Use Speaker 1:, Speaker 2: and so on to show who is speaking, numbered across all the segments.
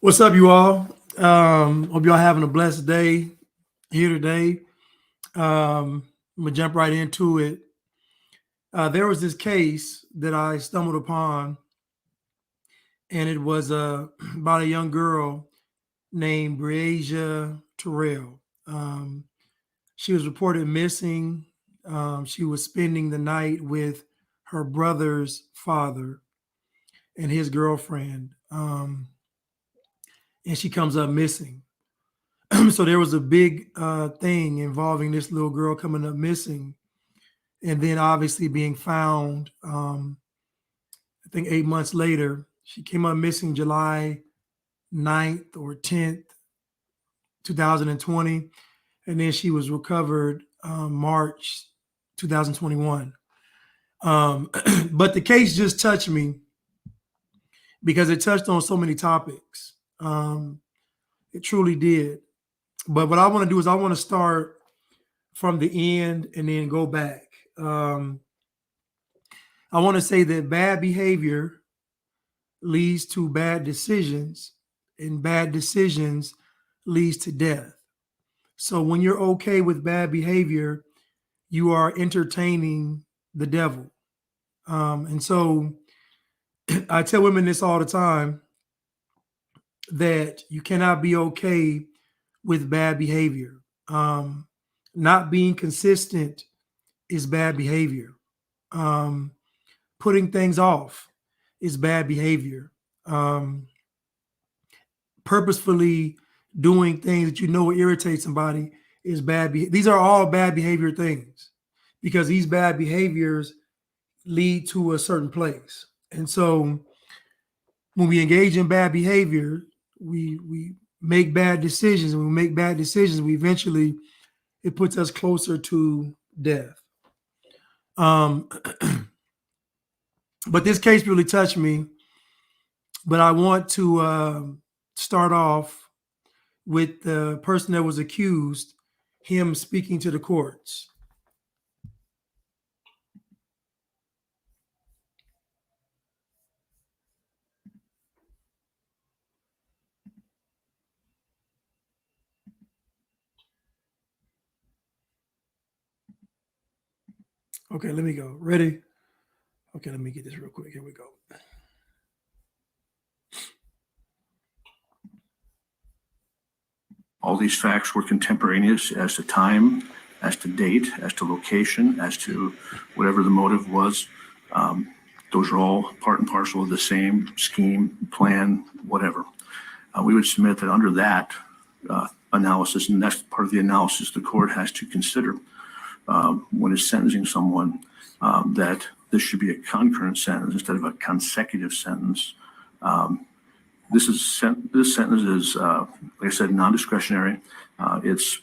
Speaker 1: What's up, you all? Hope y'all having a blessed day here today. I'm gonna jump right into it. There was this case that I stumbled upon, and it was about a young girl named Breasia Terrell. She was reported missing. She was spending the night with her brother's father and his girlfriend, and she comes up missing. So there was a big thing involving this little girl coming up missing, and then obviously being found. I think 8 months later, she came up missing July 9th or 10th, 2020, and then she was recovered March 2021. But the case just touched me because it touched on so many topics. It truly did. But what I want to do is I want to start from the end and then go back. I want to say that bad behavior leads to bad decisions, and bad decisions leads to death. So when you're okay with bad behavior, you are entertaining the devil. And so I tell women this all the time, that you cannot be okay with bad behavior. Not being consistent is bad behavior. Putting things off is bad behavior. Purposefully doing things that you know will irritate somebody is bad. These are all bad behavior things, because these bad behaviors lead to a certain place. And so when we engage in bad behavior, we make bad decisions. And when we make bad decisions, it puts us closer to death. But this case really touched me. But I want to start off with the person that was accused, him speaking to the courts. Okay, let me go. Ready? Okay, let me get this real quick. Here we go.
Speaker 2: All these facts were contemporaneous as to time, as to date, as to location, as to whatever the motive was. Those are all part and parcel of the same scheme, plan, whatever. We would submit that under that analysis, and that's part of the analysis the court has to consider when it's sentencing someone, that this should be a concurrent sentence instead of a consecutive sentence. This sentence is, like I said, non-discretionary. It's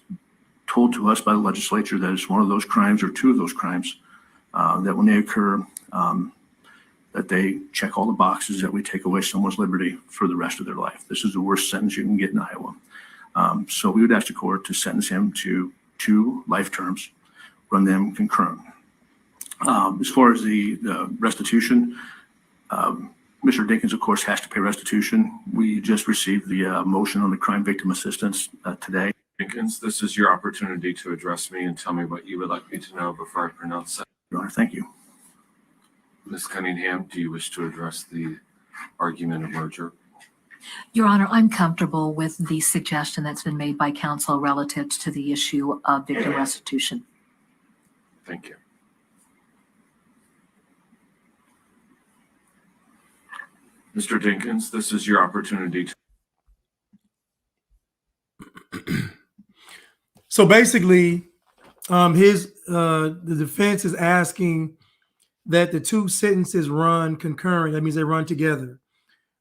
Speaker 2: told to us by the legislature that it's one of those crimes, or two of those crimes, that when they occur, that they check all the boxes that we take away someone's liberty for the rest of their life. This is the worst sentence you can get in Iowa. So we would ask the court to sentence him to 2 life terms, run them concurrent. As far as the restitution, Mr. Dinkins, of course, has to pay restitution. We just received the motion on the crime victim assistance today.
Speaker 3: Dinkins, this is your opportunity to address me and tell me what you would like me to know before I pronounce that.
Speaker 2: Your Honor, thank you.
Speaker 3: Ms. Cunningham, do you wish to address the argument of merger?
Speaker 4: Your Honor, I'm comfortable with the suggestion that's been made by counsel relative to the issue of victim restitution.
Speaker 3: Thank you. Mr. Dinkins, this is your opportunity to.
Speaker 1: So basically, the defense is asking that the 2 sentences run concurrent. That means they run together,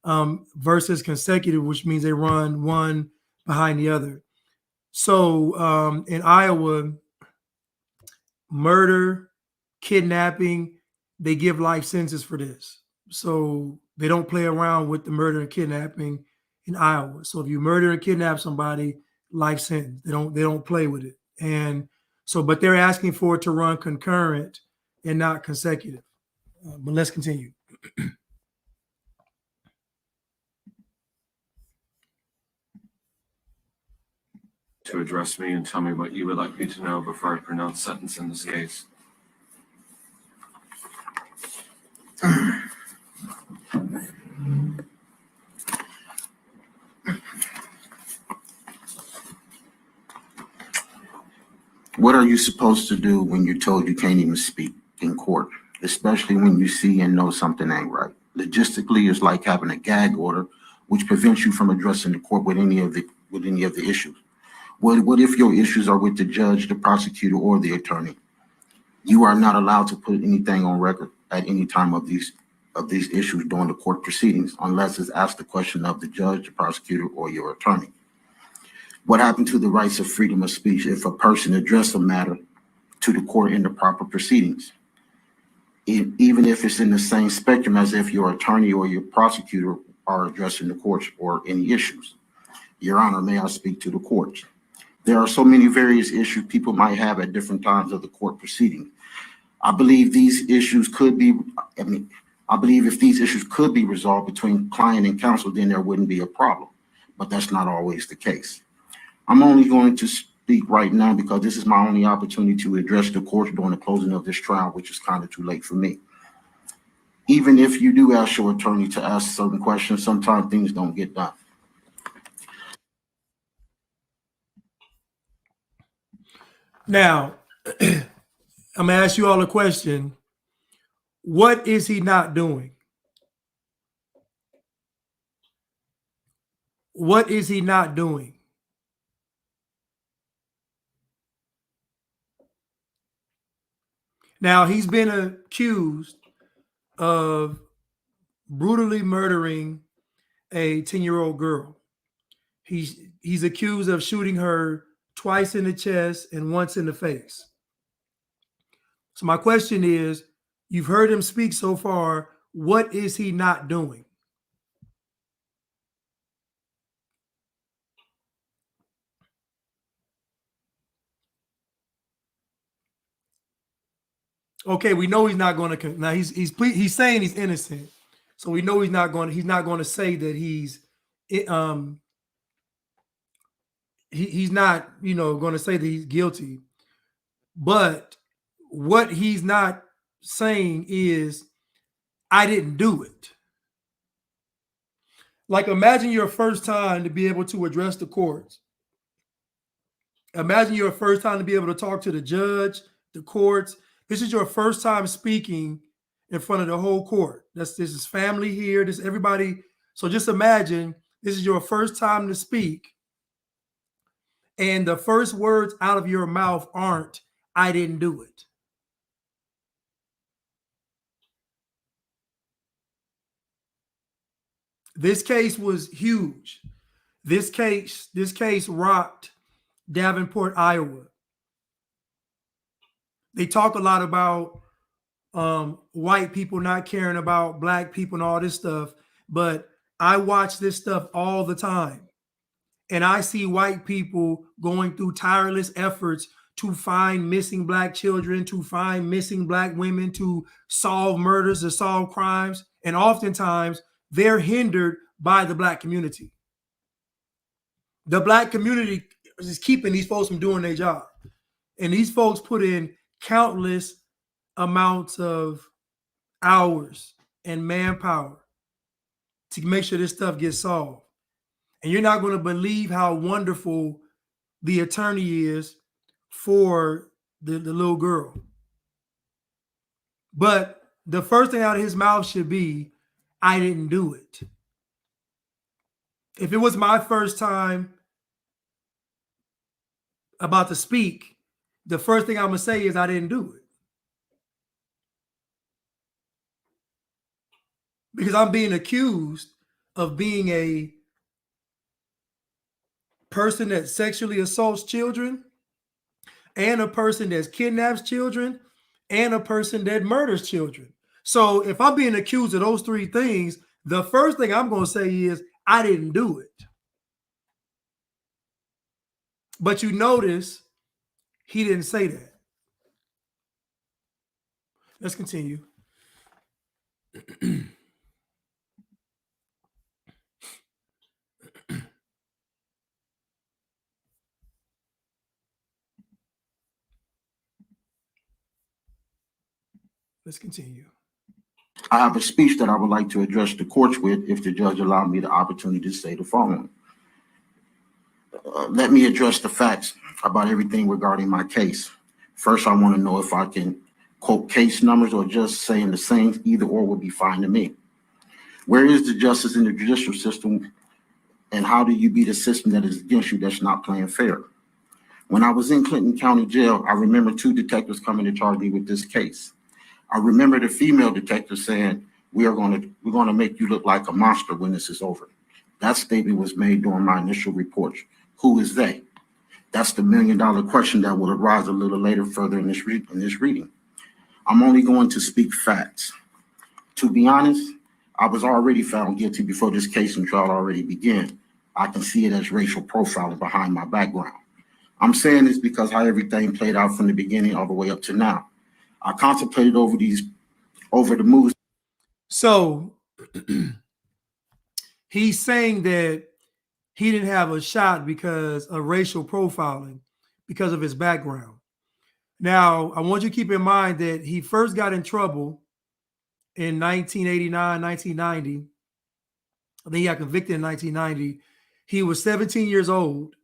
Speaker 1: versus consecutive, which means they run one behind the other. So in Iowa, murder, kidnapping, they give life sentences for this. So they don't play around with the murder and kidnapping in Iowa. So if you murder and kidnap somebody, life sentence. They don't play with it. And so, but they're asking for it to run concurrent and not consecutive. But let's continue.
Speaker 3: to address me and tell me what you would like me to know before I pronounce sentence in this case.
Speaker 5: What are you supposed to do when you're told you can't even speak in court, especially when you see and know something ain't right? Logistically, it's like having a gag order, which prevents you from addressing the court with any of the issues. What if your issues are with the judge, the prosecutor, or the attorney? You are not allowed to put anything on record at any time of these issues during the court proceedings, unless it's asked the question of the judge, the prosecutor, or your attorney. What happened to the rights of freedom of speech if a person addressed a matter to the court in the proper proceedings? Even if it's in the same spectrum as if your attorney or your prosecutor are addressing the courts or any issues. Your Honor, may I speak to the courts? There are so many various issues people might have at different times of the court proceeding. I believe if these issues could be resolved between client and counsel, then there wouldn't be a problem. But that's not always the case. I'm only going to speak right now because this is my only opportunity to address the court during the closing of this trial, which is kind of too late for me. Even if you do ask your attorney to ask certain questions, sometimes things don't get done.
Speaker 1: Now, I'm going to ask you all a question. What is he not doing? What is he not doing? Now, he's been accused of brutally murdering a 10-year-old girl. He's accused of shooting her twice in the chest and once in the face. So my question is, you've heard him speak so far. What is he not doing? Okay, we know he's not going to. Now he's saying he's innocent, so we know he's not going to say that he's not going to say that he's guilty. But what he's not saying is, I didn't do it. Like, imagine your first time to be able to address the courts. Imagine your first time to be able to talk to the judge, the courts. This is your first time speaking in front of the whole court. This is family here. This is everybody. So just imagine this is your first time to speak, and the first words out of your mouth aren't, I didn't do it. This case was huge. This case rocked Davenport, Iowa. They talk a lot about white people not caring about black people and all this stuff, but I watch this stuff all the time. And I see white people going through tireless efforts to find missing black children, to find missing black women, to solve murders, to solve crimes. And oftentimes they're hindered by the black community. The black community is keeping these folks from doing their job. And these folks put in countless amounts of hours and manpower to make sure this stuff gets solved. And you're not going to believe how wonderful the attorney is for the little girl. But the first thing out of his mouth should be, I didn't do it. If it was my first time about to speak, the first thing I'm going to say is I didn't do it. Because I'm being accused of being a person that sexually assaults children, and a person that kidnaps children, and a person that murders children. So if I'm being accused of those three things, the first thing I'm going to say is I didn't do it. But you notice he didn't say that. Let's continue. Let's continue.
Speaker 5: I have a speech that I would like to address the courts with if the judge allowed me the opportunity to say the following. Let me address the facts about everything regarding my case. First, I want to know if I can quote case numbers or just saying the same, either or would be fine to me. Where is the justice in the judicial system, and how do you beat a system that is against you that's not playing fair? When I was in Clinton County Jail, I remember 2 detectives coming to charge me with this case. I remember the female detective saying, we're going to make you look like a monster when this is over. That statement was made during my initial report. Who is they? That's the $1 million question that will arise a little later further in this reading. I'm only going to speak facts. To be honest, I was already found guilty before this case and trial already began. I can see it as racial profiling behind my background. I'm saying this because how everything played out from the beginning all the way up to now. I contemplated over the moves.
Speaker 1: So he's saying that he didn't have a shot because of racial profiling, because of his background. Now, I want you to keep in mind that he first got in trouble in 1989, 1990. I think he got convicted in 1990. He was 17 years old,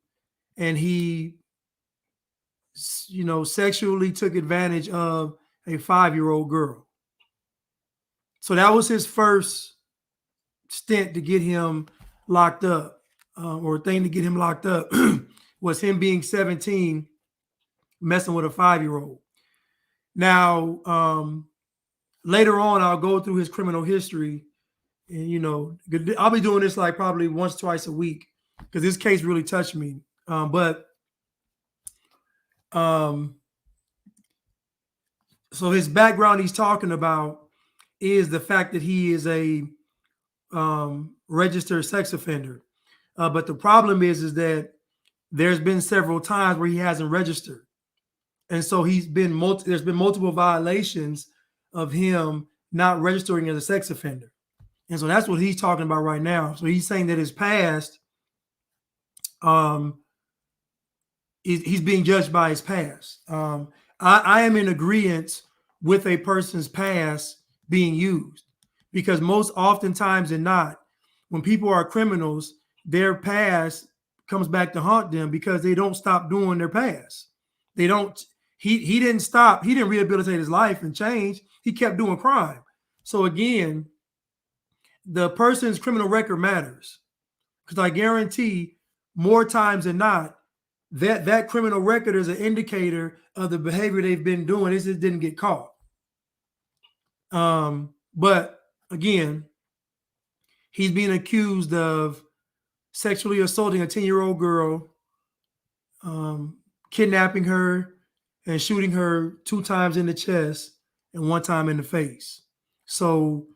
Speaker 1: and he, sexually took advantage of a 5-year-old girl. So that was his first stint to get him locked up, or thing to get him locked up was him being 17, messing with a 5-year-old. Now, later on, I'll go through his criminal history, and I'll be doing this like probably once, twice a week because this case really touched me. So his background he's talking about is the fact that he is a registered sex offender. But the problem is that there's been several times where he hasn't registered. And so there's been multiple violations of him not registering as a sex offender. And so that's what he's talking about right now. So he's saying that his past, he's being judged by his past. I am in agreement with a person's past being used, because most oftentimes than not, when people are criminals, their past comes back to haunt them because they don't stop doing their past. They don't. He didn't stop. He didn't rehabilitate his life and change. He kept doing crime. So again, the person's criminal record matters, because I guarantee more times than not that criminal record is an indicator of the behavior they've been doing. It just didn't get caught. But again, he's being accused of sexually assaulting a 10-year-old girl, kidnapping her, and shooting her 2 times in the chest and 1 time in the face. So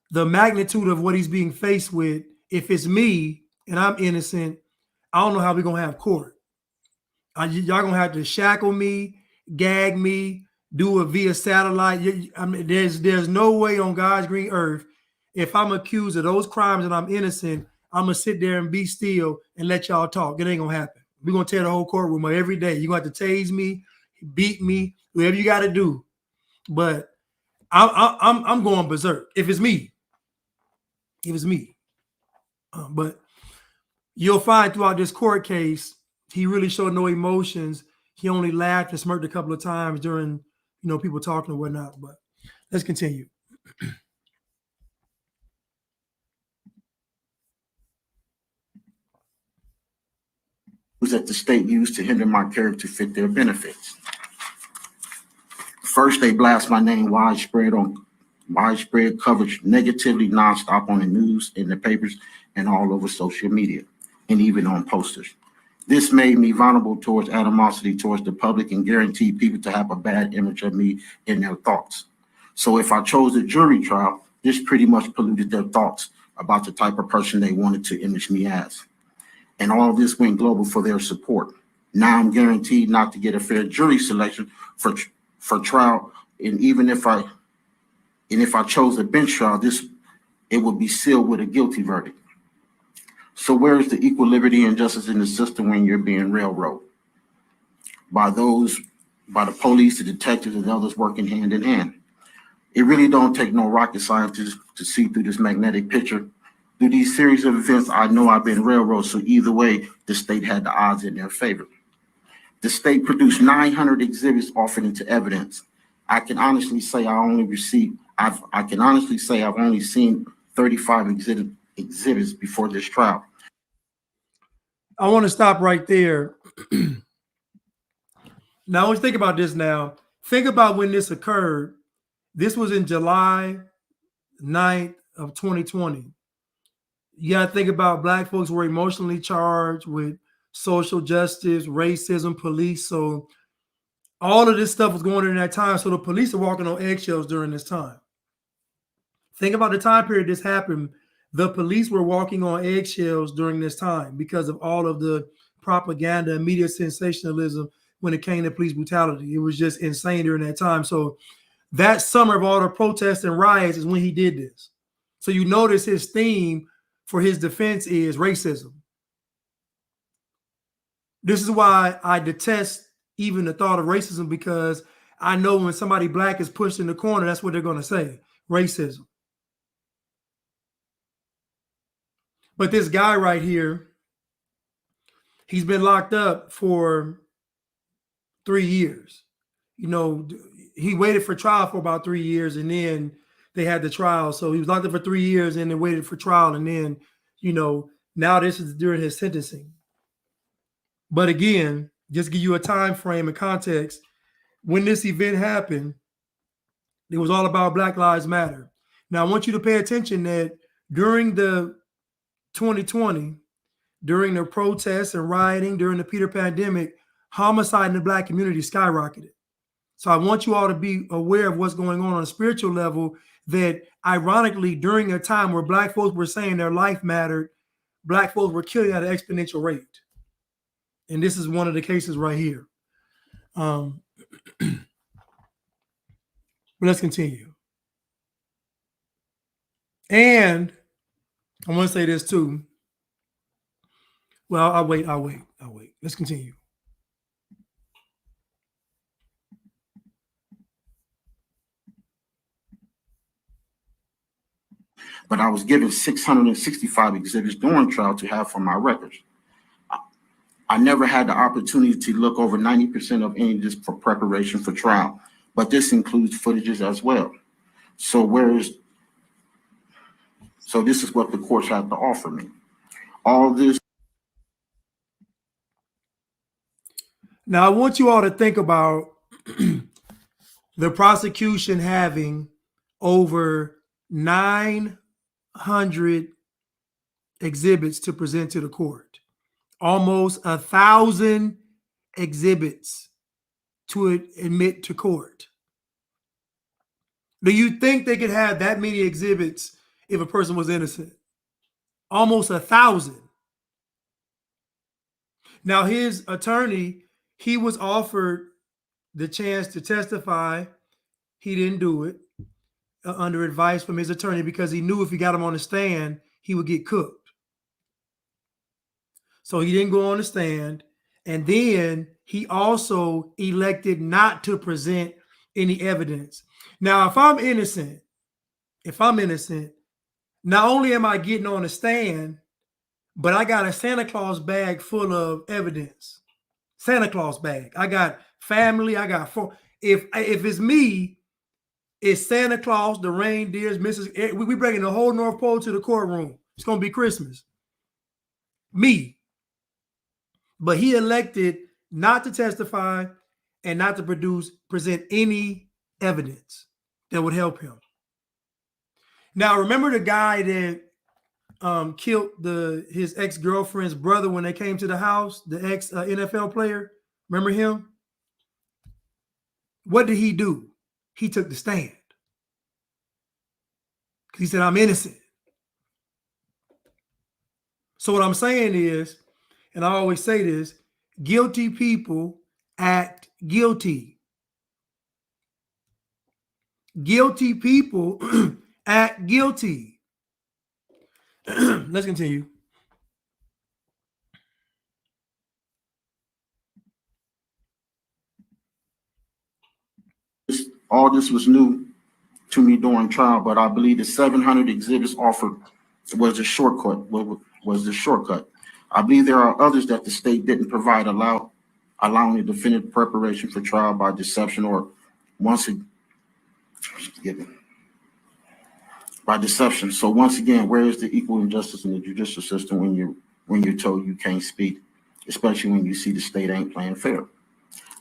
Speaker 1: the magnitude of what he's being faced with, if it's me and I'm innocent, I don't know how we're going to have court. Y'all going to have to shackle me, gag me, do it via satellite. I mean, there's no way on God's green earth, if I'm accused of those crimes and I'm innocent, I'm going to sit there and be still and let y'all talk. It ain't going to happen. We're going to tear the whole courtroom up every day. You're going to have to tase me, beat me, whatever you got to do. But I'm going berserk if it's me. If it's me. But you'll find throughout this court case, he really showed no emotions. He only laughed and smirked a couple of times during, people talking and whatnot. But let's continue.
Speaker 5: That the state used to hinder my character fit their benefits. First, they blast my name widespread coverage, negatively nonstop on the news, in the papers, and all over social media, and even on posters. This made me vulnerable towards animosity towards the public and guaranteed people to have a bad image of me in their thoughts. So if I chose a jury trial, this pretty much polluted their thoughts about the type of person they wanted to image me as. And all of this went global for their support. Now I'm guaranteed not to get a fair jury selection for trial. And even if I chose a bench trial, it would be sealed with a guilty verdict. So where is the equal liberty and justice in the system when you're being railroaded? By the police, the detectives, and others working hand in hand. It really don't take no rocket scientist to see through this magnetic picture. Through these series of events, I know I've been railroaded, so either way, the state had the odds in their favor. The state produced 900 exhibits offered into evidence. I can honestly say I've only seen 35 exhibits before this trial.
Speaker 1: I want to stop right there. Now, let's think about this now. Think about when this occurred. This was in July 9th of 2020. You got to think about Black folks were emotionally charged with social justice, racism, police. So all of this stuff was going on in that time. So the police are walking on eggshells during this time. Think about the time period this happened. The police were walking on eggshells during this time because of all of the propaganda and media sensationalism when it came to police brutality. It was just insane during that time. So that summer of all the protests and riots is when he did this. So you notice his theme for his defense is racism. This is why I detest even the thought of racism, because I know when somebody Black is pushed in the corner, that's what they're going to say, racism. But this guy right here, he's been locked up for 3 years. You know, he waited for trial for about 3 years, and then they had the trial. So he was locked up for 3 years and then waited for trial. And then, you know, now this is during his sentencing. But again, just give you a time frame and context. When this event happened, it was all about Black Lives Matter. Now, I want you to pay attention that during the 2020, during the protests and rioting, during the Peter pandemic, homicide in the Black community skyrocketed. So I want you all to be aware of what's going on a spiritual level, that ironically, during a time where Black folks were saying their life mattered, Black folks were killing at an exponential rate. And this is one of the cases right here. But let's continue. And I want to say this too. Well, I'll wait. Let's continue.
Speaker 5: But I was given 665 exhibits during trial to have for my records. I never had the opportunity to look over 90% of any of this for preparation for trial, but this includes footages as well. So this is what the courts have to offer me. All this.
Speaker 1: Now, I want you all to think about the prosecution having over 900 exhibits to present to the court, almost 1,000 exhibits to admit to court. Do you think they could have that many exhibits if a person was innocent? Almost 1,000. Now, his attorney, he was offered the chance to testify. He didn't do it under advice from his attorney, because he knew if he got him on the stand, he would get cooked. So he didn't go on the stand. And then he also elected not to present any evidence. Now, if I'm innocent, not only am I getting on the stand, but I got a Santa Claus bag full of evidence. Santa Claus bag. I got family. I got four. If it's me, it's Santa Claus, the reindeers, Mrs. We bringing the whole North Pole to the courtroom. It's gonna be Christmas. Me. But he elected not to testify and not to present any evidence that would help him. Now, remember the guy that killed his ex-girlfriend's brother when they came to the house, the ex-NFL player? Remember him? What did he do? He took the stand. He said, I'm innocent. So what I'm saying is, and I always say this, guilty people act guilty. Guilty people act guilty. Let's continue.
Speaker 5: All this was new to me during trial, but I believe the 700 exhibits offered was the shortcut. Was the shortcut. I believe there are others that the state didn't provide, allowing the defendant preparation for trial by deception or by deception. So once again, where is the equal injustice in the judicial system when you're told you can't speak, especially when you see the state ain't playing fair?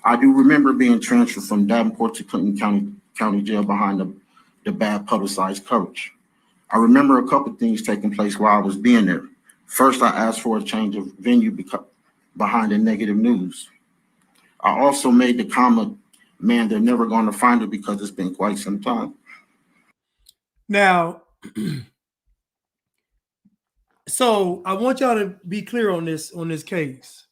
Speaker 5: I do remember being transferred from Davenport to Clinton County Jail behind the bad publicized coverage. I remember a couple of things taking place while I was being there. First, I asked for a change of venue behind the negative news. I also made the comment, man, they're never going to find her because it's been quite some time.
Speaker 1: Now, so I want y'all to be clear on this case.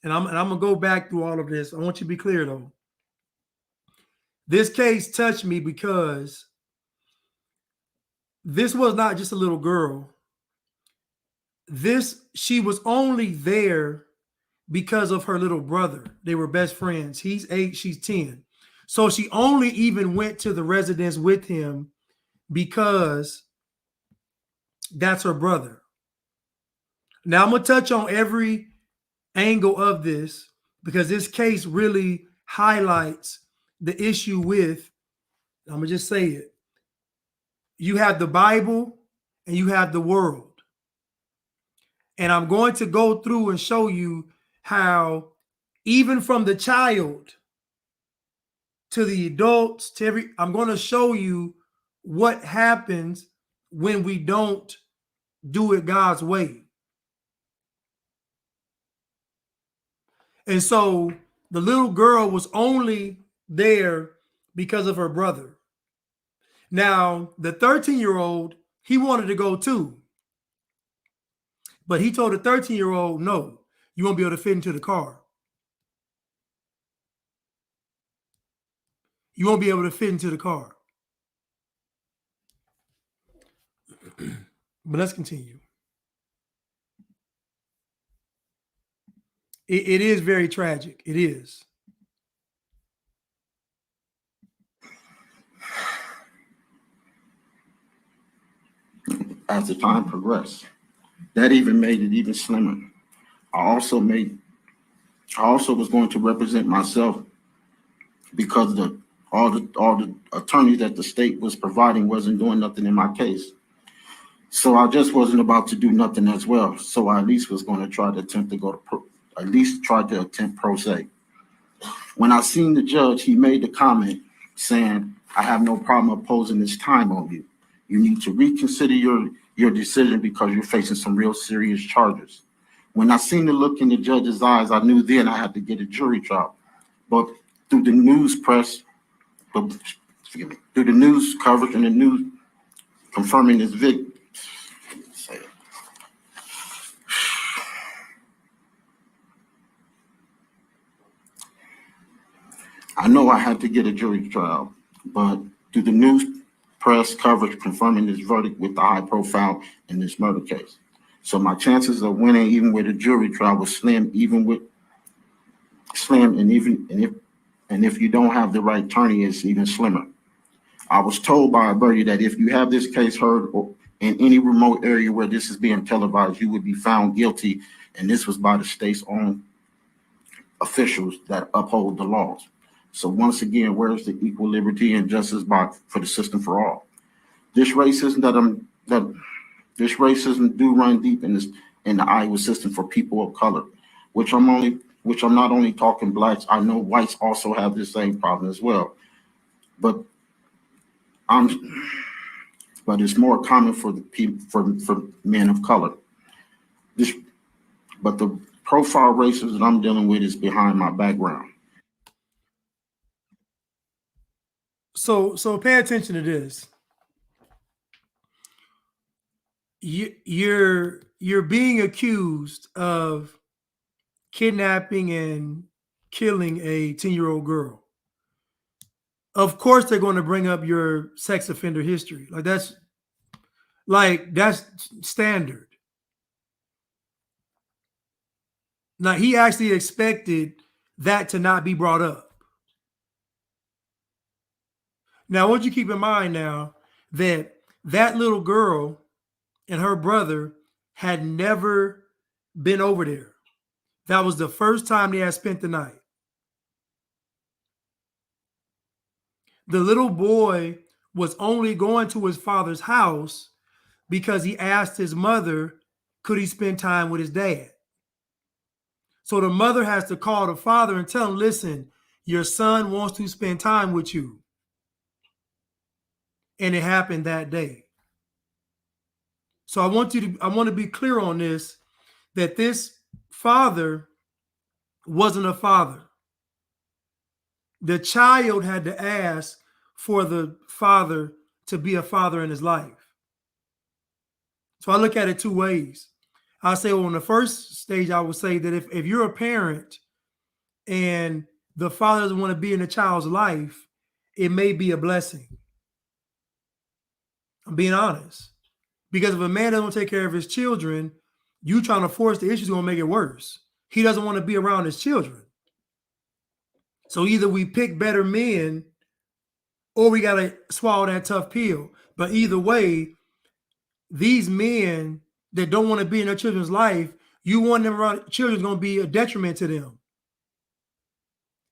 Speaker 1: And I'm gonna go back through all of this. I want you to be clear though. This case touched me because this was not just a little girl. She was only there because of her little brother. They were best friends. He's 8, she's 10. So she only even went to the residence with him because that's her brother. Now I'm going to touch on every angle of this because this case really highlights the issue with, I'm going to just say it. You have the Bible and you have the world. And I'm going to go through and show you how even from the child to the adults, I'm going to show you what happens when we don't do it God's way. And so the little girl was only there because of her brother. Now, the 13-year-old, he wanted to go too. But he told the 13-year-old, no, you won't be able to fit into the car. You won't be able to fit into the car. But let's continue. It is very tragic. It is.
Speaker 5: As the time progressed, that even made it even slimmer. I also was going to represent myself because all the attorneys that the state was providing wasn't doing nothing in my case. So I just wasn't about to do nothing as well. So I at least was going to try to attempt pro se. When I seen the judge, he made the comment saying, I have no problem opposing this time on you. You need to reconsider your decision because you're facing some real serious charges. When I seen the look in the judge's eyes, I knew then I had to get a jury trial. But through the news coverage and the news confirming this victim, I know I had to get a jury trial, but through the news press coverage confirming this verdict with the high profile in this murder case. So my chances of winning even with a jury trial was slim, and if you don't have the right attorney, it's even slimmer. I was told by a buddy that if you have this case heard in any remote area where this is being televised, you would be found guilty, and this was by the state's own officials that uphold the laws. So once again, where's the equal liberty and justice for the system for all? This racism do run deep in the Iowa system for people of color, which I'm not only talking blacks. I know whites also have the same problem as well, but it's more common for the people for men of color. But the profile racism that I'm dealing with is behind my background.
Speaker 1: So pay attention to this. You're being accused of kidnapping and killing a 10-year-old girl. Of course, they're going to bring up your sex offender history. That's standard. Now, he actually expected that to not be brought up. Now, I want you to keep in mind now that that little girl and her brother had never been over there. That was the first time they had spent the night. The little boy was only going to his father's house because he asked his mother, could he spend time with his dad? So the mother has to call the father and tell him, listen, your son wants to spend time with you. And it happened that day. So I want to be clear on this, that this father wasn't a father. The child had to ask for the father to be a father in his life. So I look at it two ways. I say, well, on the first stage, I would say that if you're a parent and the father doesn't want to be in the child's life, it may be a blessing. I'm being honest. Because if a man doesn't take care of his children, you trying to force the issue is going to make it worse. He doesn't want to be around his children. So either we pick better men or we got to swallow that tough pill. But either way, these men that don't want to be in their children's life, you want them around children is going to be a detriment to them.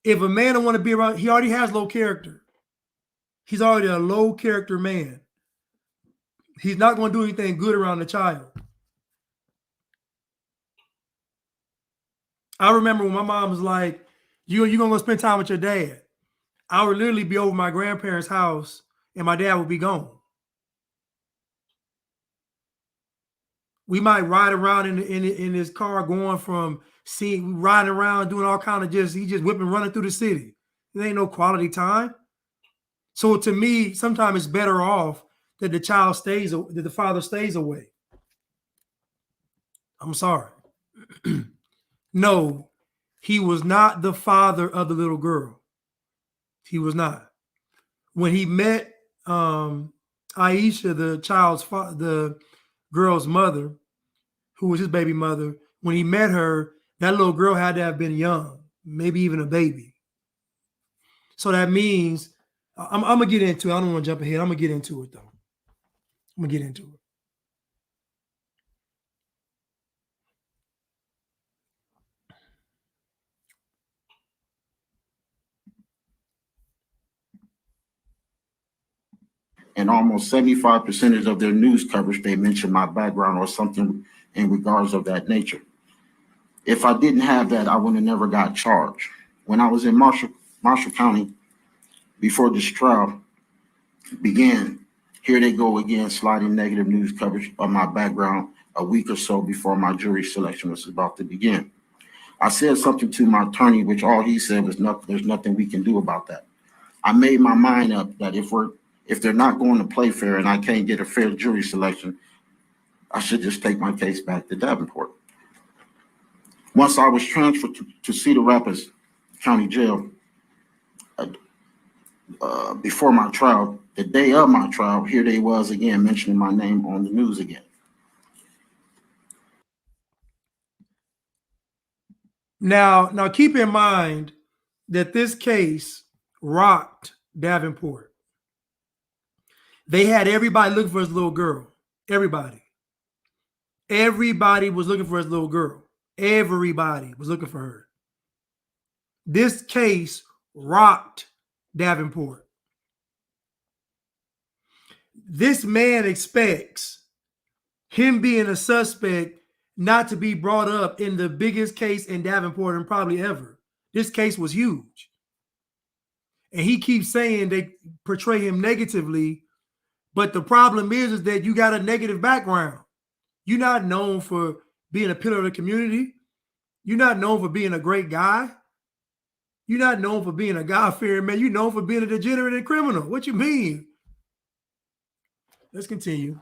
Speaker 1: If a man don't want to be around, he already has low character. He's already a low character man. He's not going to do anything good around the child. I remember when my mom was like, you're going to go spend time with your dad. I would literally be over my grandparents' house and my dad would be gone. We might ride around in his car going from riding around doing all kind of he just whipping, running through the city. There ain't no quality time. So to me, sometimes it's better off that the father stays away. I'm sorry. No, he was not the father of the little girl. He was not. When he met Aisha, the girl's mother, who was his baby mother, when he met her, that little girl had to have been young, maybe even a baby. So that means, I'm going to get into it. I don't want to jump ahead. I'm going to get into it, though. I'm going to get into it.
Speaker 5: And almost 75% of their news coverage, they mention my background or something in regards of that nature. If I didn't have that, I would have never got charged. When I was in Marshall County, before this trial began, here they go again, sliding negative news coverage of my background a week or so before my jury selection was about to begin. I said something to my attorney, which all he said was, there's nothing we can do about that. I made my mind up that if they're not going to play fair and I can't get a fair jury selection, I should just take my case back to Davenport. Once I was transferred to Cedar Rapids County Jail, before my trial, the day of my trial, here they was again mentioning my name on the news again.
Speaker 1: Now keep in mind that this case rocked Davenport. They had everybody looking for his little girl. Everybody. Everybody was looking for his little girl. Everybody was looking for her. This case rocked Davenport. This man expects him being a suspect not to be brought up in the biggest case in Davenport and probably ever. This case was huge. And he keeps saying they portray him negatively, but the problem is that you got a negative background. You're not known for being a pillar of the community. You're not known for being a great guy. You're not known for being a God-fearing man. You're known for being a degenerate and criminal. What you mean? Let's continue.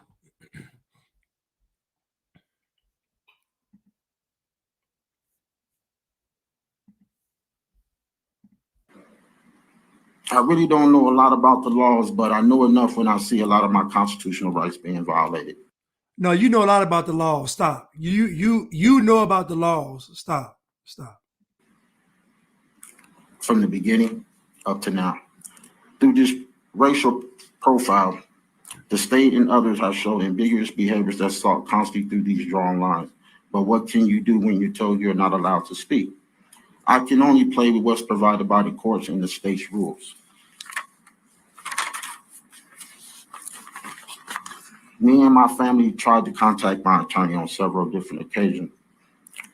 Speaker 5: I really don't know a lot about the laws, but I know enough when I see a lot of my constitutional rights being violated.
Speaker 1: No, you know a lot about the laws. Stop. You know about the laws. Stop.
Speaker 5: From the beginning up to now. Through this racial profile, the state and others have shown ambiguous behaviors that sought constantly through these drawn lines. But what can you do when you're told you're not allowed to speak? I can only play with what's provided by the courts and the state's rules. Me and my family tried to contact my attorney on several different occasions,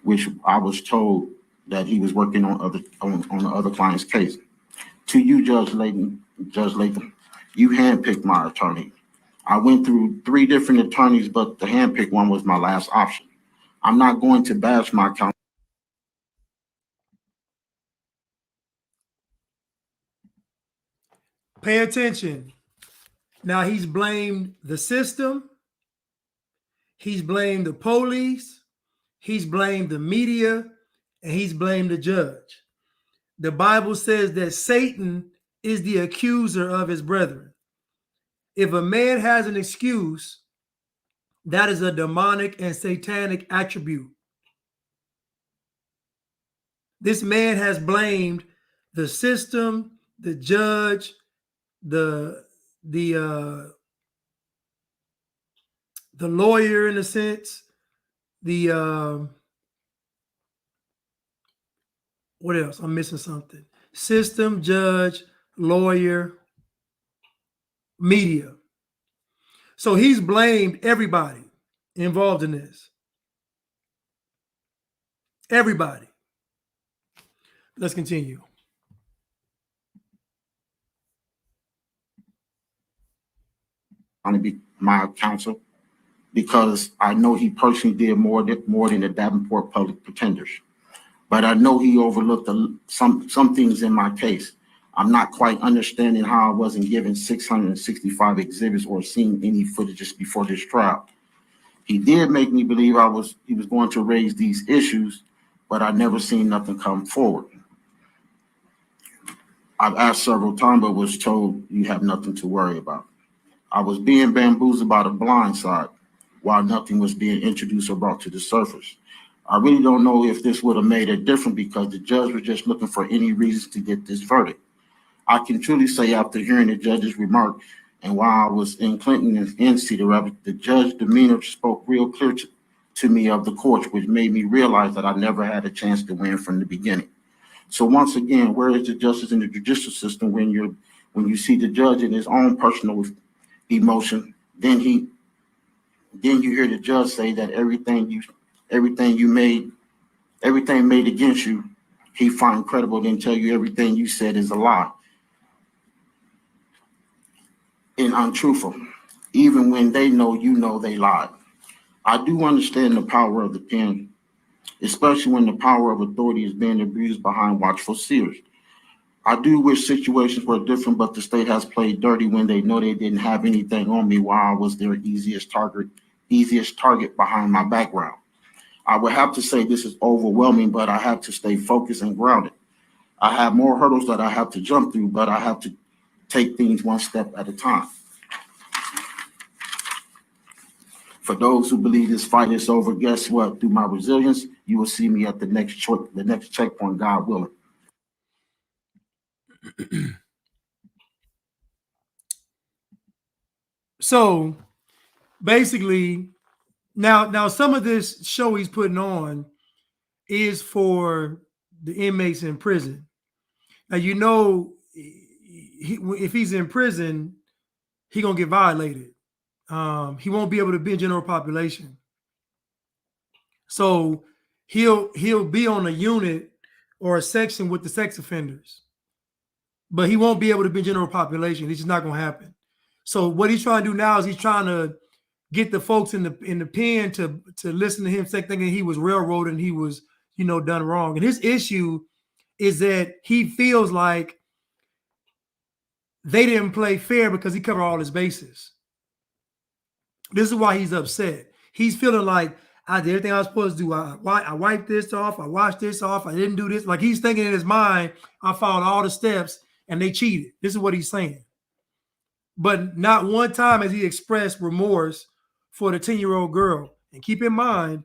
Speaker 5: which I was told that he was working on the other client's case. To you, Judge Latham, you handpicked my attorney. I went through 3 different attorneys, but the handpicked one was my last option. I'm not going to bash my counsel.
Speaker 1: Pay attention. Now he's blamed the system. He's blamed the police. He's blamed the media, and he's blamed the judge. The Bible says that Satan is the accuser of his brethren. If a man has an excuse, that is a demonic and satanic attribute. This man has blamed the system, the judge, the lawyer in a sense, what else? I'm missing something. System, judge, lawyer, media. So he's blamed everybody involved in this. Everybody. Let's continue.
Speaker 5: To be my counsel because I know he personally did more than the Davenport public pretenders. But I know he overlooked some things in my case. I'm not quite understanding how I wasn't given 665 exhibits or seen any footages before this trial. He did make me believe he was going to raise these issues, but I never seen nothing come forward. I've asked several times, but was told you have nothing to worry about. I was being bamboozled by the blind side while nothing was being introduced or brought to the surface. I really don't know if this would have made a difference because the judge was just looking for any reason to get this verdict. I can truly say after hearing the judge's remark and while I was in Clinton and in Cedar Rapids, the judge's demeanor spoke real clear to me of the courts, which made me realize that I never had a chance to win from the beginning. So once again, where is the justice in the judicial system when you see the judge in his own personal emotion, then you hear the judge say that everything made against you, he find credible, then tell you everything you said is a lie and untruthful, even when they know they lied. I do understand the power of the pen, especially when the power of authority is being abused behind watchful seers. I do wish situations were different, but the state has played dirty when they know they didn't have anything on me while I was their easiest target behind my background. I would have to say this is overwhelming, but I have to stay focused and grounded. I have more hurdles that I have to jump through, but I have to take things one step at a time. For those who believe this fight is over, guess what? Through my resilience, you will see me at the next checkpoint, God willing.
Speaker 1: So basically, now some of this show he's putting on is for the inmates in prison. Now, if he's in prison, he's gonna get violated. He won't be able to be in general population. So he'll be on a unit or a section with the sex offenders, but he won't be able to be in general population. It's just not gonna happen. So what he's trying to do now is he's trying to get the folks in the pen to listen to him say, thinking he was railroaded and he was, done wrong. And his issue is that he feels like they didn't play fair because he covered all his bases. This is why he's upset. He's feeling like I did everything I was supposed to do. I wiped this off. I washed this off. I didn't do this. Like he's thinking in his mind, I followed all the steps and they cheated. This is what he's saying. But not one time has he expressed remorse for the 10-year-old girl. And keep in mind,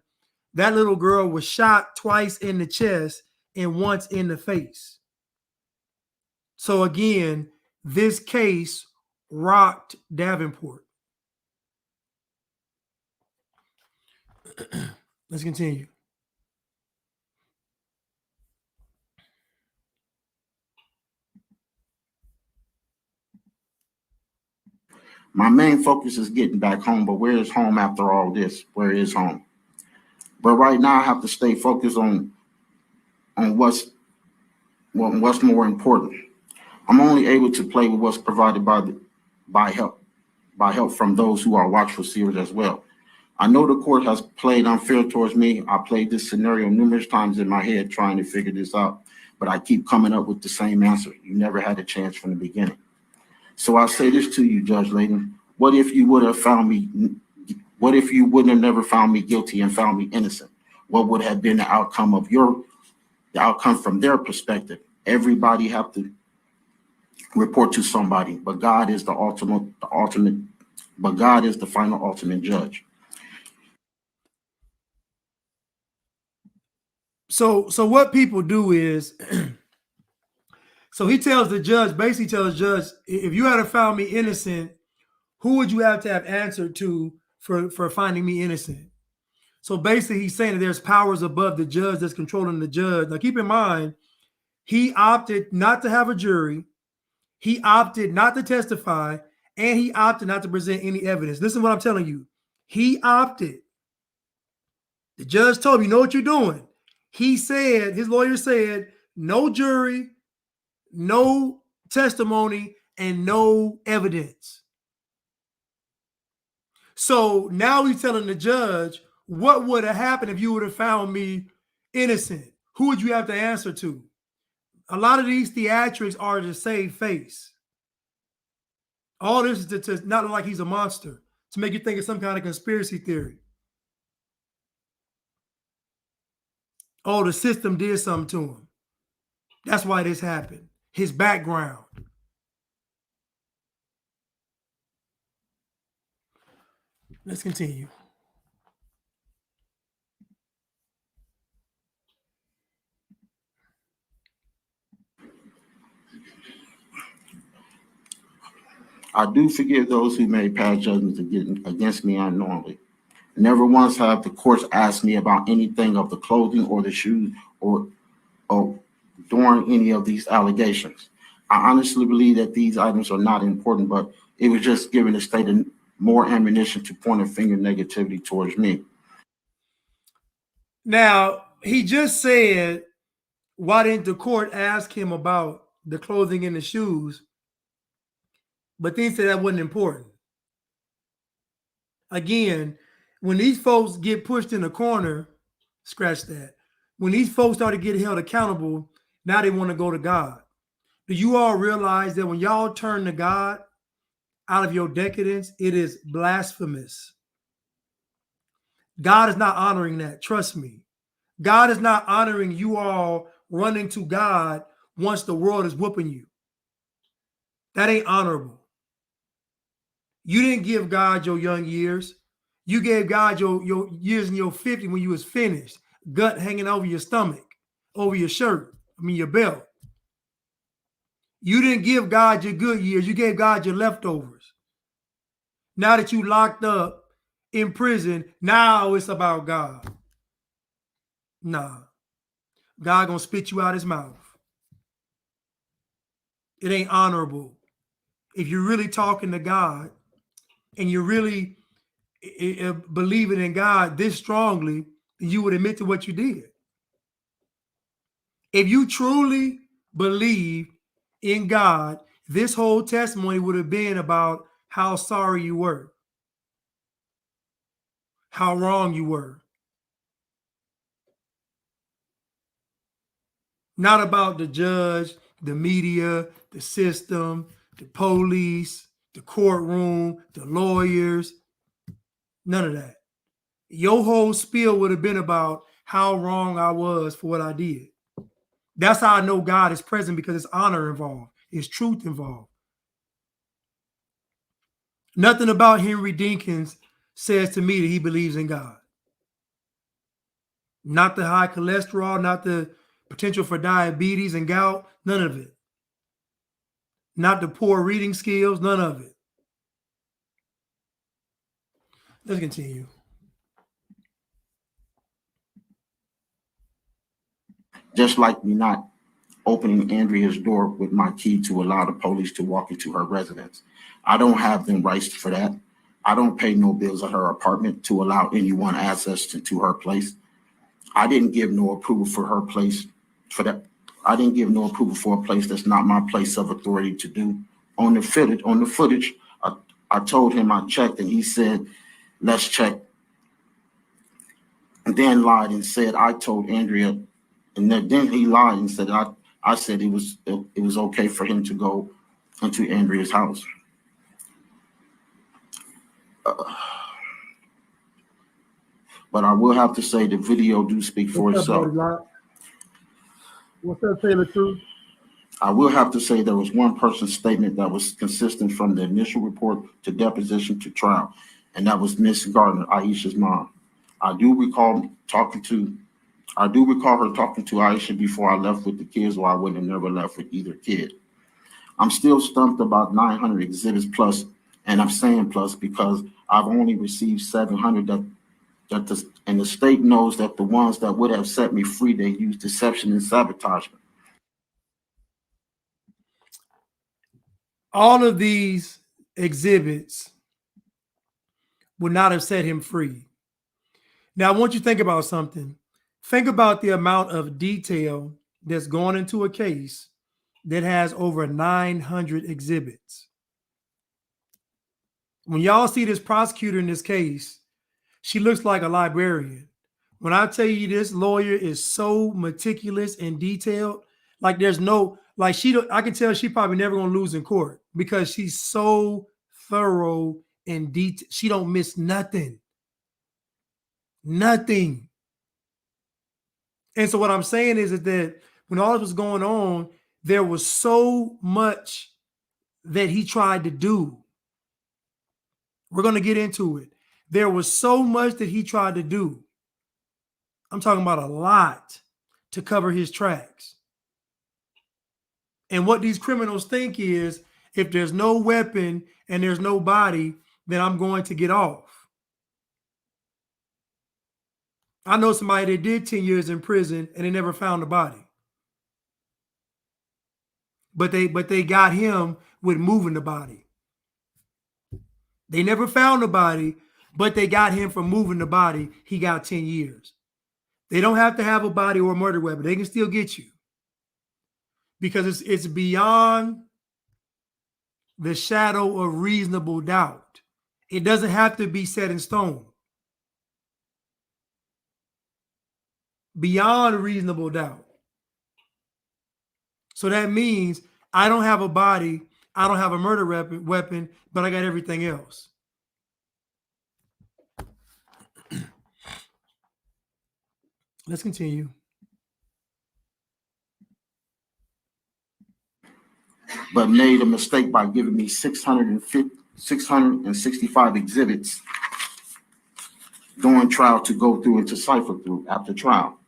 Speaker 1: that little girl was shot twice in the chest and once in the face. So again, this case rocked Davenport. Let's continue.
Speaker 5: My main focus is getting back home, but where is home after all this? Where is home? But right now I have to stay focused on what's more important. I'm only able to play with what's provided by help from those who are watchful seers as well. I know the court has played unfair towards me. I played this scenario numerous times in my head trying to figure this out, but I keep coming up with the same answer. You never had a chance from the beginning. So I say this to you, Judge Layden. What if you wouldn't have never found me guilty and found me innocent? What would have been the outcome from their perspective? Everybody have to report to somebody, but God is the final ultimate judge.
Speaker 1: So what people do is, so he tells the judge, basically tells the judge, if you had found me innocent, who would you have to have answered to for finding me innocent? So basically he's saying that there's powers above the judge that's controlling the judge. Now keep in mind, he opted not to have a jury. He opted not to testify, and he opted not to present any evidence. Listen to what I'm telling you. He opted. The judge told him, you know what you're doing. He said, his lawyer said, no jury, no testimony, and no evidence. So now he's telling the judge, what would have happened if you would have found me innocent? Who would you have to answer to? A lot of these theatrics are to save face. All this is to not look like he's a monster, to make you think it's some kind of conspiracy theory. Oh, the system did something to him. That's why this happened. His background. Let's continue.
Speaker 5: I do forgive those who made past judgments against me unknowingly. Never once have the courts asked me about anything of the clothing or the shoes or during any of these allegations. I honestly believe that these items are not important, but it was just giving the state more ammunition to point a finger negativity towards me.
Speaker 1: Now, he just said, why didn't the court ask him about the clothing and the shoes? But then he said that wasn't important. Again, when these folks get pushed in the corner, scratch that. When these folks start to get held accountable, now they want to go to God. Do you all realize that when y'all turn to God out of your decadence, it is blasphemous? God is not honoring that. Trust me. God is not honoring you all running to God once the world is whooping you. That ain't honorable. You didn't give God your young years. You gave God your years in your 50 when you was finished. Gut hanging over your stomach, over your shirt, your belt. You didn't give God your good years. You gave God your leftovers. Now that you locked up in prison, now it's about God. Nah. God gonna spit you out his mouth. It ain't honorable. If you're really talking to God and you're really believing in God this strongly, you would admit to what you did. If you truly believe in God, this whole testimony would have been about how sorry you were, how wrong you were. Not about the judge, the media, the system, the police, the courtroom, the lawyers. None of that. Your whole spiel would have been about how wrong I was for what I did. That's how I know God is present, because it's honor involved. It's truth involved. Nothing about Henry Dinkins says to me that he believes in God. Not the high cholesterol, not the potential for diabetes and gout, none of it. Not the poor reading skills, none of it. Let's continue.
Speaker 5: Just like me not opening Andrea's door with my key to allow the police to walk into her residence. I don't have them rights for that. I don't pay no bills at her apartment to allow anyone access to her place. I didn't give no approval for her place for that. I didn't give no approval for a place that's not my place of authority to do. On the footage, I told him I checked, and he said, let's check. And then lied and said I told Andrea, and then he lied and said I said it was okay for him to go into Andrea's house. But I will have to say the video do speak for itself.
Speaker 1: What's up, Taylor Cruz?
Speaker 5: I will have to say there was one person's statement that was consistent from the initial report to deposition to trial, and that was Miss Gardner, Aisha's mom. I do recall her talking to Aisha before I left with the kids, or I would have never left with either kid. I'm still stumped about 900 exhibits plus, and I'm saying plus because I've only received 700 and the state knows that the ones that would have set me free, they used deception and sabotagement.
Speaker 1: All of these exhibits would not have set him free. Now, I want you to think about something. Think about the amount of detail that's gone into a case that has over 900 exhibits. When y'all see this prosecutor in this case, she looks like a librarian. When I tell you this lawyer is so meticulous and detailed, like there's no, like I can tell she probably never gonna lose in court because she's so thorough and detailed. She don't miss nothing. Nothing. And so what I'm saying is that when all this was going on, there was so much that he tried to do. We're going to get into it. There was so much that he tried to do. I'm talking about a lot to cover his tracks. And what these criminals think is if there's no weapon and there's no body, then I'm going to get off. I know somebody that did 10 years in prison and they never found a body. But they got him with moving the body. They never found the body, but they got him for moving the body. He got 10 years. They don't have to have a body or a murder weapon. They can still get you. Because it's beyond the shadow of reasonable doubt. It doesn't have to be set in stone. Beyond reasonable doubt. So that means I don't have a body, I don't have a murder weapon, but I got everything else. Let's continue.
Speaker 5: But made a mistake by giving me 665 exhibits during trial to go through and to cipher through after trial.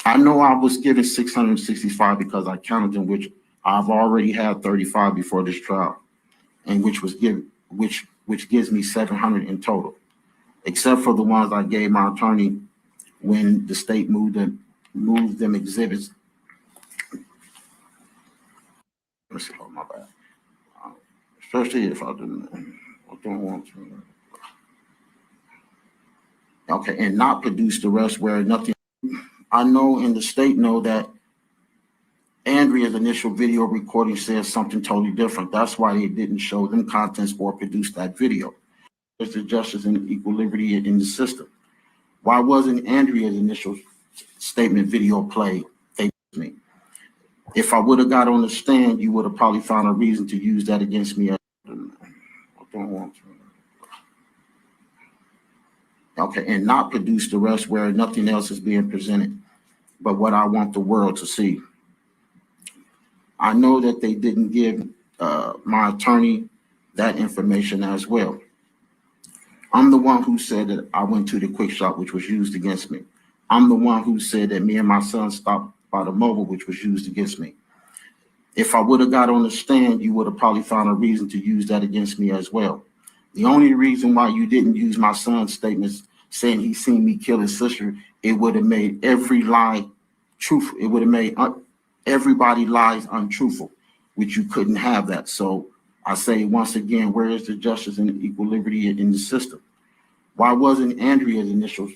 Speaker 5: I know I was given 665 because I counted them, which I've already had 35 before this trial, and which gives me 700 in total, except for the ones I gave my attorney when the state moved them exhibits. Let's see, oh, my bad. Especially if I don't want to. Okay, and not produce the rest where nothing. I know and the state know that Andrea's initial video recording says something totally different. That's why they didn't show them contents or produce that video. There's the justice and equal liberty in the system. Why wasn't Andrea's initial statement video played? Me. If I would have got on the stand, you would have probably found a reason to use that against me. I don't want to. Okay, and not produce the rest where nothing else is being presented but what I want the world to see. I know that they didn't give my attorney that information as well. I'm the one who said that I went to the quick shop, which was used against me. I'm the one who said that me and my son stopped by the mobile, which was used against me. If I would have got on the stand, you would have probably found a reason to use that against me as well. The only reason why you didn't use my son's statements saying he seen me kill his sister, it would have made every lie truthful. It would have made everybody lies untruthful, which you couldn't have that. So I say once again, where is the justice and equal liberty in the system? Why wasn't Andrea's initial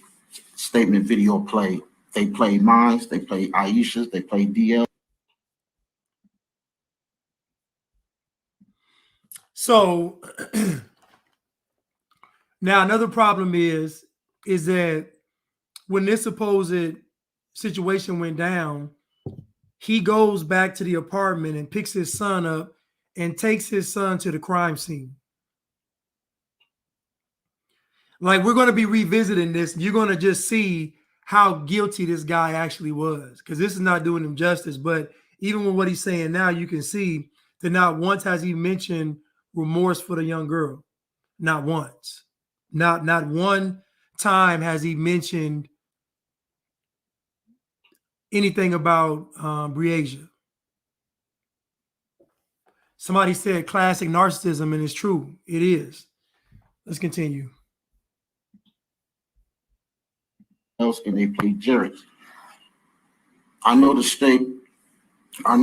Speaker 5: statement video played? They played mine, they played Aisha's, they played DL.
Speaker 1: So now another problem is that when this supposed situation went down, he goes back to the apartment and picks his son up and takes his son to the crime scene. Like, we're going to be revisiting this. You're going to just see how guilty this guy actually was, because this is not doing him justice. But even with what he's saying now, you can see that not once has he mentioned remorse for the young girl. Not once. Not one time has he mentioned anything about Breasia. Somebody said classic narcissism, and it's true. It is. Let's continue.
Speaker 5: Else and they played Jerry. I know the state, I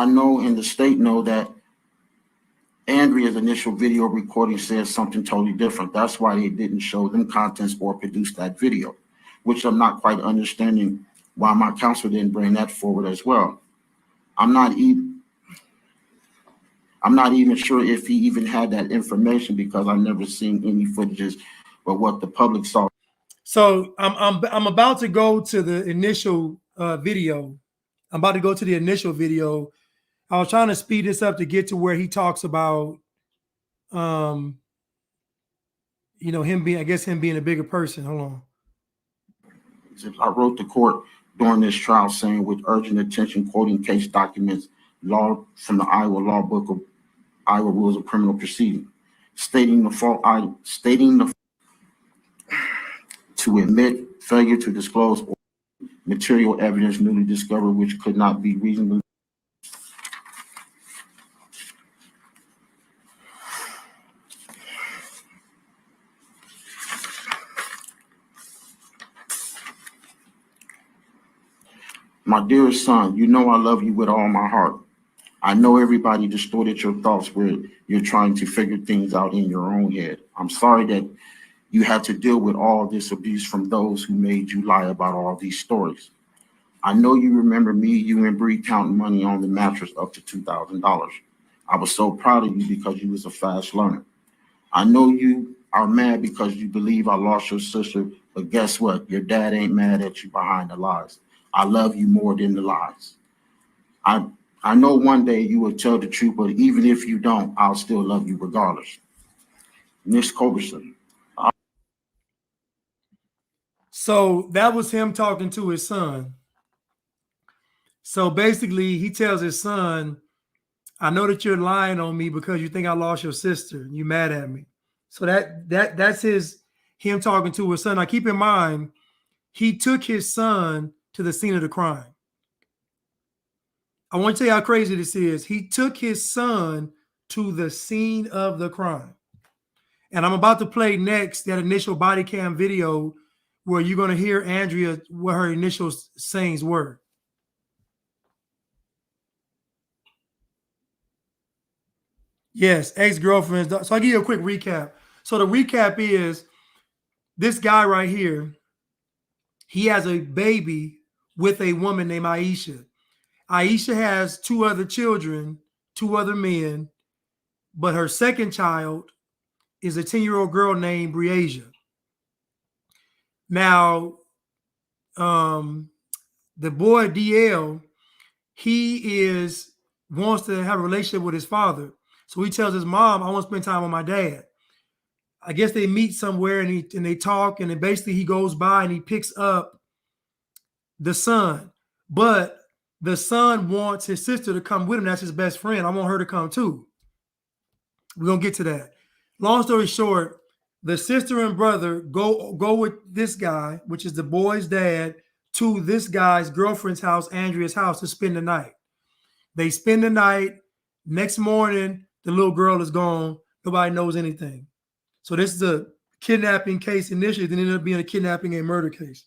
Speaker 5: know and the state know that Andrea's initial video recording says something totally different. That's why they didn't show them contents or produce that video, which I'm not quite understanding why my counsel didn't bring that forward as well. I'm not even sure if he even had that information, because I've never seen any footages but what the public saw.
Speaker 1: So I'm about to go to the initial video. I'm about to go to the initial video. I was trying to speed this up to get to where he talks about, him being, I guess him being a bigger person. Hold on.
Speaker 5: I wrote to court during this trial saying, with urgent attention, quoting case documents, law from the Iowa Law Book of Iowa Rules of Criminal Proceeding, stating the fault, to admit failure to disclose material evidence newly discovered which could not be reasonably. My dearest son, you know I love you with all my heart. I know everybody distorted your thoughts where you're trying to figure things out in your own head. I'm sorry that you had to deal with all this abuse from those who made you lie about all these stories. I know you remember me, you and Bree counting money on the mattress up to $2,000. I was so proud of you because you was a fast learner. I know you are mad because you believe I lost your sister, but guess what? Your dad ain't mad at you behind the lies. I love you more than the lies. I know one day you will tell the truth, but even if you don't, I'll still love you regardless. Miss Culberson.
Speaker 1: So that was him talking to his son. So basically, he tells his son, I know that you're lying on me because you think I lost your sister and you mad at me. So that's him talking to his son. Now keep in mind, he took his son to the scene of the crime. I want to tell you how crazy this is. He took his son to the scene of the crime. And I'm about to play next that initial body cam video where you're going to hear Andrea, what her initial sayings were. Yes, ex-girlfriends. So I'll give you a quick recap. So the recap is this guy right here, he has a baby with a woman named Aisha. Aisha has two other children, two other men, but her second child is a 10-year-old girl named Breasia. Now, the boy DL, he wants to have a relationship with his father. So he tells his mom, I want to spend time with my dad. I guess they meet somewhere and they talk, and then basically he goes by and he picks up the son. But the son wants his sister to come with him. That's his best friend. I want her to come too. We're going to get to that. Long story short, the sister and brother go with this guy, which is the boy's dad, to this guy's girlfriend's house, Andrea's house, to spend the night. They spend the night. Next morning, the little girl is gone. Nobody knows anything. So this is a kidnapping case initially, then ended up being a kidnapping and murder case.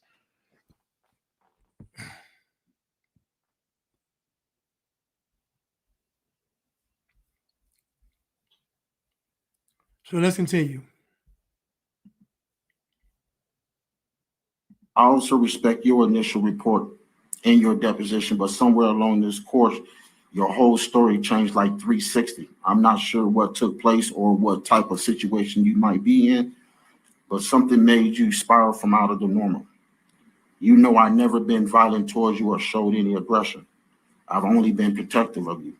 Speaker 1: So let's continue.
Speaker 5: I also respect your initial report and your deposition, but somewhere along this course, your whole story changed like 360. I'm not sure what took place or what type of situation you might be in, but something made you spiral from out of the normal. You know, I never been violent towards you or showed any aggression. I've only been protective of you.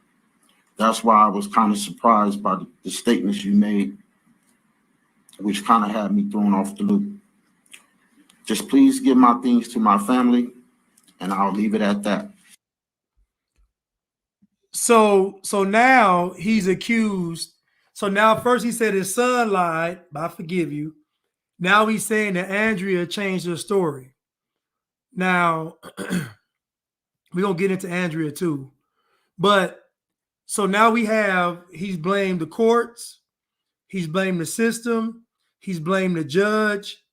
Speaker 5: That's why I was kind of surprised by the statements you made, which kind of had me thrown off the loop. Just please give my things to my family, and I'll leave it at that.
Speaker 1: So now he's accused. So now first he said his son lied, but I forgive you. Now he's saying that Andrea changed her story. Now we're gonna get into Andrea too. But so now he's blamed the courts, he's blamed the system, he's blamed the judge,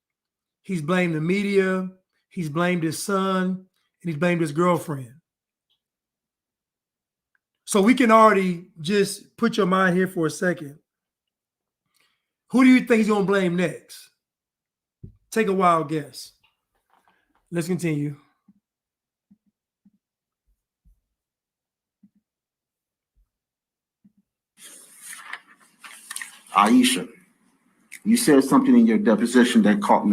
Speaker 1: he's blamed the media, he's blamed his son, and he's blamed his girlfriend. So we can already just put your mind here for a second. Who do you think he's gonna blame next? Take a wild guess. Let's continue.
Speaker 5: Aisha, you said something in your deposition that caught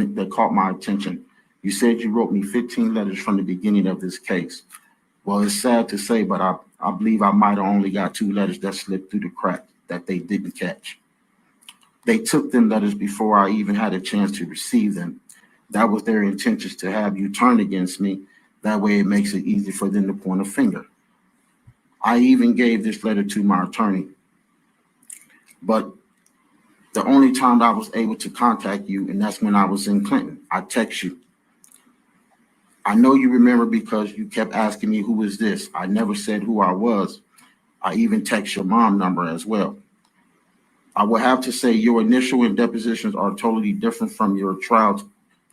Speaker 5: my attention. You said you wrote me 15 letters from the beginning of this case. Well, it's sad to say, but I believe I might have only got 2 letters that slipped through the crack that they didn't catch. They took them letters before I even had a chance to receive them. That was their intentions, to have you turn against me. That way it makes it easy for them to point a finger. I even gave this letter to my attorney. But the only time that I was able to contact you, and that's when I was in Clinton. I text you. I know you remember because you kept asking me, who is this? I never said who I was. I even text your mom number as well. I will have to say your initial and depositions are totally different from your trial,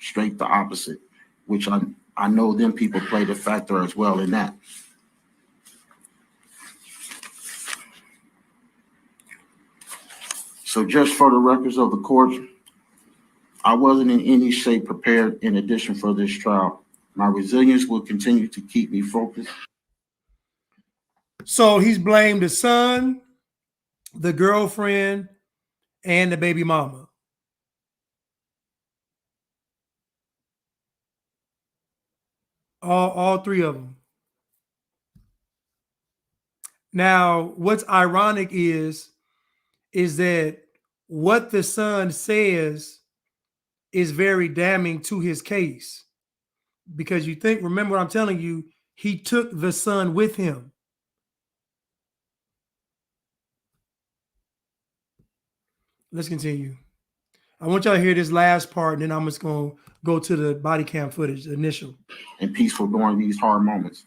Speaker 5: straight the opposite, which I know them people played a factor as well in that. So just for the records of the court, I wasn't in any shape prepared in addition for this trial. My resilience will continue to keep me focused.
Speaker 1: So he's blamed the son, the girlfriend, and the baby mama. All 3 of them. Now, what's ironic is that what the son says is very damning to his case. Because remember what I'm telling you, he took the son with him. Let's continue. I want y'all to hear this last part, and then I'm just going to go to the body cam footage, initial.
Speaker 5: And peaceful during these hard moments.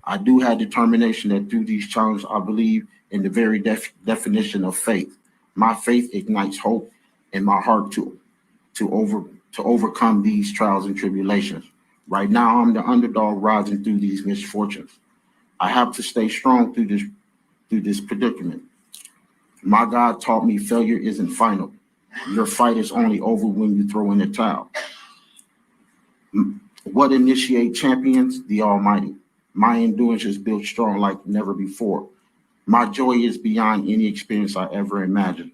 Speaker 5: I do have determination that through these challenges, I believe in the very definition of faith. My faith ignites hope in my heart to overcome these trials and tribulations. Right now, I'm the underdog rising through these misfortunes. I have to stay strong through this predicament. My God taught me failure isn't final. Your fight is only over when you throw in the towel. What initiate champions? The Almighty. My endurance is built strong like never before. My joy is beyond any experience I ever imagined.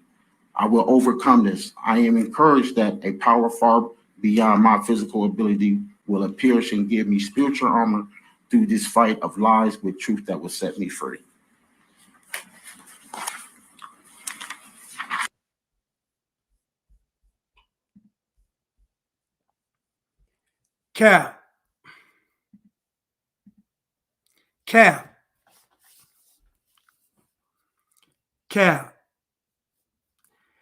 Speaker 5: I will overcome this. I am encouraged that a power far beyond my physical ability will appear and give me spiritual armor through this fight of lies with truth that will set me free.
Speaker 1: Cap.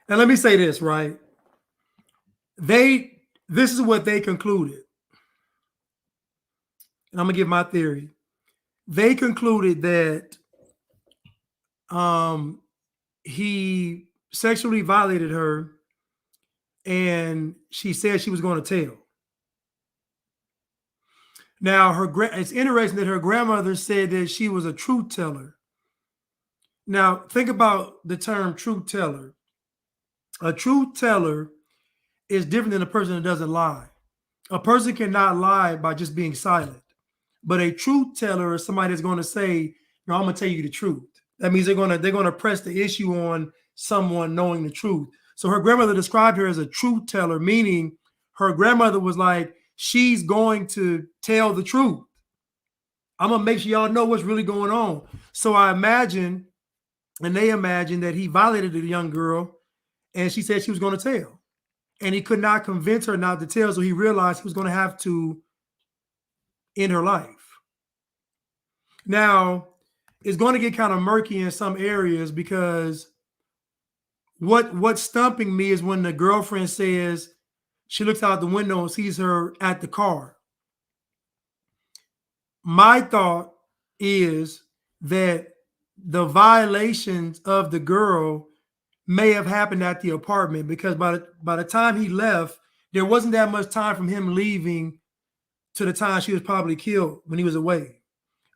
Speaker 1: Now let me say this, right? This is what they concluded. And I'm gonna give my theory. They concluded that he sexually violated her and she said she was going to tell. Now, it's interesting that her grandmother said that she was a truth teller. Now, think about the term truth teller. A truth teller is different than a person that doesn't lie. A person cannot lie by just being silent. But a truth teller is somebody that's going to say, "No, I'm going to tell you the truth." That means they're going to press the issue on someone knowing the truth. So her grandmother described her as a truth teller, meaning her grandmother was like, she's going to tell the truth. I'm going to make sure y'all know what's really going on. So I imagine, and they imagine, that he violated the young girl, and she said she was going to tell. And he could not convince her not to tell, so he realized he was going to have to end her life. Now, it's going to get kind of murky in some areas, because what's stumping me is when the girlfriend says she looks out the window and sees her at the car. My thought is that the violations of the girl may have happened at the apartment, because by the time he left, there wasn't that much time from him leaving to the time she was probably killed when he was away.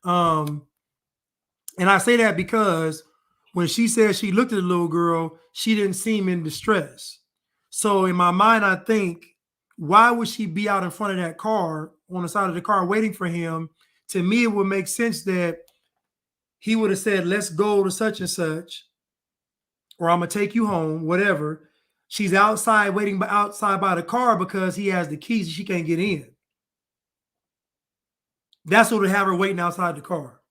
Speaker 1: And I say that because when she said she looked at the little girl, she didn't seem in distress. So in my mind, I think, why would she be out in front of that car, on the side of the car, waiting for him? To me, it would make sense that he would have said, "Let's go to such and such," or "I'm going to take you home," whatever. She's outside, waiting outside by the car because he has the keys and she can't get in. That's what would have her waiting outside the car,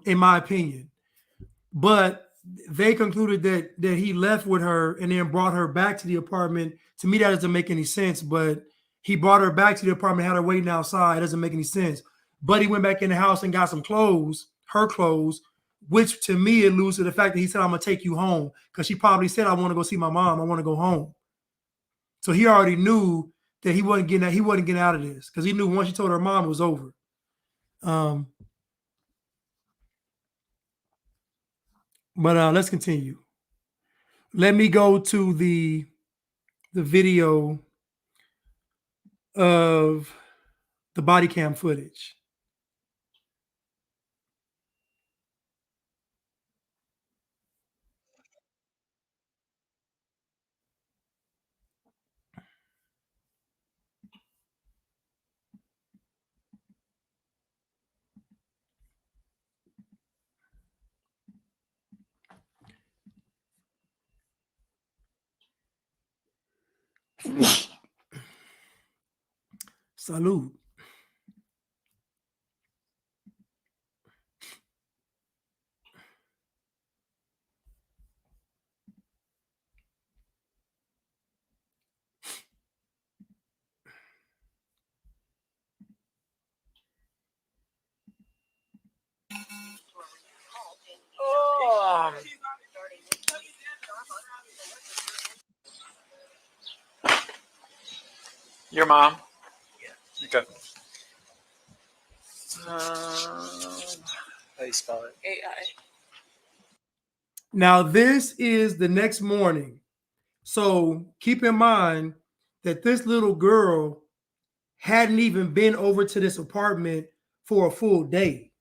Speaker 1: in my opinion. But they concluded that he left with her and then brought her back to the apartment. To me, that doesn't make any sense. But he brought her back to the apartment, had her waiting outside. It doesn't make any sense. But he went back in the house and got some clothes, her clothes, which to me alludes to the fact that he said, "I'm going to take you home," because she probably said, "I want to go see my mom. I want to go home." So he already knew that he wasn't getting out of this, because he knew once she told her mom, it was over. But let's continue. Let me go to the video of the body cam footage. Salud.
Speaker 6: Your mom? Okay. How do you spell it?
Speaker 7: AI.
Speaker 1: Now, this is the next morning. So keep in mind that this little girl hadn't even been over to this apartment for a full day.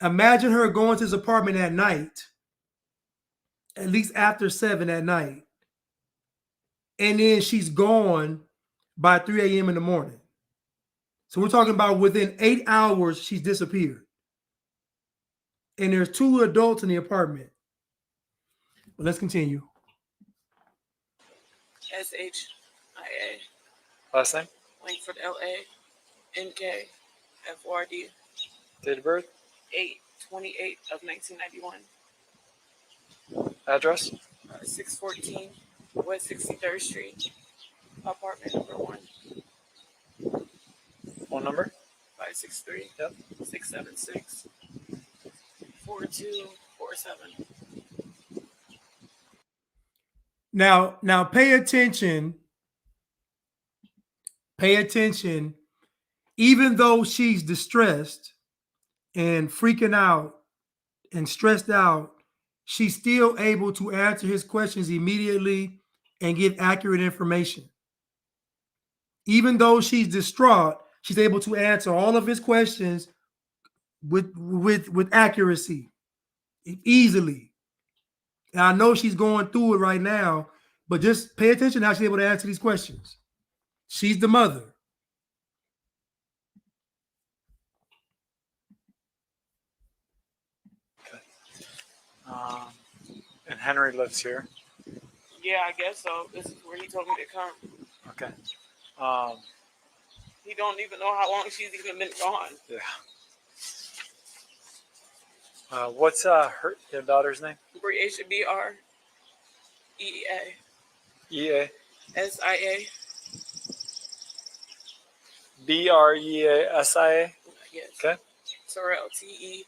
Speaker 1: Imagine her going to this apartment at night, at least after 7 at night, and then she's gone by 3 a.m. in the morning. So we're talking about within 8 hours, she's disappeared. And there's 2 adults in the apartment. But let's continue.
Speaker 7: SHIA.
Speaker 6: Last name?
Speaker 7: Langford, LA. NK. FORD.
Speaker 6: Date of birth?
Speaker 7: 8/28 of 1991.
Speaker 6: Address?
Speaker 7: 614 West 63rd Street. Apartment number 1.
Speaker 6: Phone number?
Speaker 7: 563.
Speaker 6: Yep.
Speaker 7: 676. 4247.
Speaker 1: Now pay attention. Pay attention. Even though she's distressed and freaking out and stressed out, she's still able to answer his questions immediately and give accurate information. Even though she's distraught, she's able to answer all of his questions with accuracy, easily. And I know she's going through it right now, but just pay attention how she's able to answer these questions. She's the mother.
Speaker 8: And Henry lives here.
Speaker 7: Yeah, I guess so. This is where he told me to come.
Speaker 8: Okay.
Speaker 7: He don't even know how long she's even been gone.
Speaker 8: Yeah. What's your daughter's name?
Speaker 7: Breasia, B-R-E-A.
Speaker 8: E-A.
Speaker 7: S-I-A.
Speaker 8: B-R-E-A-S-I-A.
Speaker 7: Yes.
Speaker 8: Okay.
Speaker 7: Terrell, T-E-R-R-E-L-L.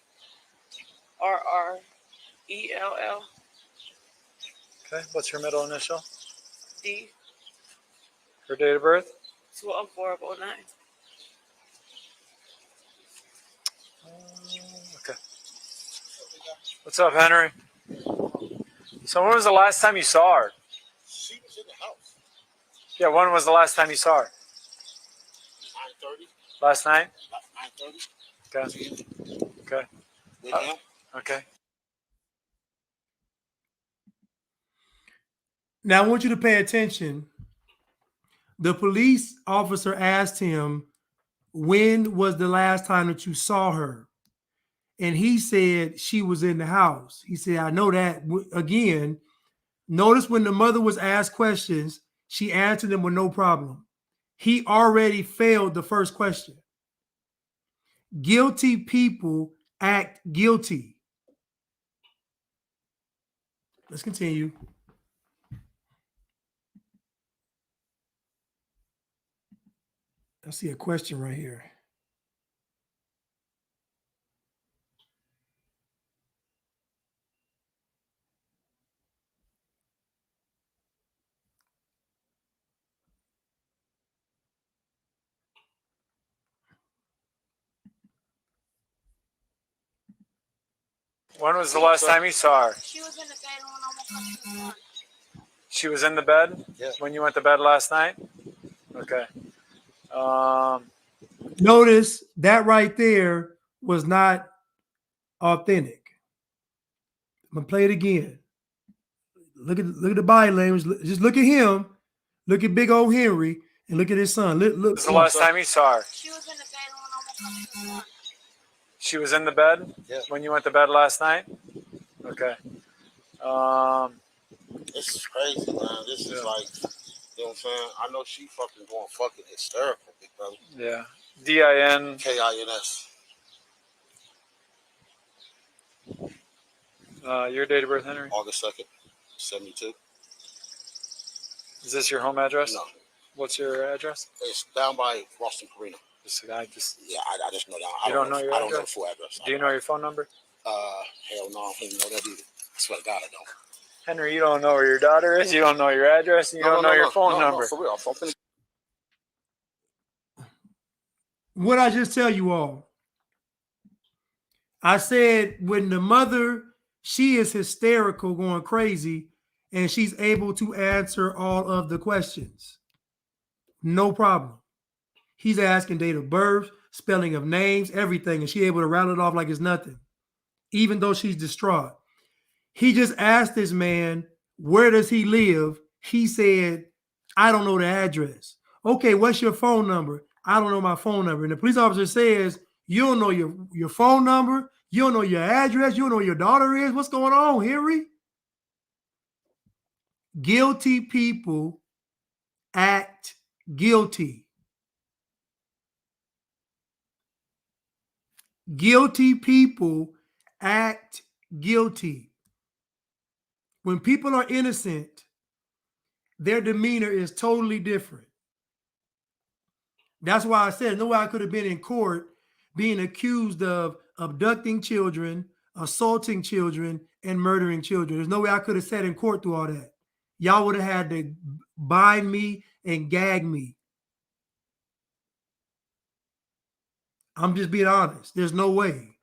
Speaker 8: Okay. What's her middle initial?
Speaker 7: D.
Speaker 8: Her date of birth?
Speaker 7: 12/4/09.
Speaker 8: Okay. What's up, Henry? So when was the last time you saw her?
Speaker 5: She was in the house.
Speaker 8: Yeah, when was the last time you saw her?
Speaker 5: 9:30,
Speaker 8: Last night?
Speaker 5: about 9:30.
Speaker 8: Okay. Okay.
Speaker 5: With him.
Speaker 8: Okay.
Speaker 1: Now I want you to pay attention. The police officer asked him, when was the last time that you saw her? And he said she was in the house. He said, I know that. Again, notice when the mother was asked questions, she answered them with no problem. He already failed the first question. Guilty people act guilty. Let's continue. I see a question right here.
Speaker 8: When was the last time you saw her?
Speaker 7: She was in the bed when I woke up this morning.
Speaker 8: She was in the bed?
Speaker 5: Yeah.
Speaker 8: When you went to bed last night? Okay.
Speaker 1: Notice that right there was not authentic. I'm gonna play it again. Look at the body language. Just look at him. Look at big old Henry, and look at his son. Look.
Speaker 8: When was the last time you saw her?
Speaker 7: She was in the bed when I woke up this morning.
Speaker 8: She was in the bed?
Speaker 5: Yeah.
Speaker 8: When you went to bed last night? Okay.
Speaker 9: This is crazy, man. This is
Speaker 8: Yeah.
Speaker 9: like, you know what I'm saying? I know she fucking going fucking hysterical, big brother.
Speaker 8: Yeah. D-I-N.
Speaker 9: K-I-N-S.
Speaker 8: Your date of birth, Henry?
Speaker 9: August 2nd, 72.
Speaker 8: Is this your home address?
Speaker 9: No,
Speaker 8: What's your address?
Speaker 9: it's down by Boston Marina.
Speaker 8: I just.
Speaker 9: Yeah, I just know that.
Speaker 8: You don't know your
Speaker 9: I don't know the
Speaker 8: address?
Speaker 9: full address.
Speaker 8: Do you know your phone number?
Speaker 9: Hell no, I don't even know that either. I swear to God, I don't.
Speaker 8: Henry, you don't know where your daughter is. You don't know your address. And you don't know your phone number.
Speaker 9: No, for real. I'm finna
Speaker 1: What I just tell you all? I said when the mother, she is hysterical, going crazy, and she's able to answer all of the questions. No problem. He's asking date of birth, spelling of names, everything, and she's able to rattle it off like it's nothing, even though she's distraught. He just asked this man, where does he live? He said, I don't know the address. Okay, what's your phone number? I don't know my phone number. And the police officer says, you don't know your phone number? You don't know your address? You don't know where your daughter is? What's going on, Henry? Guilty people act guilty. Guilty people act guilty. When people are innocent, their demeanor is totally different. That's why I said no way I could have been in court being accused of abducting children, assaulting children, and murdering children. There's no way I could have sat in court through all that. Y'all would have had to bind me and gag me. I'm just being honest. There's no way.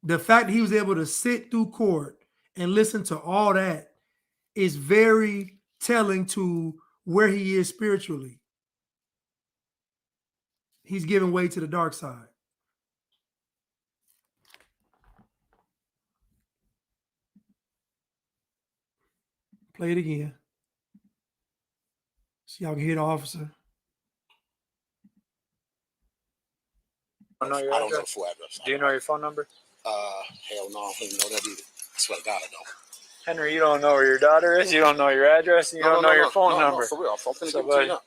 Speaker 1: The fact that he was able to sit through court and listen to all that is very telling to where he is spiritually. He's giving way to the dark side. Play it again. So y'all can hear the officer.
Speaker 8: I know your
Speaker 9: I don't know the
Speaker 8: address.
Speaker 9: full address.
Speaker 8: Do you know your phone number?
Speaker 9: Hell no, I don't even know that either. I swear to God, I don't.
Speaker 8: Henry, you don't know where your daughter is. You don't know your address. And you don't know your phone number.
Speaker 9: No, for real. I'm finna
Speaker 8: So,
Speaker 9: give it to you now.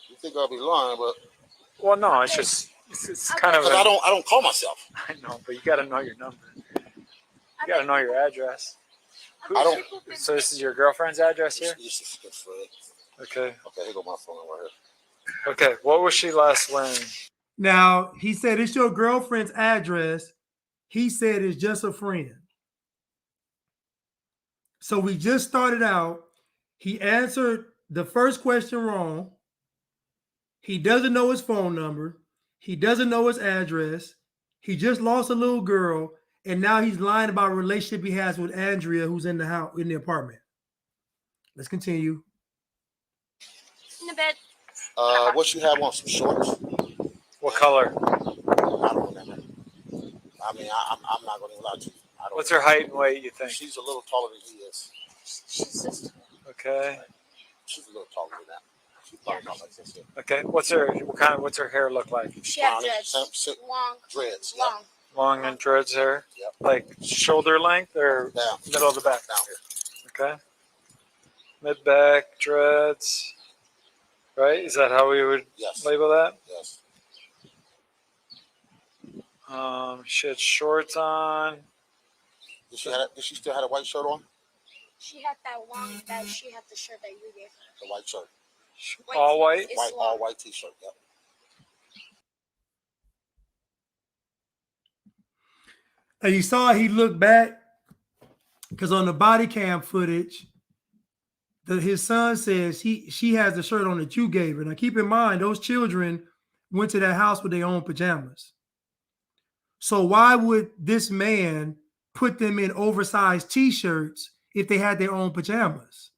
Speaker 9: You think I'll be lying, but
Speaker 8: Well, no, it's just it's kind of.
Speaker 9: because I don't call myself.
Speaker 8: I know, but you got to know your number. You got to know your address.
Speaker 9: I don't.
Speaker 8: So this is your girlfriend's address here.
Speaker 9: This is good for it.
Speaker 8: Okay.
Speaker 9: Okay, here go my phone right here.
Speaker 8: Okay. What was she last wearing?
Speaker 1: Now, he said it's your girlfriend's address. He said it's just a friend. So we just started out. He answered the first question wrong. He doesn't know his phone number. He doesn't know his address. He just lost a little girl. And now he's lying about a relationship he has with Andrea, who's in the house, in the apartment. Let's continue.
Speaker 7: In the bed.
Speaker 9: What you have on, some shorts?
Speaker 8: What color?
Speaker 9: I don't remember. I mean, I'm not going to lie to you. I don't
Speaker 8: What's her height and weight, you think?
Speaker 9: She's a little taller than he is.
Speaker 8: Okay.
Speaker 9: She's a little taller than that. She's probably not like this.
Speaker 8: Okay. What's her hair look like?
Speaker 7: She had
Speaker 9: Brownie,
Speaker 7: dreads. Long.
Speaker 9: dreads. Yep.
Speaker 7: Long.
Speaker 8: Long and dreads hair?
Speaker 9: Yep.
Speaker 8: Like shoulder length or
Speaker 9: Down.
Speaker 8: middle of the back?
Speaker 9: Down here.
Speaker 8: Okay. Mid back, dreads. Right? Is that how we would
Speaker 9: Yes.
Speaker 8: label that?
Speaker 9: Yes.
Speaker 8: She had shorts on.
Speaker 9: Did she still have a white shirt on?
Speaker 7: She had she had the shirt that you gave her.
Speaker 9: The white shirt.
Speaker 8: All white?
Speaker 7: It's long.
Speaker 9: All white t-shirt. Yep.
Speaker 1: And you saw he looked back because on the body cam footage, his son says she has the shirt on that you gave her. Now keep in mind, those children went to that house with their own pajamas. So why would this man put them in oversized t-shirts if they had their own pajamas?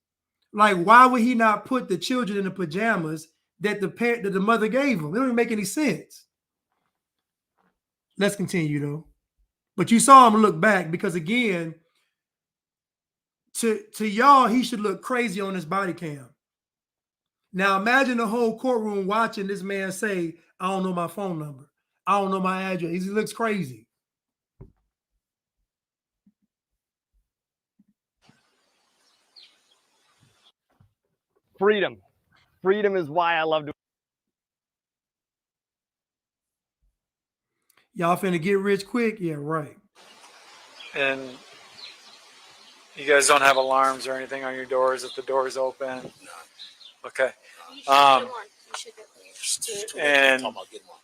Speaker 1: Like, why would he not put the children in the pajamas that the mother gave them? It don't even make any sense. Let's continue though. But you saw him look back because again, to y'all, he should look crazy on his body cam. Now imagine the whole courtroom watching this man say, I don't know my phone number. I don't know my address. He looks crazy.
Speaker 10: Freedom. Freedom is why I love to.
Speaker 1: Y'all finna get rich quick? Yeah, right.
Speaker 8: And you guys don't have alarms or anything on your doors if the door is open?
Speaker 9: No.
Speaker 8: Okay.
Speaker 7: You should get one. You should get one.
Speaker 8: And
Speaker 9: Talking about getting one.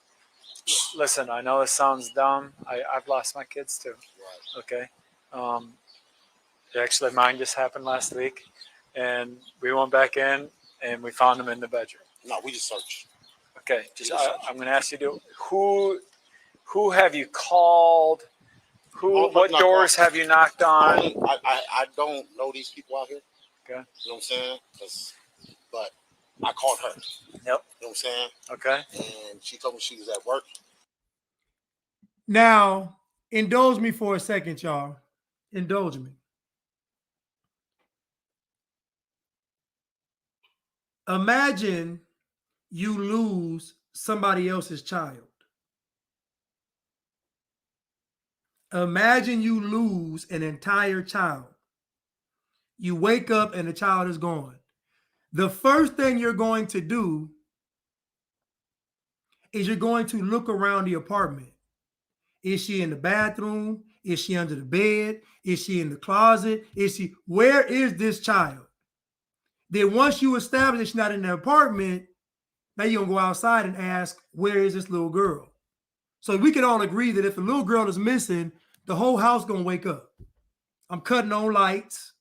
Speaker 8: listen, I know this sounds dumb. I've lost my kids too.
Speaker 9: Right.
Speaker 8: Okay. Actually, mine just happened last week. And we went back in and we found them in the bedroom.
Speaker 9: No, we just searched.
Speaker 8: Okay. I'm going to ask you to who have you called? What doors have you knocked on?
Speaker 9: I don't know these people out here.
Speaker 8: Okay.
Speaker 9: You know what I'm saying? But I called her.
Speaker 8: Yep.
Speaker 9: You know what I'm saying?
Speaker 8: Okay.
Speaker 9: And she told me she was at work.
Speaker 1: Now, indulge me for a second, y'all. Indulge me. Imagine you lose somebody else's child. Imagine you lose an entire child. You wake up and the child is gone. The first thing you're going to do is you're going to look around the apartment. Is she in the bathroom? Is she under the bed? Is she in the closet? Where is this child? Then once you establish she's not in the apartment, now you're gonna go outside and ask, where is this little girl? So we can all agree that if the little girl is missing, the whole house gonna wake up. I'm cutting on lights.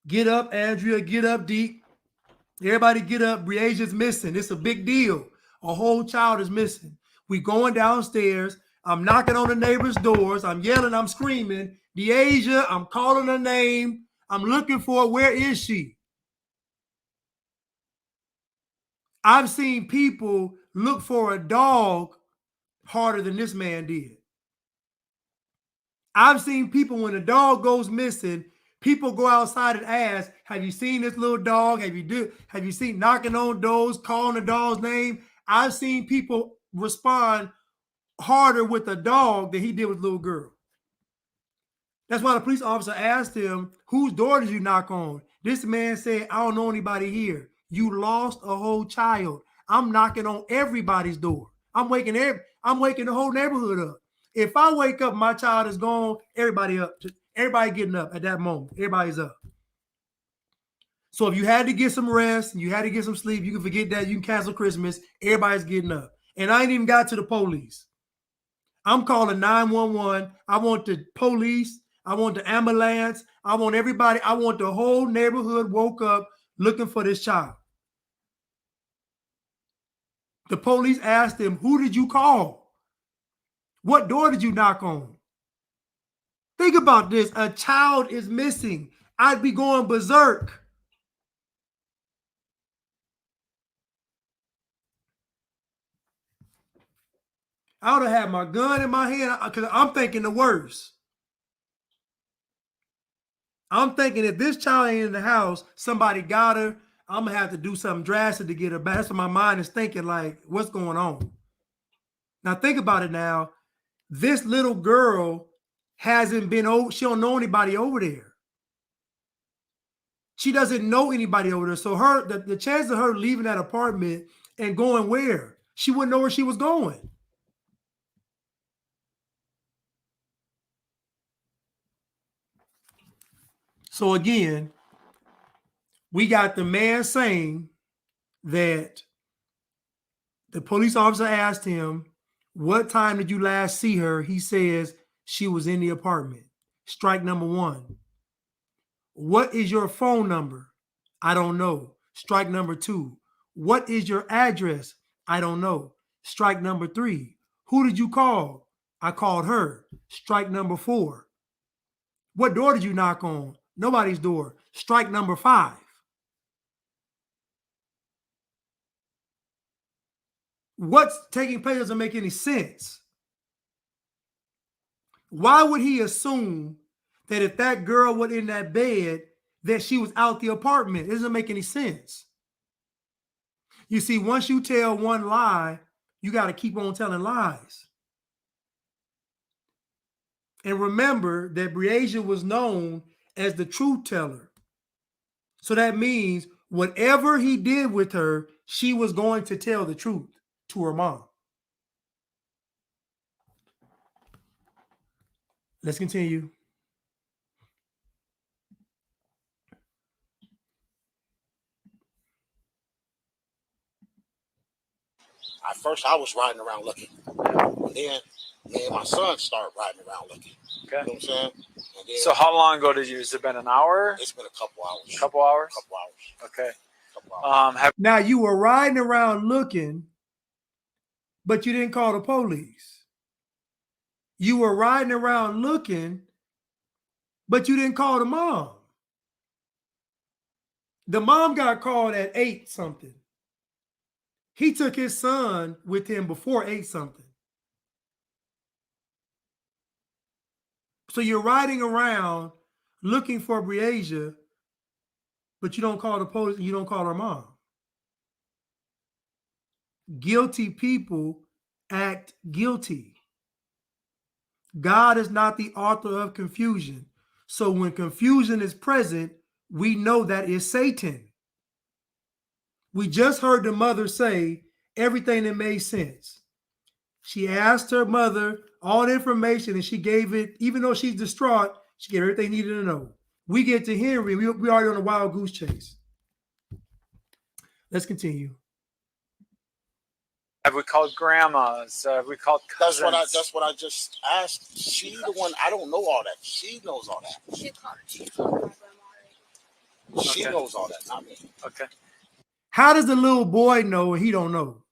Speaker 1: Get up, Andrea, get up, Deke. Everybody get up, Breasia's missing. It's a big deal. A whole child is missing. We going downstairs. I'm knocking on the neighbors' doors. I'm yelling. I'm screaming. Deasia, I'm calling her name. I'm looking for her. Where is she? I've seen people look for a dog harder than this man did. I've seen people when a dog goes missing, people go outside and ask, have you seen this little dog? Have you seen knocking on doors, calling the dog's name? I've seen people respond harder with a dog than he did with a little girl. That's why the police officer asked him, whose door did you knock on? This man said, I don't know anybody here. You lost a whole child. I'm knocking on everybody's door. I'm waking the whole neighborhood up. If I wake up, my child is gone, everybody up. Everybody getting up at that moment. Everybody's up. So if you had to get some rest, you had to get some sleep, you can forget that, you can cancel Christmas, everybody's getting up. And I ain't even got to the police. I'm calling 911. I want the police. I want the ambulance. I want everybody. I want the whole neighborhood woke up looking for this child. The police asked him, who did you call? What door did you knock on? Think about this. A child is missing. I'd be going berserk. I would have had my gun in my hand because I'm thinking the worst. I'm thinking if this child ain't in the house, somebody got her. I'm going to have to do something drastic to get her back. That's what my mind is thinking, like, what's going on? Now, think about it now. This little girl hasn't been over. She don't know anybody over there. She doesn't know anybody over there. So the chance of her leaving that apartment and going where? She wouldn't know where she was going. So again, we got the man saying that the police officer asked him, what time did you last see her? He says she was in the apartment. Strike number one. What is your phone number? I don't know. Strike number two. What is your address? I don't know. Strike number three. Who did you call? I called her. Strike number four. What door did you knock on? Nobody's door. Strike number five. What's taking place doesn't make any sense. Why would he assume that if that girl was in that bed, that she was out the apartment? It doesn't make any sense. You see, once you tell one lie, you got to keep on telling lies. And remember that Breasia was known as the truth teller. So that means whatever he did with her, she was going to tell the truth to her mom. Let's continue.
Speaker 9: At first, I was riding around looking. And then me and my son started riding around looking.
Speaker 8: Okay.
Speaker 9: You know what I'm saying? And then
Speaker 8: So how long ago has it been? An hour?
Speaker 9: it's been a couple hours.
Speaker 8: Couple hours?
Speaker 9: Couple hours.
Speaker 8: Okay.
Speaker 9: Couple hours.
Speaker 1: Now you were riding around looking, but you didn't call the police. You were riding around looking, but you didn't call the mom. The mom got called at 8 something. He took his son with him before 8 something. So you're riding around looking for Breasia, but you don't call the police and you don't call her mom. Guilty people act guilty. God is not the author of confusion. So when confusion is present, we know that is Satan. We just heard the mother say everything that made sense. She asked her mother all the information and she gave it, even though she's distraught, she gave everything needed to know. We get to Henry, we already on a wild goose chase. Let's continue.
Speaker 8: Have we called grandmas? Have we called cousins?
Speaker 9: That's what I just asked. She the one. I don't know all that. She knows all that. She
Speaker 8: Okay.
Speaker 9: knows all that, not me.
Speaker 8: Okay.
Speaker 1: How does the little boy know and he don't know?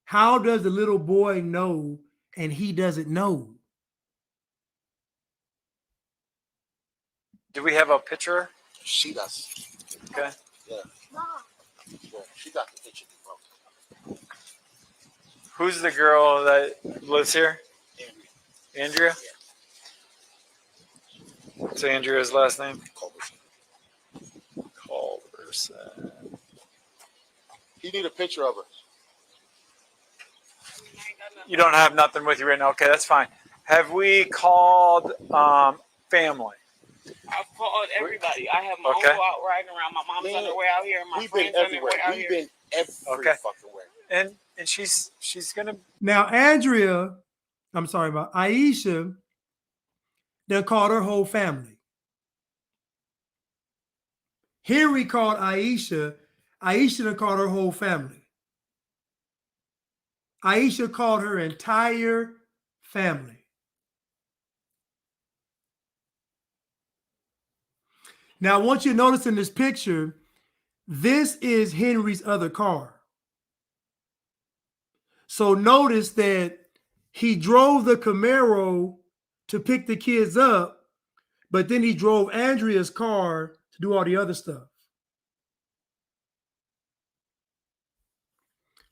Speaker 1: How does the little boy know and he doesn't know?
Speaker 8: Do we have a picture?
Speaker 9: She does.
Speaker 8: Okay.
Speaker 9: Yeah. Yeah, she got the picture, bro.
Speaker 8: Who's the girl that lives here? Andrea? What's Andrea's last name? Culberson.
Speaker 9: He need a picture of her.
Speaker 8: You don't have nothing with you right now. Okay, that's fine. Have we called family?
Speaker 7: I've called everybody. I have my
Speaker 8: Okay.
Speaker 7: uncle out riding around. My mom's on her way out here. My
Speaker 9: We've been
Speaker 7: friends on their
Speaker 9: everywhere.
Speaker 7: way out
Speaker 9: We've
Speaker 7: here.
Speaker 9: been every
Speaker 8: Okay.
Speaker 9: fucking way.
Speaker 8: And she's gonna.
Speaker 1: Now, Andrea, I'm sorry about Aisha, they called her whole family. Henry called Aisha. Aisha done called her whole family. Aisha called her entire family. Now, I want you to notice in this picture, this is Henry's other car. So notice that he drove the Camaro to pick the kids up, but then he drove Andrea's car to do all the other stuff.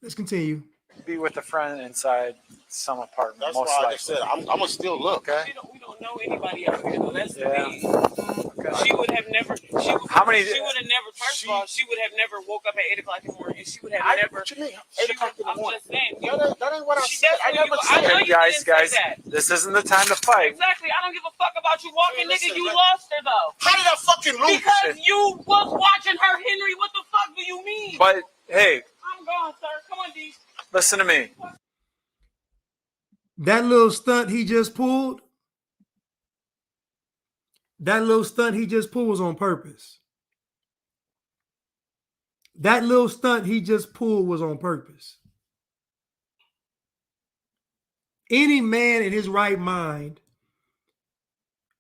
Speaker 1: Let's continue.
Speaker 8: Be with a friend inside some apartment.
Speaker 9: That's
Speaker 8: most
Speaker 9: why I
Speaker 8: likely.
Speaker 9: just said I'm gonna still look.
Speaker 8: Okay.
Speaker 7: We don't know anybody out here, though. That's the
Speaker 8: Yeah.
Speaker 7: thing.
Speaker 8: Okay.
Speaker 7: She would have never. She would have never. First of all, she would have never woke up at 8 o'clock in the morning. And she would have never.
Speaker 9: What you mean?
Speaker 7: She
Speaker 9: 8 o'clock in the
Speaker 7: I'm
Speaker 9: morning.
Speaker 7: just saying.
Speaker 9: That ain't what I
Speaker 7: She
Speaker 9: said. I
Speaker 7: definitely
Speaker 9: never
Speaker 7: would-
Speaker 9: said.
Speaker 7: I know
Speaker 8: Hey,
Speaker 7: you
Speaker 8: guys,
Speaker 7: didn't say that.
Speaker 8: this isn't the time to fight.
Speaker 7: Exactly. I don't give a fuck about you walking,
Speaker 9: Hey,
Speaker 7: nigga.
Speaker 9: listen,
Speaker 7: You
Speaker 9: man.
Speaker 7: lost her though.
Speaker 9: How did I fucking lose?
Speaker 7: Because you was watching her, Henry. What the fuck do you mean?
Speaker 8: But hey,
Speaker 7: I'm gone, sir. Come on, D.
Speaker 8: listen to me.
Speaker 1: That little stunt he just pulled, was on purpose. That little stunt he just pulled was on purpose. Any man in his right mind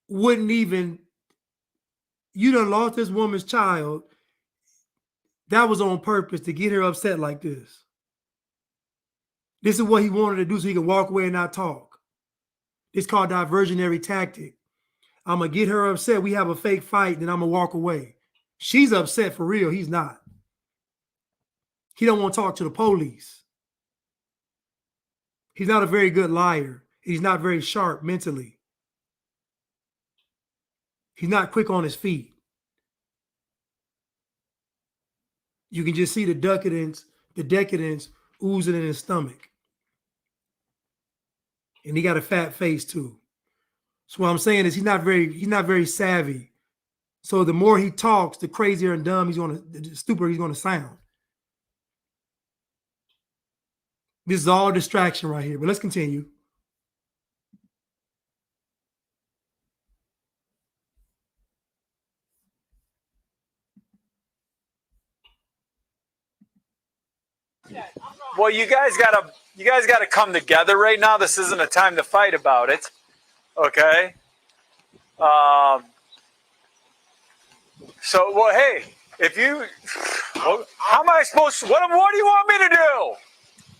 Speaker 1: wouldn't even, you done lost this woman's child. That was on purpose to get her upset like this. This is what he wanted to do so he can walk away and not talk. It's called diversionary tactic. I'm going to get her upset. We have a fake fight, then I'm going to walk away. She's upset for real. He's not. He don't want to talk to the police. He's not a very good liar. He's not very sharp mentally. He's not quick on his feet. You can just see the decadence oozing in his stomach. And he got a fat face too. So what I'm saying is he's not very savvy. So the more he talks, the crazier and dumb the stupider he's gonna sound. This is all distraction right here, but let's continue.
Speaker 8: Well, you guys gotta come together right now. This isn't a time to fight about it. Okay. So, well, hey, if you, well, how am I supposed to? What do you want me to do?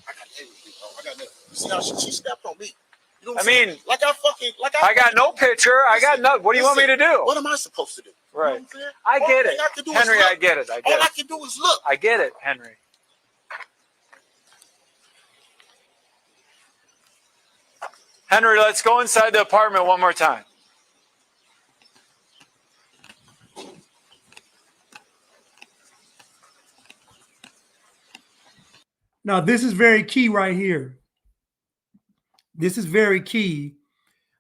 Speaker 9: I got everything, bro. I got nothing. See how she stepped on me. You know what
Speaker 8: I
Speaker 9: I'm saying?
Speaker 8: mean,
Speaker 9: I
Speaker 8: got no picture. I got no. What do you want me to do?
Speaker 9: What am I supposed to do?
Speaker 8: Right.
Speaker 9: You know what I'm saying?
Speaker 8: I
Speaker 9: All
Speaker 8: get
Speaker 9: thing
Speaker 8: it,
Speaker 9: I can do is
Speaker 8: Henry.
Speaker 9: look.
Speaker 8: I get it. I
Speaker 9: All
Speaker 8: get
Speaker 9: I
Speaker 8: it.
Speaker 9: can do is look.
Speaker 8: I get it, Henry. Henry, let's go inside the apartment one more time.
Speaker 1: Now, this is very key right here. This is very key.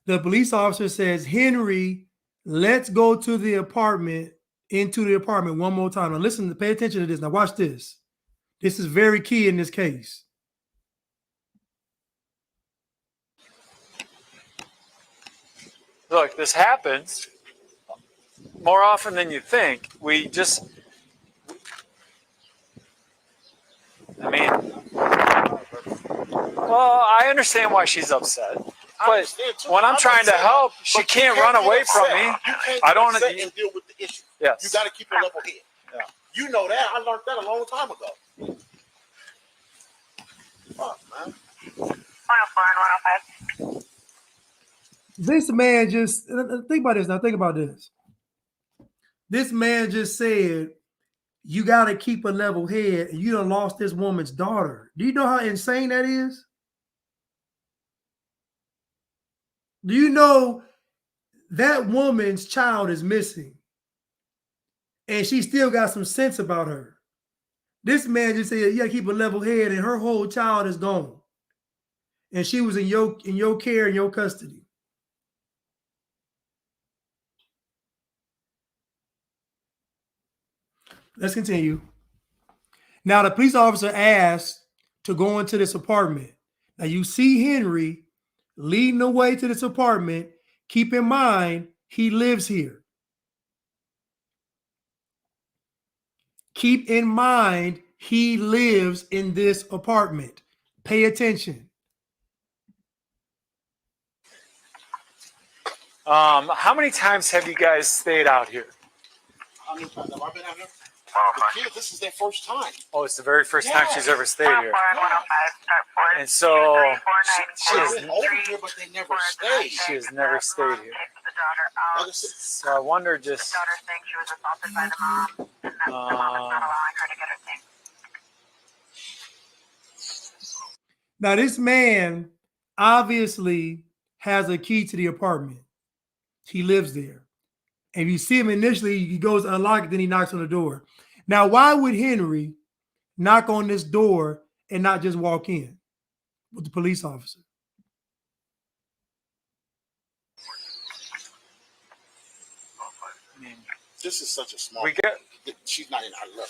Speaker 1: The police officer says, Henry, let's go into the apartment one more time. Now listen, pay attention to this. Now watch this. This is very key in this case.
Speaker 8: Look, this happens more often than you think. Well, I understand why she's upset. But when I'm trying to help, she can't run away from me. I don't want to
Speaker 9: deal with the issue.
Speaker 8: Yes.
Speaker 9: You got to keep a level head.
Speaker 8: Yeah.
Speaker 9: You know that. I learned that a long time ago. Fuck, man.
Speaker 7: 104 and 105.
Speaker 1: This man just think about this now. Think about this. This man just said you got to keep a level head, and you done lost this woman's daughter. Do you know how insane that is? Do you know that woman's child is missing, and she still got some sense about her? This man just said you got to keep a level head, and her whole child is gone, and she was in your care, in your custody. Let's continue. Now, the police officer asked to go into this apartment. Now, you see Henry leading the way to this apartment. Keep in mind, he lives here. Keep in mind, he lives in this apartment. Pay attention.
Speaker 8: How many times have you guys stayed out here?
Speaker 9: How many times have I been out here? The kid, this is their first time.
Speaker 8: Oh, it's the very first time she's ever stayed
Speaker 7: 104
Speaker 8: here.
Speaker 7: and 105. Start 4.
Speaker 8: And so she
Speaker 9: I've
Speaker 8: is,
Speaker 9: been over here, but they never stayed.
Speaker 8: she has never stayed here.
Speaker 7: The daughter out.
Speaker 9: Like I said,
Speaker 8: So I wonder just,
Speaker 7: The daughter saying she was assaulted by the mom, and that the mom is not allowing her to get her things.
Speaker 1: Now, this man obviously has a key to the apartment. He lives there. And if you see him initially, he goes to unlock it, then he knocks on the door. Now, why would Henry knock on this door and not just walk in with the police officer?
Speaker 8: I mean,
Speaker 9: this is such a small.
Speaker 8: we get,
Speaker 9: She's not in our look.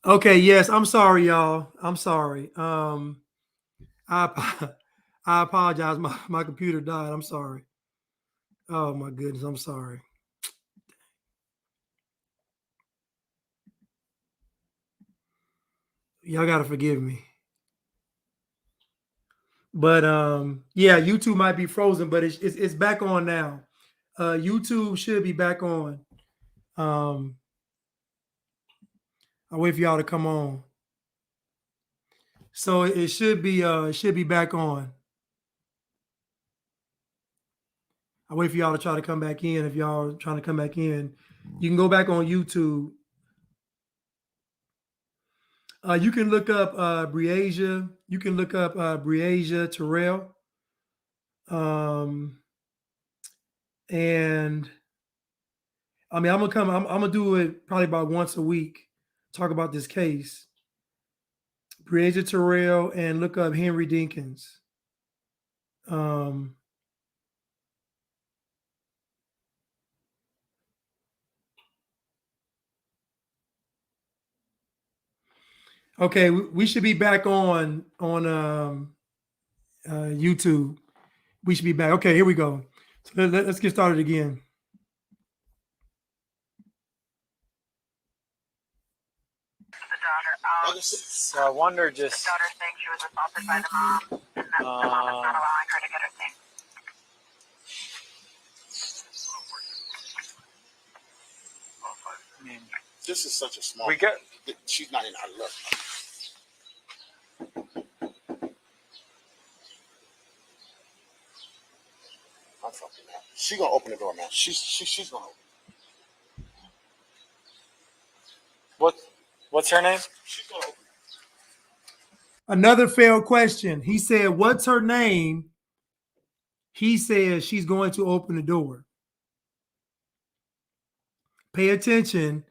Speaker 1: Okay, yes, I'm sorry, y'all. I'm sorry. I apologize. My computer died. I'm sorry. Oh my goodness, I'm sorry. Y'all gotta forgive me. But yeah, YouTube might be frozen, but it's back on now. YouTube should be back on. I'll wait for y'all to come on. So it should be back on. I'll wait for y'all to try to come back in. If y'all are trying to come back in, you can go back on YouTube. You can look up Breasia. You can look up Breasia Terrell. And I mean, I'm gonna do it probably about once a week, talk about this case. Breasia Terrell, and look up Henry Dinkins. Okay, we should be back on YouTube. We should be back. Okay, here we go. So let's get started again.
Speaker 8: So I wonder just.
Speaker 11: Daughter saying she was assaulted by the mom, and that the mom is not allowing her to get her things.
Speaker 8: I mean,
Speaker 9: This is such a small.
Speaker 8: we get.
Speaker 9: She's not in our look. I'm fucking out. She gonna open the door, man. She's gonna open.
Speaker 8: What's her name?
Speaker 9: She's gonna open.
Speaker 1: Another failed question. He said, "What's her name?" He says she's going to open the door. Pay attention.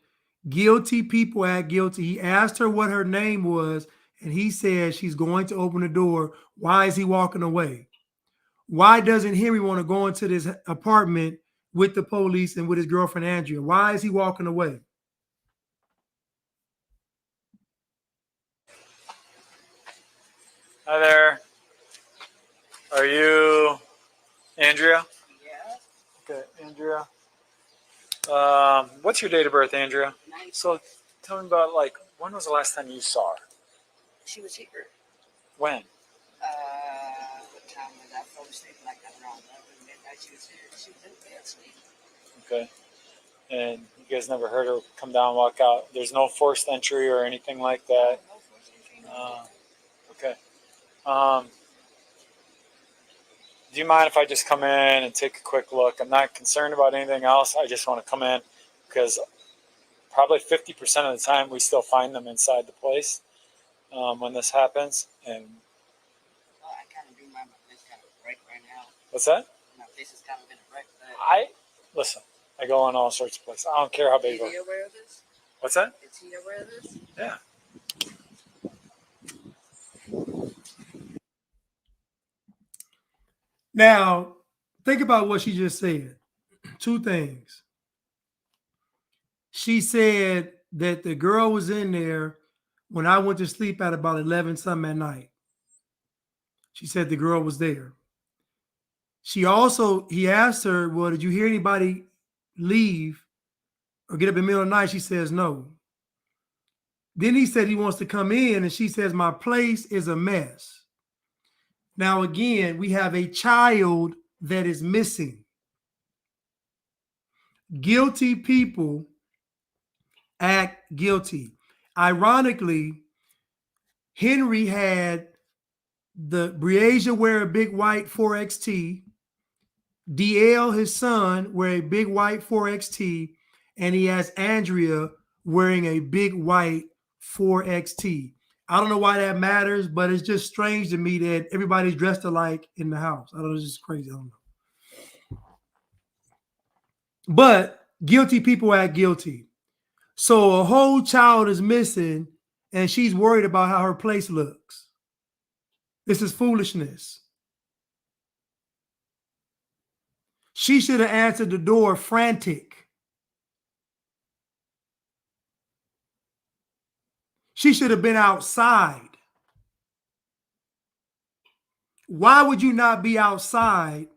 Speaker 1: Guilty people act guilty. He asked her what her name was, and he said she's going to open the door. Why is he walking away? Why doesn't Henry want to go into this apartment with the police and with his girlfriend, Andrea? Why is he walking away?
Speaker 8: Hi there. Are you Andrea?
Speaker 7: Yeah.
Speaker 8: Okay, Andrea. What's your date of birth, Andrea? So tell me about, like, when was the last time you saw her?
Speaker 7: She was here.
Speaker 8: When?
Speaker 7: What time was I? Fell asleep like around 11 midnight. She was here. She was in bed asleep.
Speaker 8: Okay. And you guys never heard her come down, walk out? There's no forced entry or anything like that?
Speaker 7: No forced entry, no.
Speaker 8: Okay. Do you mind if I just come in and take a quick look? I'm not concerned about anything else. I just want to come in because probably 50% of the time we still find them inside the place when this happens. And
Speaker 7: Well, I kind of do my place kind of break right now.
Speaker 8: what's that?
Speaker 7: My place is kind of in a break.
Speaker 8: Listen, I go in all sorts of places. I don't care how big.
Speaker 7: Is he aware of this?
Speaker 8: What's that?
Speaker 7: Is he aware of this?
Speaker 8: Yeah.
Speaker 1: Now, think about what she just said. Two things. She said that the girl was in there when I went to sleep at about 11 something at night. She said the girl was there. He asked her, well, did you hear anybody leave or get up in the middle of the night? She says no. Then he said he wants to come in, and she says, my place is a mess. Now, again, we have a child that is missing. Guilty people act guilty. Ironically, Henry had the Breasia wear a big white 4XT, DL, his son, wear a big white 4XT, and he has Andrea wearing a big white 4XT. I don't know why that matters, but it's just strange to me that everybody's dressed alike in the house. I don't know, it's just crazy. I don't know. But guilty people act guilty. So a whole child is missing, and she's worried about how her place looks. This is foolishness. She should have answered the door frantic. She should have been outside. Why would you not be outside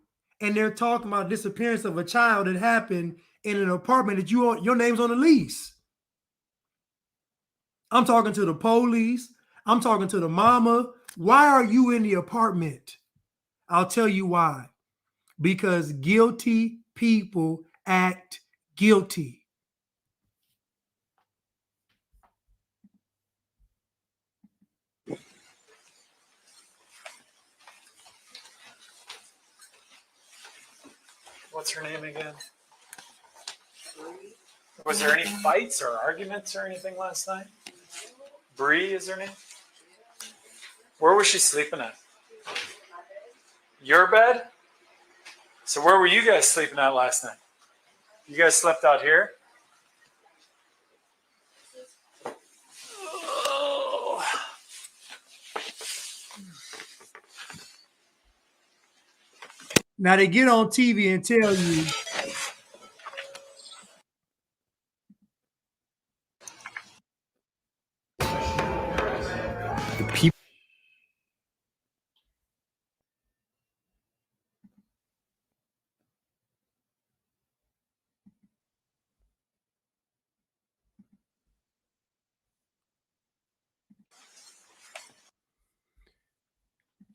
Speaker 1: and they're talking about disappearance of a child that happened in an apartment that your name's on the lease? I'm talking to the police. I'm talking to the mama. Why are you in the apartment? I'll tell you why. Because guilty people act guilty.
Speaker 8: What's her name again? Was there any fights or arguments or anything last night? Bree is her name? Where was she sleeping at? Your bed? So where were you guys sleeping at last night? You guys slept out here? Oh.
Speaker 1: Now they get on TV and tell you
Speaker 10: The people.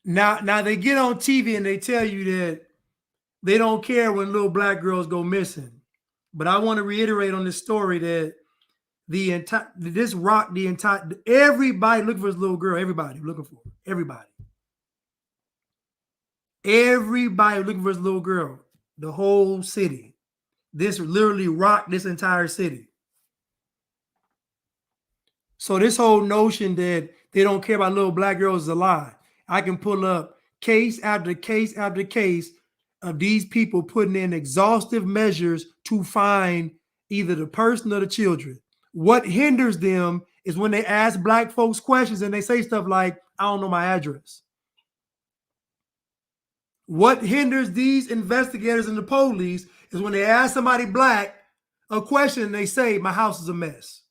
Speaker 1: now they get on TV and they tell you that they don't care when little black girls go missing. But I want to reiterate on this story that this rocked the entire, everybody looking for this little girl, everybody looking for her. Everybody looking for this little girl, the whole city. This literally rocked this entire city. So this whole notion that they don't care about little black girls is a lie. I can pull up case after case after case of these people putting in exhaustive measures to find either the person or the children. What hinders them is when they ask black folks questions and they say stuff like, I don't know my address. What hinders these investigators and the police is when they ask somebody black a question and they say, my house is a mess.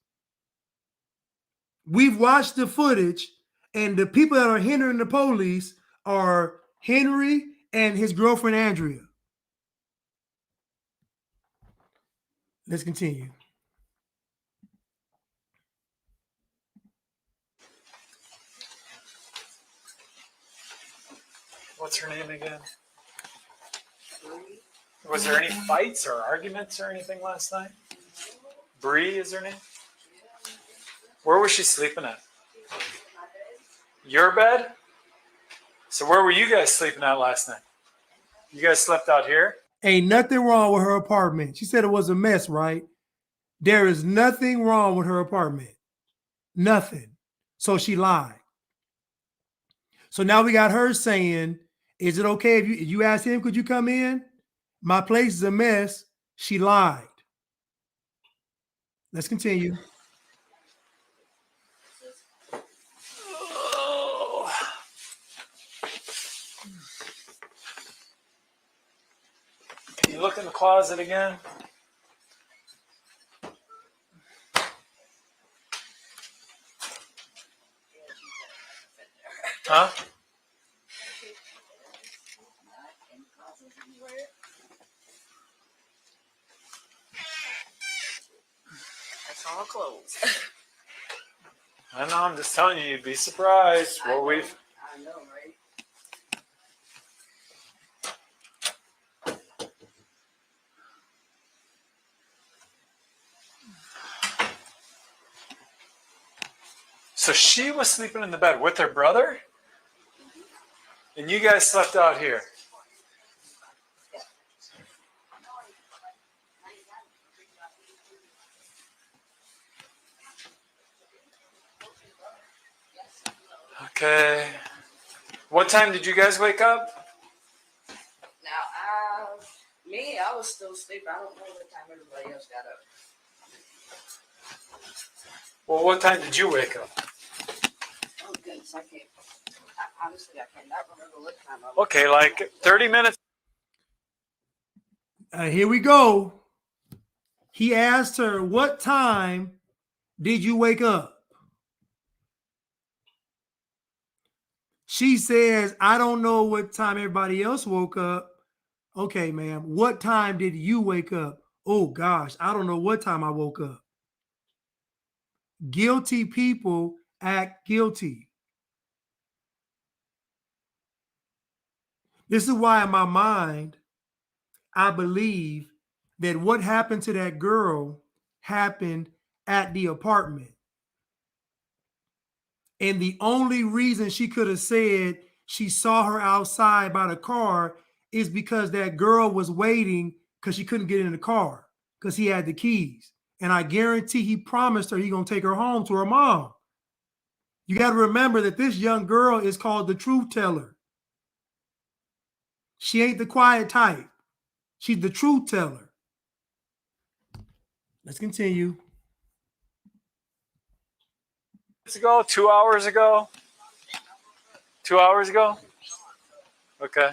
Speaker 1: We've watched the footage, and the people that are hindering the police are Henry and his girlfriend, Andrea. Let's continue.
Speaker 8: What's her name again? Was there any fights or arguments or anything last night? Bree is her name? Where was she sleeping at? Your bed? So where were you guys sleeping at last night? You guys slept out here?
Speaker 1: Ain't nothing wrong with her apartment. She said it was a mess, right? There is nothing wrong with her apartment. Nothing. So she lied. So now we got her saying, is it okay if you ask him, could you come in? My place is a mess. She lied. Let's continue.
Speaker 8: Can you look in the closet again? Huh?
Speaker 7: That's all clothes.
Speaker 8: I know, I'm just telling you, you'd be surprised what we've...
Speaker 7: I know, right?
Speaker 8: So she was sleeping in the bed with her brother? And you guys slept out here? Okay. What time did you guys wake up?
Speaker 7: Now, I was still asleep. I don't know what time everybody else got up.
Speaker 8: Well, what time did you wake up?
Speaker 7: Oh, goodness, I can't. Honestly, I cannot remember what time I was.
Speaker 8: Okay, like 30 minutes.
Speaker 1: Here we go. He asked her, what time did you wake up? She says, I don't know what time everybody else woke up. Okay, ma'am. What time did you wake up? Oh, gosh, I don't know what time I woke up. Guilty people act guilty. This is why in my mind, I believe that what happened to that girl happened at the apartment. And the only reason she could have said she saw her outside by the car is because that girl was waiting because she couldn't get in the car because he had the keys. And I guarantee he promised her he's going to take her home to her mom. You got to remember that this young girl is called the truth teller. She ain't the quiet type. She's the truth teller. Let's continue.
Speaker 8: Ago, 2 hours ago? 2 hours ago? Okay.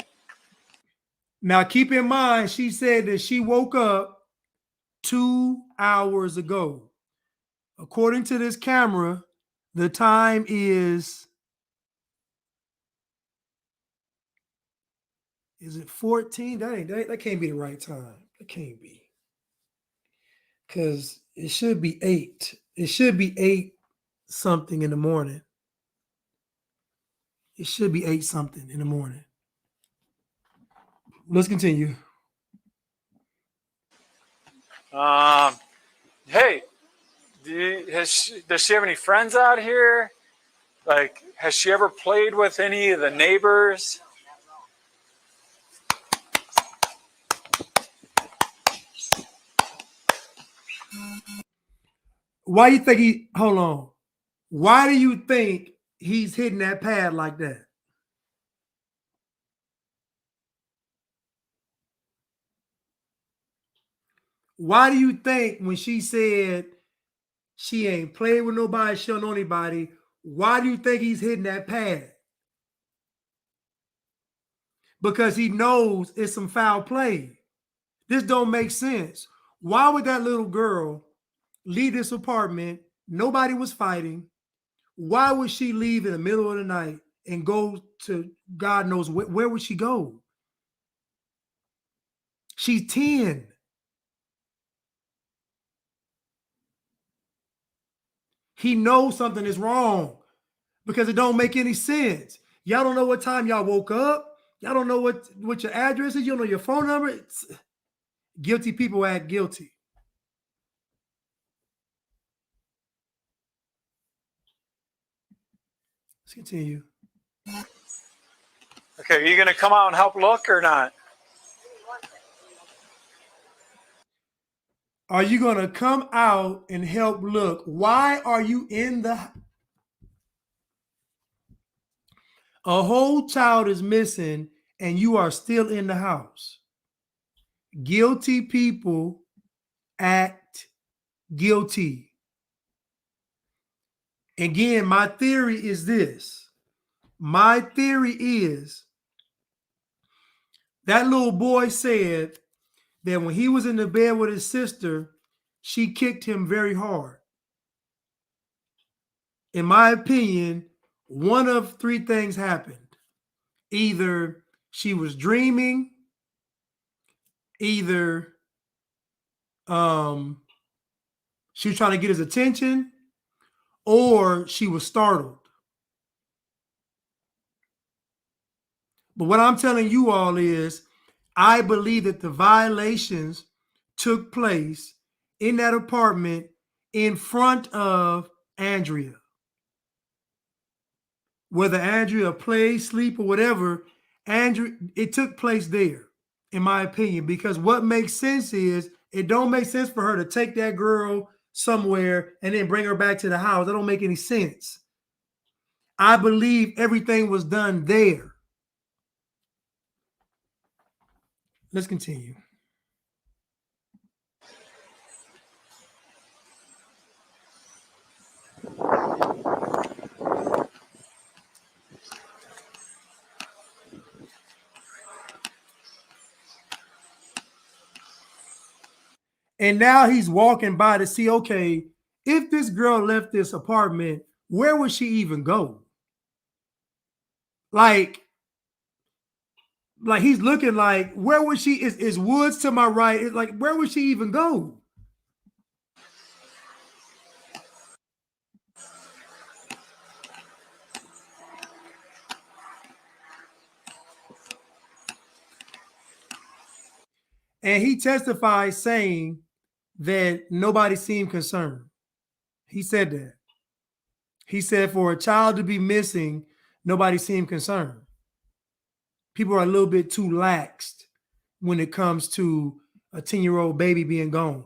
Speaker 1: Now, keep in mind, she said that she woke up 2 hours ago. According to this camera, the time is it 14? That can't be the right time. It can't be. Because it should be 8. It should be 8 something in the morning. It should be 8 something in the morning. Let's continue.
Speaker 8: Hey, does she have any friends out here? Like, has she ever played with any of the neighbors?
Speaker 1: Why you think hold on. Why do you think he's hitting that pad like that? Why do you think when she said she ain't played with nobody, she don't know anybody, why do you think he's hitting that pad? Because he knows it's some foul play. This don't make sense. Why would that little girl leave this apartment? Nobody was fighting. Why would she leave in the middle of the night and go to God knows where would she go? She's 10. He knows something is wrong because it don't make any sense. Y'all don't know what time y'all woke up. Y'all don't know what your address is. You don't know your phone number. Guilty people act guilty. Let's continue.
Speaker 8: Okay, are you going to come out and help look or not?
Speaker 1: Are you going to come out and help look? Why are you in the... A whole child is missing and you are still in the house. Guilty people act guilty. Again, my theory is this. My theory is that little boy said that when he was in the bed with his sister, she kicked him very hard. In my opinion, one of 3 things happened. Either she was dreaming, either she was trying to get his attention, or she was startled. But what I'm telling you all is, I believe that the violations took place in that apartment in front of Andrea. Whether Andrea played, sleep, or whatever, Andrea, it took place there, in my opinion, because what makes sense is it don't make sense for her to take that girl somewhere and then bring her back to the house. That don't make any sense. I believe everything was done there. Let's continue. And now he's walking by to see, okay, if this girl left this apartment, where would she even go? Like he's looking like, where would she, is woods to my right? It's like, where would she even go? And he testified saying that nobody seemed concerned. He said that. He said for a child to be missing, nobody seemed concerned. People are a little bit too laxed when it comes to a 10-year-old baby being gone.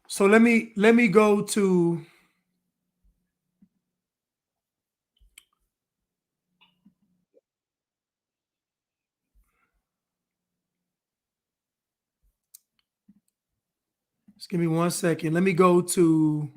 Speaker 1: So let me go to just give me 1 second. Let me go to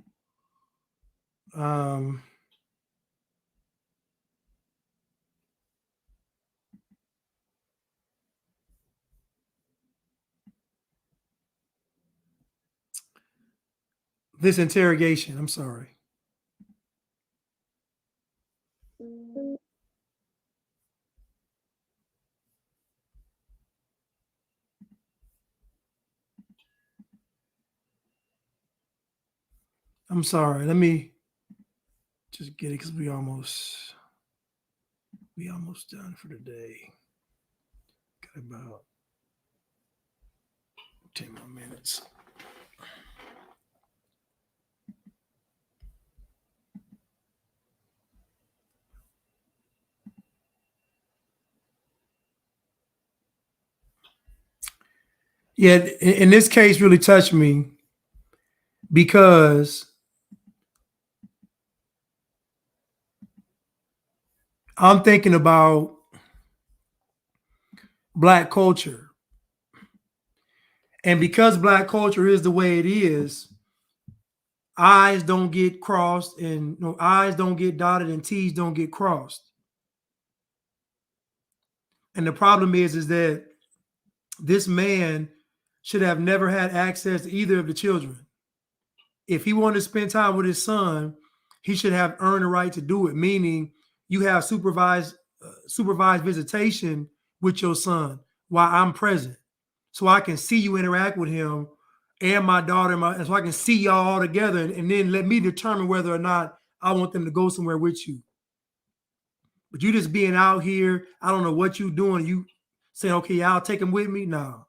Speaker 1: this interrogation. I'm sorry. I'm sorry. Let me just get it because we almost done for the day. Got about 10 more minutes. Yeah, in this case really touched me because I'm thinking about Black culture. And because Black culture is the way it is, I's don't get crossed and I's don't get dotted and T's don't get crossed. And the problem is that this man should have never had access to either of the children. If he wanted to spend time with his son, he should have earned the right to do it, meaning you have supervised visitation with your son while I'm present. So I can see you interact with him and my daughter, and so I can see y'all all together, and then let me determine whether or not I want them to go somewhere with you. But you just being out here, I don't know what you doing. You saying, okay, I'll take him with me? No.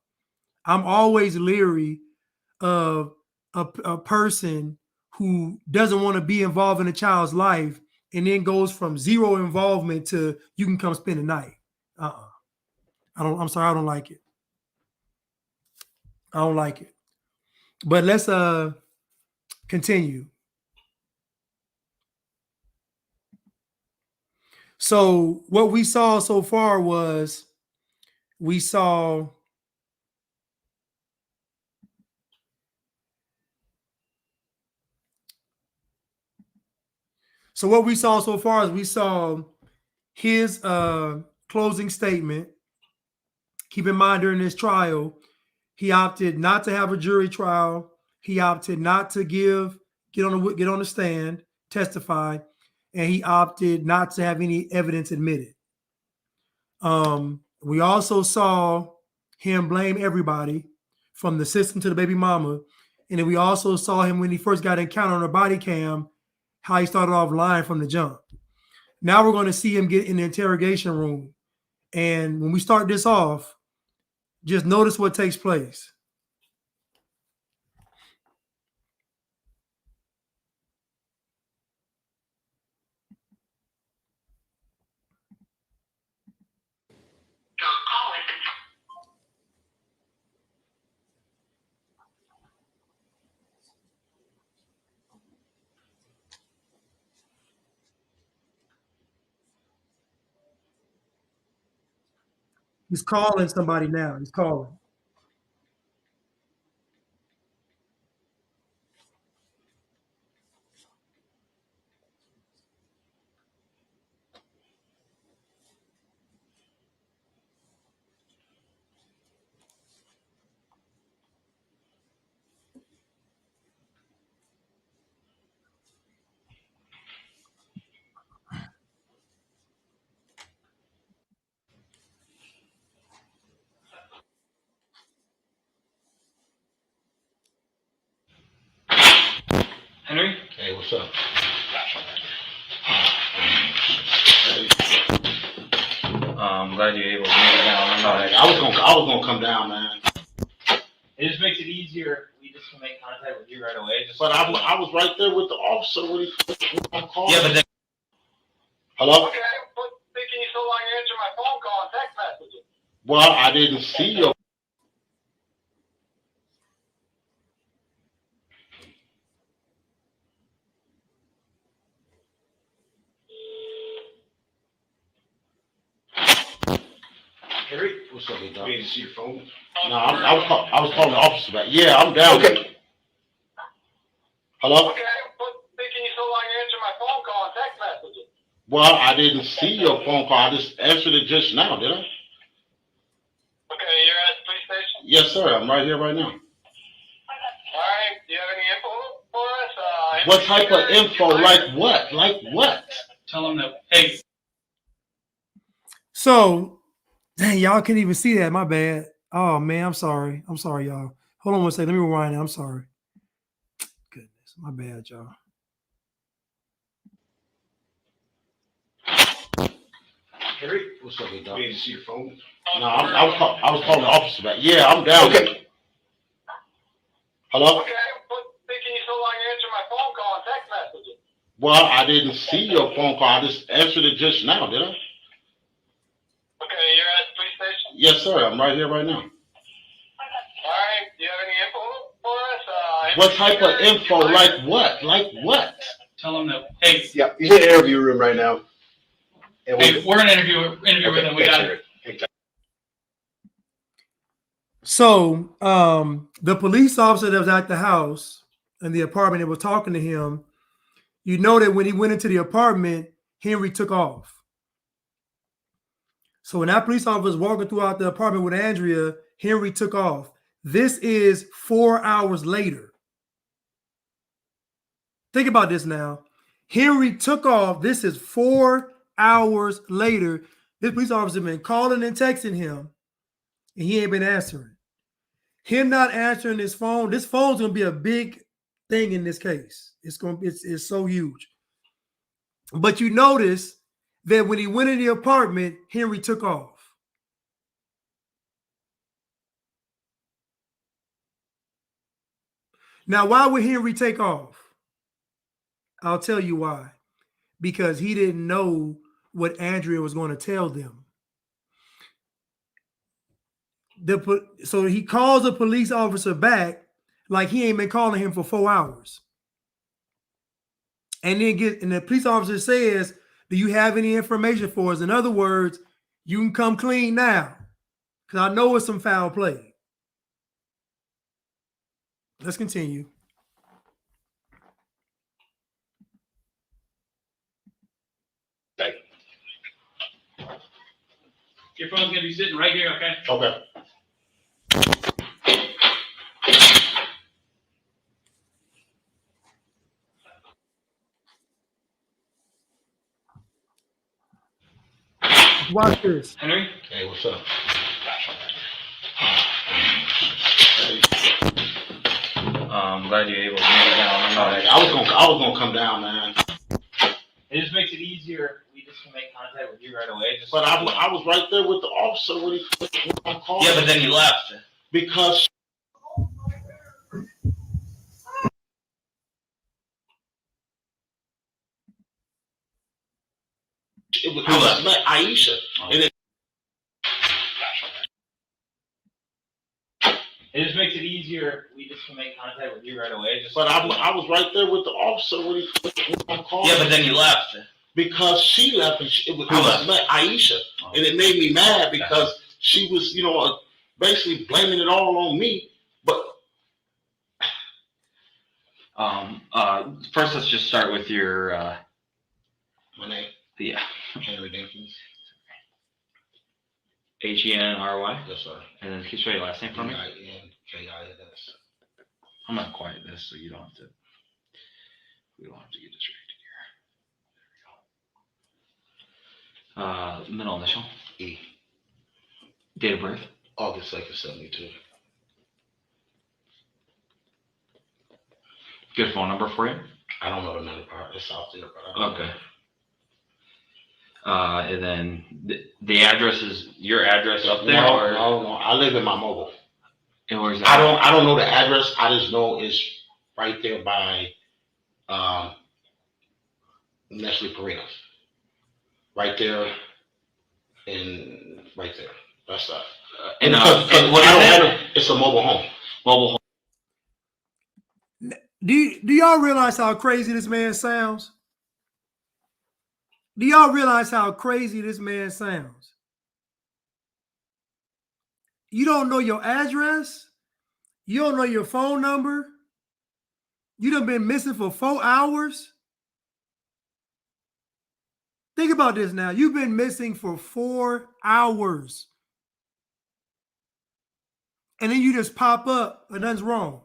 Speaker 1: I'm always leery of a person who doesn't want to be involved in a child's life and then goes from zero involvement to you can come spend the night. I'm sorry, I don't like it. I don't like it. But let's continue. So what we saw so far was we saw his closing statement. Keep in mind during this trial, he opted not to have a jury trial. He opted not to get on the stand, testify, and he opted not to have any evidence admitted. We also saw him blame everybody from the system to the baby mama. And then we also saw him when he first got encountered on a body cam, how he started off lying from the jump. Now we're going to see him get in the interrogation room. And when we start this off, just notice what takes place. He's calling somebody now. He's calling.
Speaker 12: Henry?
Speaker 9: Hey, what's up?
Speaker 12: I'm glad you're able to make it down.
Speaker 9: I was gonna come down, man.
Speaker 12: It just makes it easier. We just can make contact with you right away.
Speaker 9: But I was right there with the officer when he called.
Speaker 12: Yeah, but then.
Speaker 9: Hello?
Speaker 11: Okay, what's taking you so long to answer my phone call and text messages?
Speaker 9: Well, I didn't see your.
Speaker 12: Henry?
Speaker 9: What's up, big dog?
Speaker 12: You didn't see your phone?
Speaker 9: No, I was calling the officer back. Yeah, I'm down. Okay. Hello?
Speaker 11: Okay, what's taking you so long to answer text messages.
Speaker 9: Well, I didn't see your phone call. I just answered it just now, did I?
Speaker 11: Okay, you're at the police station?
Speaker 9: Yes, sir. I'm right here right now.
Speaker 11: All right, do you have any info for us?
Speaker 9: What type of info? Like what? Like what?
Speaker 12: Tell them that, hey,
Speaker 1: So, dang, y'all can't even see that. My bad. Oh man, I'm sorry. I'm sorry, y'all. Hold on one second. Let me rewind. I'm sorry. Goodness, my bad, y'all.
Speaker 9: Harry, what's up, big dog? You didn't see your phone? No, I was calling the officer back. Yeah, I'm down. Okay. Hello?
Speaker 11: Okay, what's taking you so long to answer my phone call and text messages?
Speaker 9: Well, I didn't see your phone call. I just answered it just now, did I?
Speaker 11: Okay, you're at the police station?
Speaker 9: Yes, sir. I'm right here right now.
Speaker 11: All right, do you have any info for us?
Speaker 9: What type of info? Like what? Like what?
Speaker 12: tell them that, hey,
Speaker 13: Yeah, he's in the interview room right now. And
Speaker 12: hey, we're gonna interview with him. We got it.
Speaker 1: So, the police officer that was at the house in the apartment that was talking to him, you know that when he went into the apartment, Henry took off. So when that police officer was walking throughout the apartment with Andrea, Henry took off. This is 4 hours later. Think about this now. Henry took off. This is 4 hours later. This police officer been calling and texting him, and he ain't been answering. Him not answering his phone. This phone's gonna be a big thing in this case. It's so huge. But you notice that when he went in the apartment, Henry took off. Now, why would Henry take off? I'll tell you why. Because he didn't know what Andrea was going to tell them. So he calls a police officer back like he ain't been calling him for 4 hours. And then the police officer says, do you have any information for us? In other words, you can come clean now. Because I know it's some foul play. Let's continue.
Speaker 12: Your phone's gonna be sitting right here, okay?
Speaker 9: Okay.
Speaker 1: Watch this.
Speaker 12: Henry?
Speaker 9: Hey, what's up?
Speaker 12: I'm glad you're able to make it down.
Speaker 9: I was gonna come down, man.
Speaker 12: It just makes it easier. We just can make contact with you right away.
Speaker 9: But I was right there with the officer when I called.
Speaker 12: Yeah, but then you left.
Speaker 9: Because it was Aisha. And
Speaker 12: it just makes it easier. We just can make contact with you right away.
Speaker 9: But I was right there with the officer when I called.
Speaker 12: Yeah, but then you left.
Speaker 9: Because she left and it was Aisha. And it made me mad because she was, basically blaming it all on me. But
Speaker 12: first let's just start with your
Speaker 9: my name.
Speaker 12: Yeah.
Speaker 9: Henry Dinkins.
Speaker 12: Henry.
Speaker 9: Yes, sir.
Speaker 12: And then can you spell your last name for me?
Speaker 9: Dinkins.
Speaker 12: I'm gonna quiet this so we don't have to get distracted here. Middle initial.
Speaker 9: E.
Speaker 12: Date of birth.
Speaker 9: August 2nd, 72.
Speaker 12: Good phone number for you.
Speaker 9: I don't know the number part. It's out there, but I don't
Speaker 12: Okay. And then the address is your address up there?
Speaker 9: No,
Speaker 12: or?
Speaker 9: no. I live in my mobile.
Speaker 12: And where's that?
Speaker 9: I don't know the address. I just know it's right there by Nestle Perinas. Right there. That's that.
Speaker 12: And what is it?
Speaker 9: It's a mobile home.
Speaker 12: Mobile home.
Speaker 1: Do y'all realize how crazy this man sounds? Do y'all realize how crazy this man sounds? You don't know your address. You don't know your phone number. You done been missing for 4 hours. Think about this now. You've been missing for 4 hours. And then you just pop up and nothing's wrong.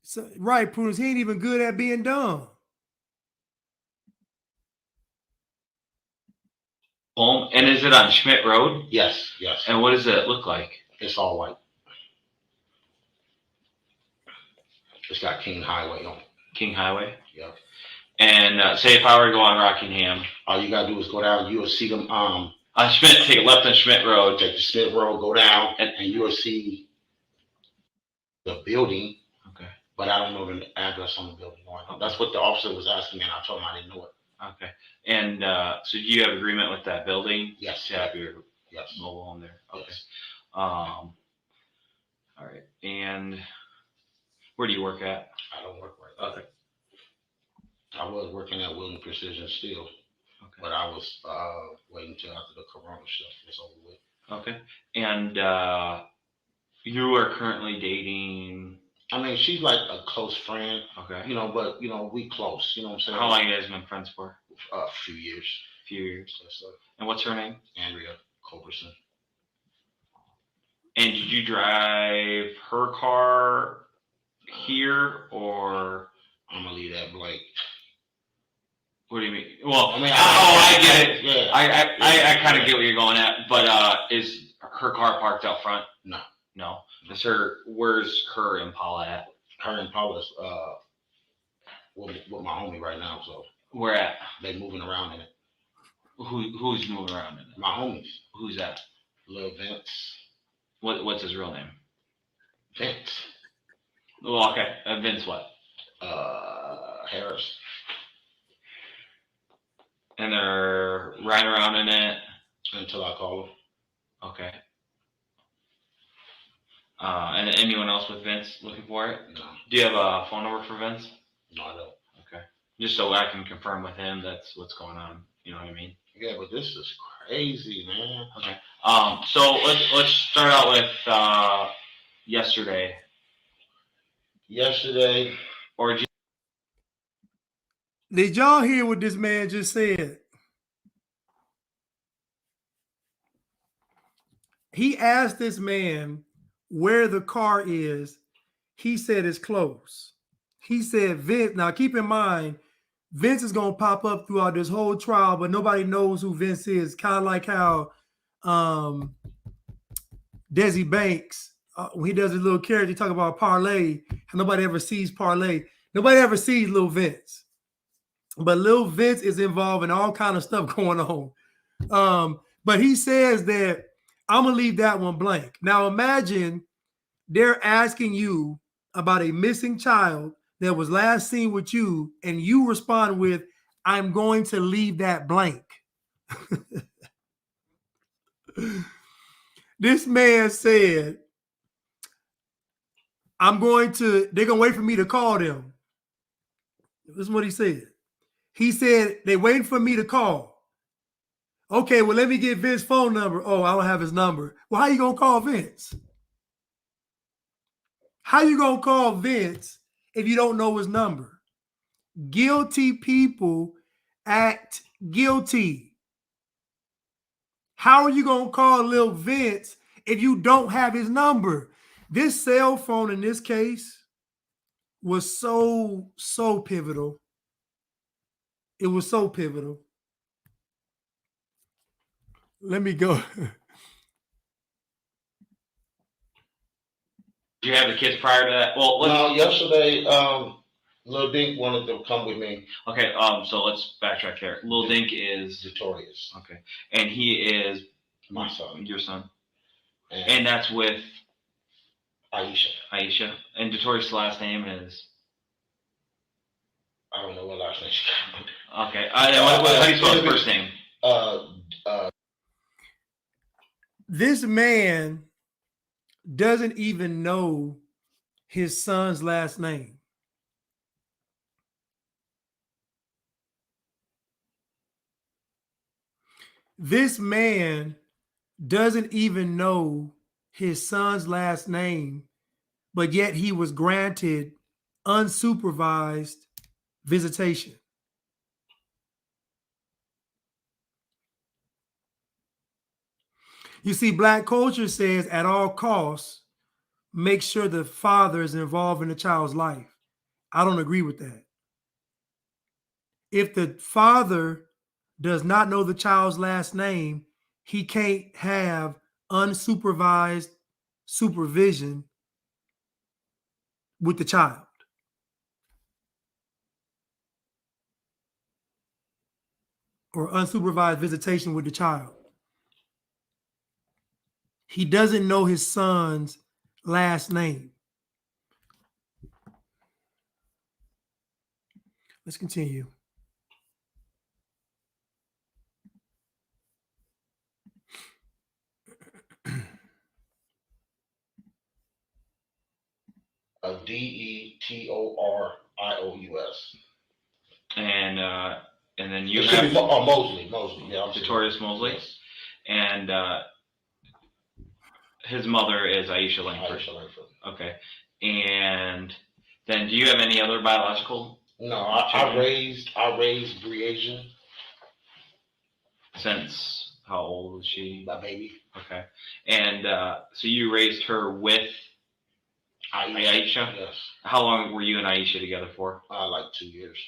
Speaker 1: So, right, Prudence, he ain't even good at being dumb.
Speaker 12: Home, and is it on Schmidt Road?
Speaker 9: Yes, yes.
Speaker 12: And what does it look like?
Speaker 9: It's all white. It's got King Highway on it.
Speaker 12: King Highway?
Speaker 9: Yeah.
Speaker 12: And say if I were to go on Rockingham.
Speaker 9: All you gotta do is go down, you will see them,
Speaker 12: on Schmidt, take a left on Schmidt Road.
Speaker 9: take the Smith Road, go down, and you will see the building.
Speaker 12: Okay.
Speaker 9: But I don't know the address on the building. That's what the officer was asking me, and I told him I didn't know it.
Speaker 12: Okay. And so do you have agreement with that building?
Speaker 9: Yes.
Speaker 12: To have your
Speaker 9: Yes.
Speaker 12: mobile home there? Okay.
Speaker 9: Yes.
Speaker 12: All right. And where do you work at?
Speaker 9: I don't work right now.
Speaker 12: Okay.
Speaker 9: I was working at William Precision Steel,
Speaker 12: Okay.
Speaker 9: but I was waiting until after the corona stuff was over with.
Speaker 12: Okay. And you are currently dating.
Speaker 9: I mean, she's like a close friend,
Speaker 12: Okay.
Speaker 9: you know, but you know, we close, you know what I'm saying?
Speaker 12: How long you guys been friends for?
Speaker 9: A few years.
Speaker 12: A few years.
Speaker 9: Yes, sir.
Speaker 12: And what's her name?
Speaker 9: Andrea Culberson.
Speaker 12: And did you drive her car here, or
Speaker 9: I'm gonna leave that blank.
Speaker 12: what do you mean? Well,
Speaker 9: I mean,
Speaker 12: I get it.
Speaker 9: Yeah.
Speaker 12: I kind of get what you're going at, but is her car parked out front?
Speaker 9: No.
Speaker 12: No. Where's her Impala at?
Speaker 9: Her and Paula's with my homie right now, so
Speaker 12: Where at?
Speaker 9: they moving around in it.
Speaker 12: Who's moving around in it?
Speaker 9: My homies,
Speaker 12: Who's that?
Speaker 9: Lil Vince.
Speaker 12: What's his real name?
Speaker 9: Vince.
Speaker 12: Well, okay. Vince what?
Speaker 9: Harris.
Speaker 12: And they're riding around in it.
Speaker 9: Until I call him.
Speaker 12: Okay. And anyone else with Vince looking for it?
Speaker 9: No.
Speaker 12: Do you have a phone number for Vince?
Speaker 9: No, I don't.
Speaker 12: Okay. Just so I can confirm with him that's what's going on. You know what I mean?
Speaker 9: Yeah, but this is crazy, man.
Speaker 12: Okay. So let's start out with yesterday.
Speaker 9: Yesterday.
Speaker 12: Or
Speaker 1: Did y'all hear what this man just said? He asked this man where the car is. He said it's close. He said, Vince, now keep in mind, Vince is going to pop up throughout this whole trial, but nobody knows who Vince is. Kind of like how Desi Banks, when he does his little character, he talk about parlay, and nobody ever sees parlay. Nobody ever sees Lil Vince. But Lil Vince is involved in all kind of stuff going on. But he says that I'm going to leave that one blank. Now imagine they're asking you about a missing child that was last seen with you, and you respond with, I'm going to leave that blank. This man said, they're going to wait for me to call them. This is what he said. He said, they're waiting for me to call. Okay, well, let me get Vince's phone number. Oh, I don't have his number. Well, how you going to call Vince? How you going to call Vince if you don't know his number? Guilty people act guilty. How are you going to call Lil Vince if you don't have his number? This cell phone in this case was so pivotal. It was so pivotal. Let me go.
Speaker 12: do you have the kids prior to that? Well,
Speaker 9: No, yesterday, Lil Dink wanted to come with me.
Speaker 12: Okay. So let's backtrack there. Lil Dink is
Speaker 9: Victorious.
Speaker 12: okay, and he is
Speaker 9: My son.
Speaker 12: your son,
Speaker 9: And
Speaker 12: and that's with
Speaker 9: Aisha.
Speaker 12: Aisha. And Victoria's last name is.
Speaker 9: I don't know what last name she got.
Speaker 12: Okay. How do you spell his first name?
Speaker 1: This man doesn't even know his son's last name. This man doesn't even know his son's last name, but yet he was granted unsupervised visitation. You see, Black culture says at all costs, make sure the father is involved in the child's life. I don't agree with that. If the father does not know the child's last name, he can't have unsupervised supervision with the child. Or unsupervised visitation with the child. He doesn't know his son's last name. Let's continue.
Speaker 9: Detorious.
Speaker 12: And then you
Speaker 9: It should
Speaker 12: have
Speaker 9: be Mosley. Yeah, I'm
Speaker 12: Detorious Mosley.
Speaker 9: Yes.
Speaker 12: And his mother is Aisha Langford.
Speaker 9: Aisha Langford.
Speaker 12: Okay. And then do you have any other biological?
Speaker 9: No, I raised Breasia.
Speaker 12: Since how old was she?
Speaker 9: My baby.
Speaker 12: Okay. And so you raised her with Aisha?
Speaker 9: Yes.
Speaker 12: How long were you and Aisha together for?
Speaker 9: Like 2 years.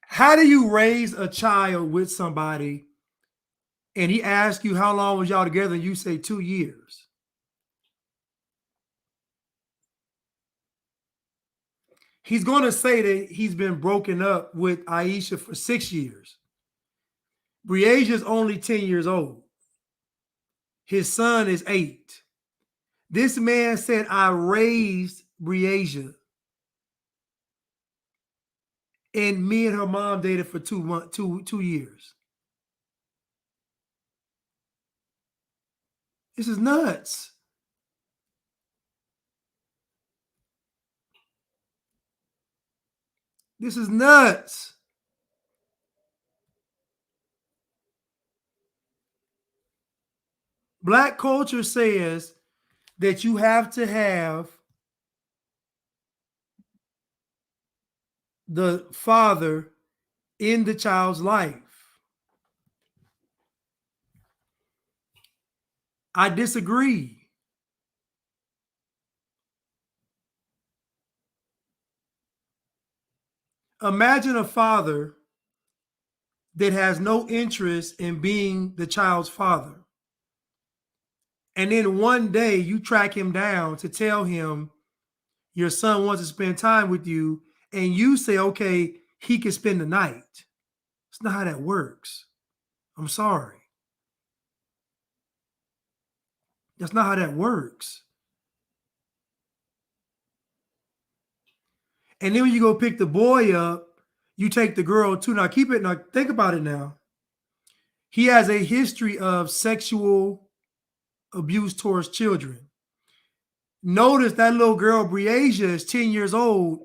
Speaker 1: How do you raise a child with somebody and he asks you how long was y'all together and you say 2 years? He's going to say that he's been broken up with Aisha for 6 years. Breasia's only 10 years old. His son is 8. This man said, I raised Breasia. And me and her mom dated for 2 years. This is nuts. This is nuts. Black culture says that you have to have the father in the child's life. I disagree. Imagine a father that has no interest in being the child's father. And then one day you track him down to tell him your son wants to spend time with you, and you say, okay, he can spend the night. It's not how that works. I'm sorry. That's not how that works. And then when you go pick the boy up, you take the girl too. Now keep it, now think about it now. He has a history of sexual abuse towards children. Notice that little girl, Breasia, is 10 years old,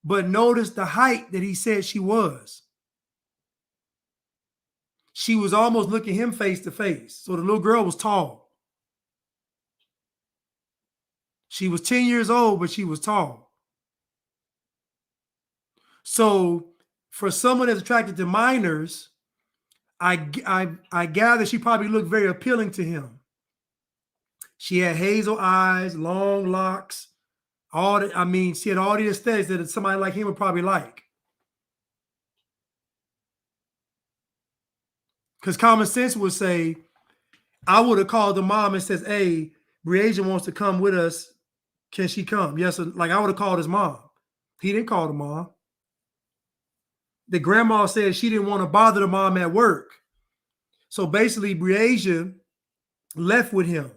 Speaker 1: but notice the height that he said she was. She was almost looking him face to face. So the little girl was tall. She was 10 years old, but she was tall. So for someone that's attracted to minors, I gather she probably looked very appealing to him. She had hazel eyes, long locks, she had all the aesthetics that somebody like him would probably like. Because common sense would say, I would have called the mom and says, hey, Breasia wants to come with us. Can she come? Yes. Like I would have called his mom. He didn't call the mom. The grandma said she didn't want to bother the mom at work. So basically, Breasia left with him.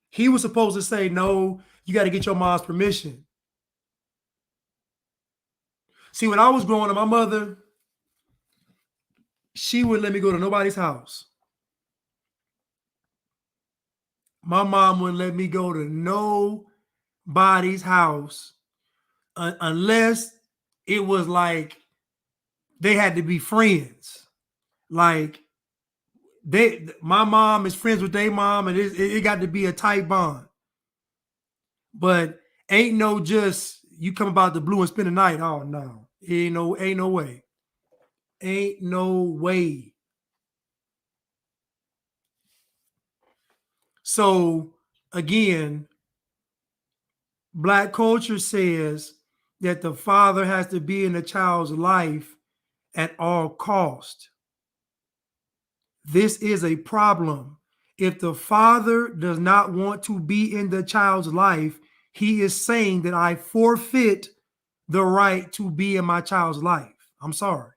Speaker 1: He was supposed to say, no, you got to get your mom's permission. See, when I was growing up, my mother, she wouldn't let me go to nobody's house. My mom wouldn't let me go to nobody's house unless it was like they had to be friends. Like my mom is friends with their mom, and it got to be a tight bond. But ain't no just you come about the blue and spend the night. Oh no. Ain't no way. Ain't no way. So again, Black culture says that the father has to be in the child's life at all cost. This is a problem. If the father does not want to be in the child's life, he is saying that I forfeit the right to be in my child's life. I'm sorry.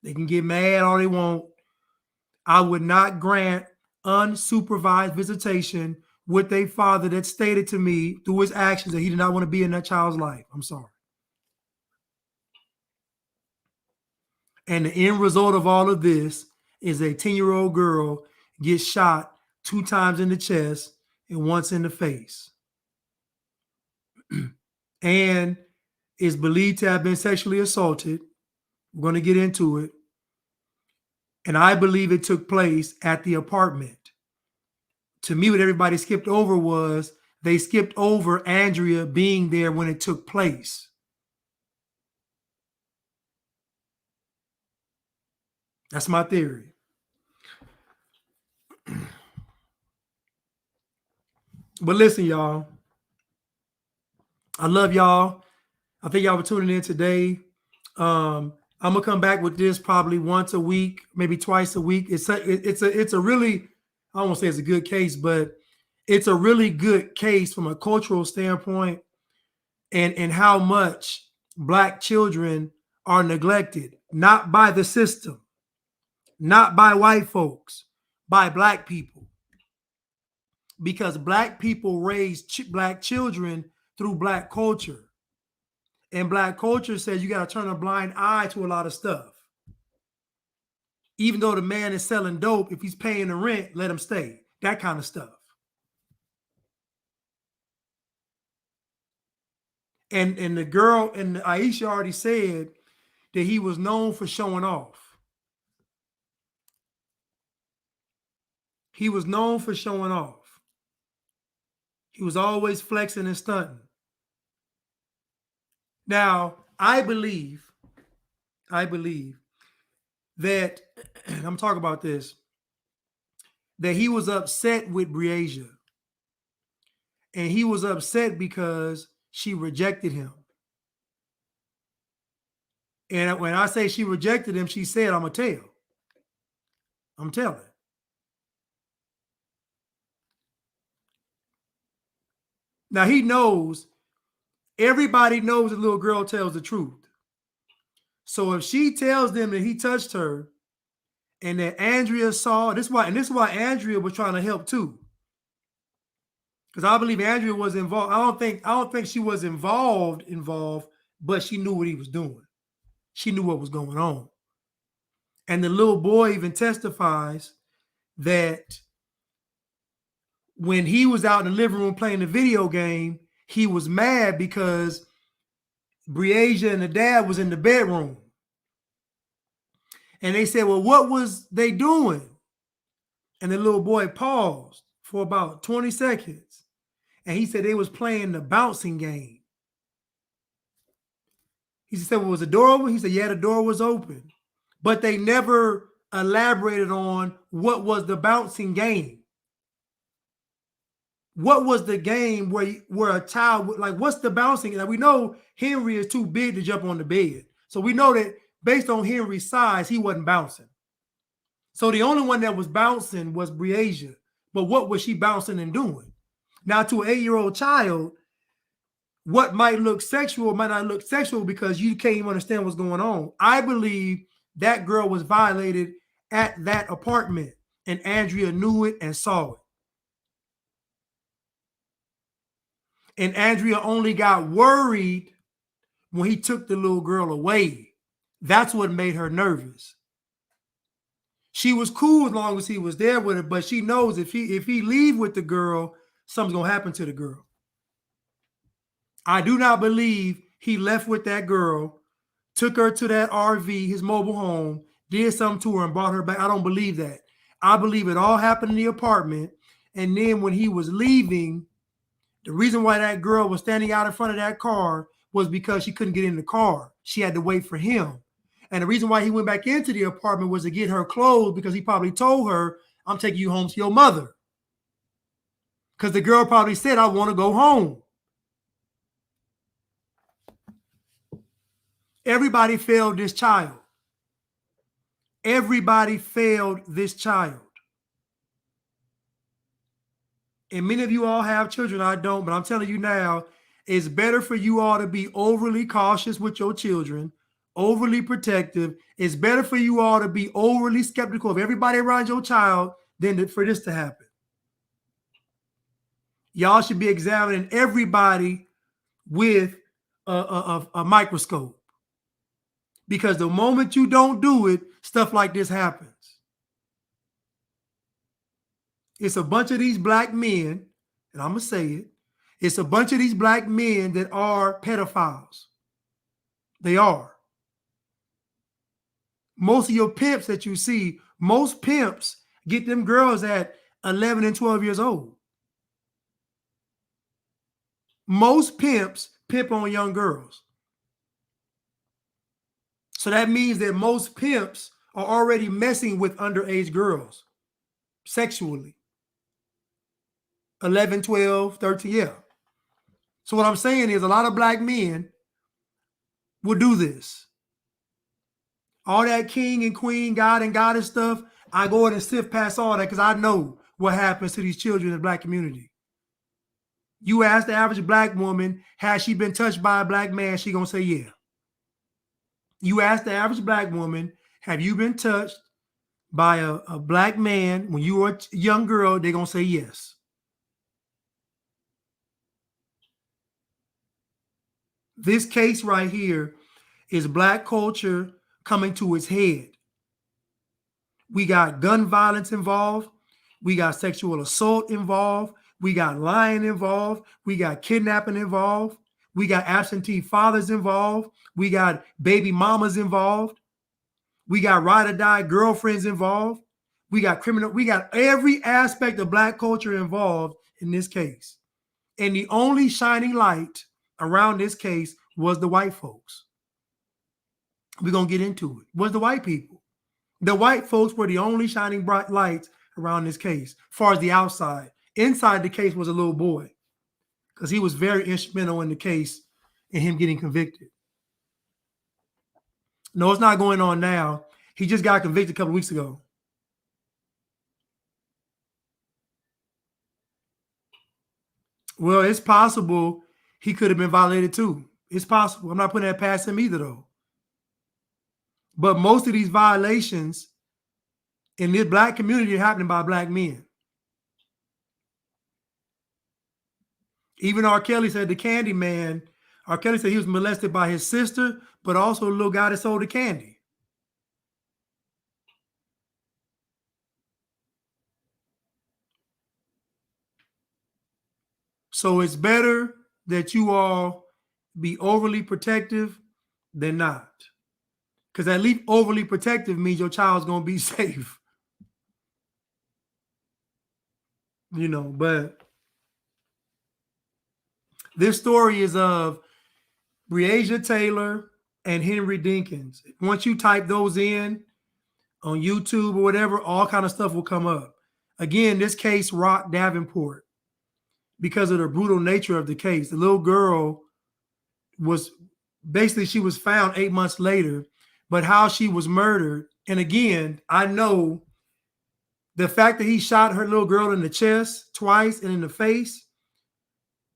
Speaker 1: They can get mad all they want. I would not grant unsupervised visitation with a father that stated to me through his actions that he did not want to be in that child's life. I'm sorry. And the end result of all of this is a 10-year-old girl gets shot 2 times in the chest and once in the face. And is believed to have been sexually assaulted. We're going to get into it. And I believe it took place at the apartment. To me, what everybody skipped over was they skipped over Andrea being there when it took place. That's my theory. But listen, y'all. I love y'all. I think y'all were tuning in today. I'm gonna come back with this probably once a week, maybe twice a week. It's a really, I don't want to say it's a good case, but it's a really good case from a cultural standpoint, and how much Black children are neglected, not by the system, not by white folks, by Black people. Because Black people raise Black children through Black culture. And Black culture says you got to turn a blind eye to a lot of stuff. Even though the man is selling dope, if he's paying the rent, let him stay. That kind of stuff. And the girl, and Aisha already said that he was known for showing off. He was known for showing off. He was always flexing and stunting. Now, I believe that, and I'm talking about this, that he was upset with Breasia. And he was upset because she rejected him. And when I say she rejected him, she said, I'm going to tell. I'm telling. Now he knows, everybody knows the little girl tells the truth. So if she tells them that he touched her and that Andrea saw, this is why Andrea was trying to help too. Because I believe Andrea was involved. I don't think she was involved, but she knew what he was doing. She knew what was going on. And the little boy even testifies that when he was out in the living room playing the video game, he was mad because Breasia and the dad was in the bedroom. And they said, well, what was they doing? And the little boy paused for about 20 seconds. And he said they was playing the bouncing game. He said, well, was the door open? He said, yeah, the door was open. But they never elaborated on what was the bouncing game. What was the game where a child, like, what's the bouncing? Like, we know Henry is too big to jump on the bed. So we know that based on Henry's size, he wasn't bouncing. So the only one that was bouncing was Breasia. But what was she bouncing and doing? Now, to an 8-year-old child, what might look sexual might not look sexual because you can't even understand what's going on. I believe that girl was violated at that apartment, and Andrea knew it and saw it. And Andrea only got worried when he took the little girl away. That's what made her nervous. She was cool as long as he was there with her, but she knows if he leave with the girl, something's going to happen to the girl. I do not believe he left with that girl, took her to that RV, his mobile home, did something to her and brought her back. I don't believe that. I believe it all happened in the apartment. And then when he was leaving, The reason why that girl was standing out in front of that car was because she couldn't get in the car. She had to wait for him. And the reason why he went back into the apartment was to get her clothes, because he probably told her, I'm taking you home to your mother. Because the girl probably said, I want to go home. Everybody failed this child. Everybody failed this child. And many of you all have children. I don't, but I'm telling you now, it's better for you all to be overly cautious with your children, overly protective. It's better for you all to be overly skeptical of everybody around your child than for this to happen. Y'all should be examining everybody with a microscope. Because the moment you don't do it, stuff like this happens. It's a bunch of these black men, and I'm going to say it, it's a bunch of these black men that are pedophiles. They are. Most of your pimps that you see, most pimps get them girls at 11 and 12 years old. Most pimps pimp on young girls. So that means that most pimps are already messing with underage girls sexually. 11, 12, 13, yeah. So what I'm saying is a lot of black men will do this. All that king and queen, God and goddess stuff, I go ahead and sift past all that because I know what happens to these children in the black community. You ask the average black woman, has she been touched by a black man? She gonna say yeah. You ask the average black woman, have you been touched by a black man when you were a young girl? They're gonna say yes. This case right here is black culture coming to its head. We got gun violence involved. We got sexual assault involved. We got lying involved. We got kidnapping involved. We got absentee fathers involved. We got baby mamas involved. We got ride or die girlfriends involved. We got criminal. We got every aspect of black culture involved in this case. And the only shining light around this case was the white folks. We're going to get into it. Was the white people. The white folks were the only shining bright lights around this case, as far as the outside. Inside the case was a little boy, because he was very instrumental in the case and him getting convicted. No, it's not going on now. He just got convicted a couple of weeks ago. Well, it's possible he could have been violated too. It's possible. I'm not putting that past him either, though. But most of these violations in this black community are happening by black men. Even R. Kelly said the candy man, R. Kelly said he was molested by his sister, but also the little guy that sold the candy. So it's better that you all be overly protective than not. Because at least overly protective means your child's going to be safe. You know, but this story is of Breasia Taylor and Henry Dinkins. Once you type those in on YouTube or whatever, all kind of stuff will come up. Again, this case rocked Davenport because of the brutal nature of the case. The little girl was basically, she was found 8 months later, but how she was murdered. And again, I know the fact that he shot her little girl in the chest twice and in the face,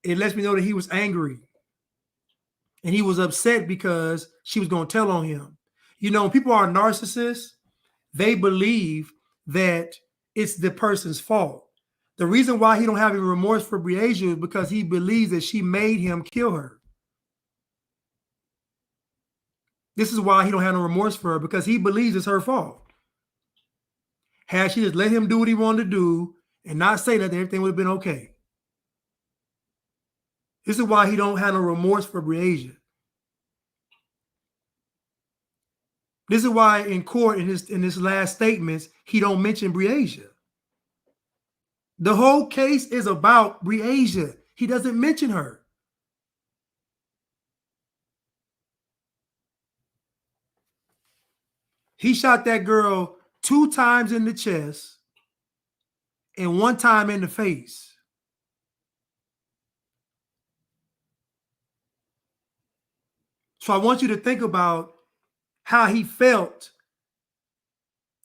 Speaker 1: it lets me know that he was angry. And he was upset because she was going to tell on him. You know, when people are narcissists, they believe that it's the person's fault. The reason why he don't have any remorse for Breasia is because he believes that she made him kill her. This is why he don't have no remorse for her, because he believes it's her fault. Had she just let him do what he wanted to do and not say nothing, everything would have been okay. This is why he don't have no remorse for Breasia. This is why in court, in his last statements, he don't mention Breasia. The whole case is about Breasia. He doesn't mention her. He shot that girl 2 times in the chest and 1 time in the face. So I want you to think about how he felt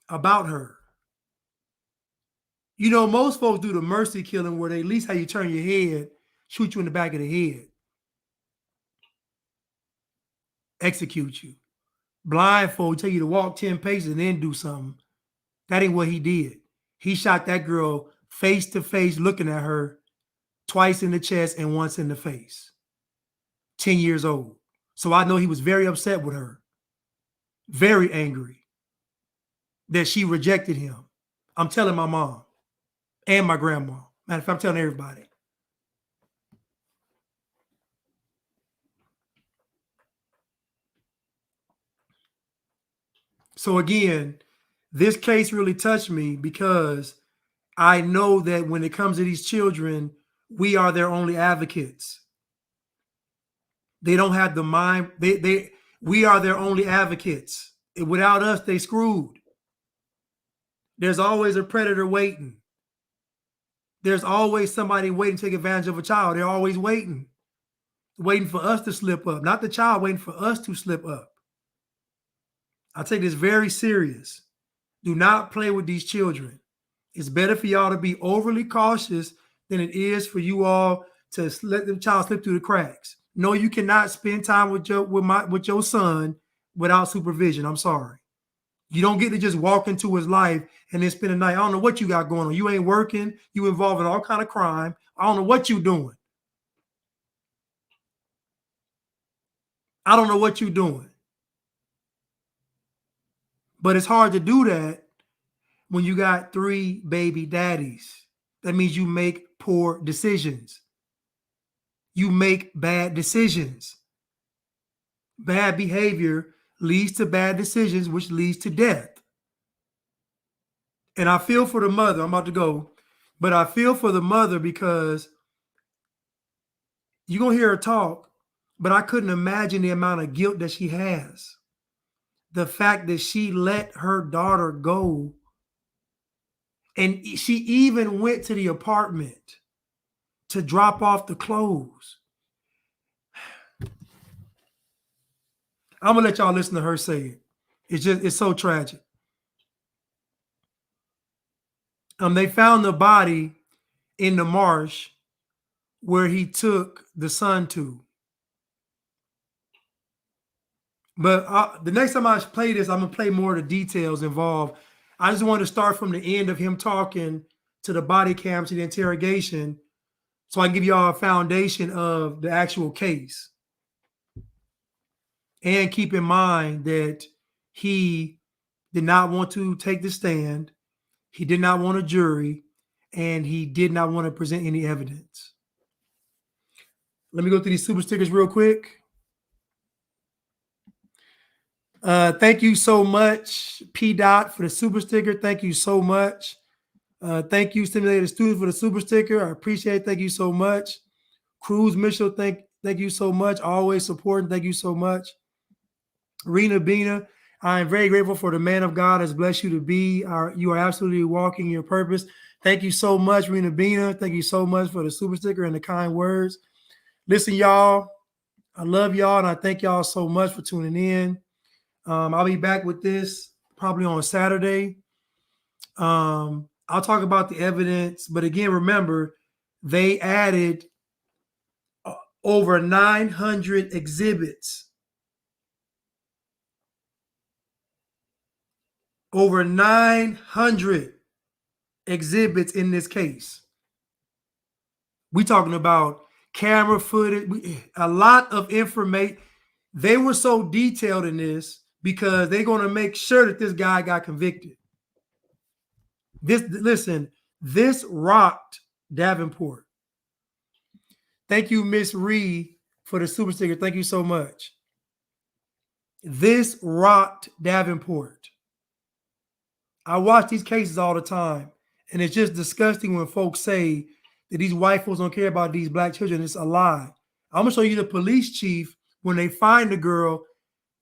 Speaker 1: about her. You know, most folks do the mercy killing where they at least how you turn your head, shoot you in the back of the head, execute you. Blindfold, tell you to walk 10 paces and then do something. That ain't what he did. He shot that girl face to face, looking at her twice in the chest and once in the face. 10 years old. So I know he was very upset with her. Very angry that she rejected him. I'm telling my mom and my grandma. Matter of fact, I'm telling everybody. So again, this case really touched me because I know that when it comes to these children, we are their only advocates. They don't have the mind. We are their only advocates. Without us, they screwed. There's always a predator waiting. There's always somebody waiting to take advantage of a child. They're always waiting for us to slip up, not the child waiting for us to slip up. I take this very serious. Do not play with these children. It's better for y'all to be overly cautious than it is for you all to let the child slip through the cracks. No, you cannot spend time with your son without supervision. I'm sorry. You don't get to just walk into his life and then spend the night. I don't know what you got going on. You ain't working. You involved in all kind of crime. I don't know what you doing. I don't know what you're doing. But it's hard to do that when you got 3 baby daddies. That means you make poor decisions. You make bad decisions. Bad behavior leads to bad decisions, which leads to death. And I feel for the mother. I'm about to go. But I feel for the mother because you're going to hear her talk, but I couldn't imagine the amount of guilt that she has. The fact that she let her daughter go. And she even went to the apartment to drop off the clothes. I'm going to let y'all listen to her say it. It's so tragic. They found the body in the marsh where he took the son to. But the next time I play this, I'm going to play more of the details involved. I just wanted to start from the end of him talking to the body cam, to the interrogation, so I can give you all a foundation of the actual case. And keep in mind that he did not want to take the stand. He did not want a jury, and he did not want to present any evidence. Let me go through these super stickers real quick. Thank you so much, P. Dot, for the super sticker. Thank you so much. Thank you, Stimulated Student, for the super sticker. I appreciate it. Thank you so much. Cruz Mitchell, thank you so much. Always supporting. Thank you so much. Rena Bina, I am very grateful for the man of God has blessed you to be. You are absolutely walking your purpose. Thank you so much, Rena Bina. Thank you so much for the super sticker and the kind words. Listen, y'all, I love y'all, and I thank y'all so much for tuning in. I'll be back with this probably on Saturday. I'll talk about the evidence, but again, remember, they added over 900 exhibits. Over 900 exhibits in this case. We're talking about camera footage, a lot of information. They were so detailed in this because they're going to make sure that this guy got convicted. This rocked Davenport. Thank you, Miss Reed, for the super sticker. Thank you so much. This rocked Davenport. I watch these cases all the time, and it's just disgusting when folks say that these white folks don't care about these black children. It's a lie. I'm gonna show you the police chief when they find the girl.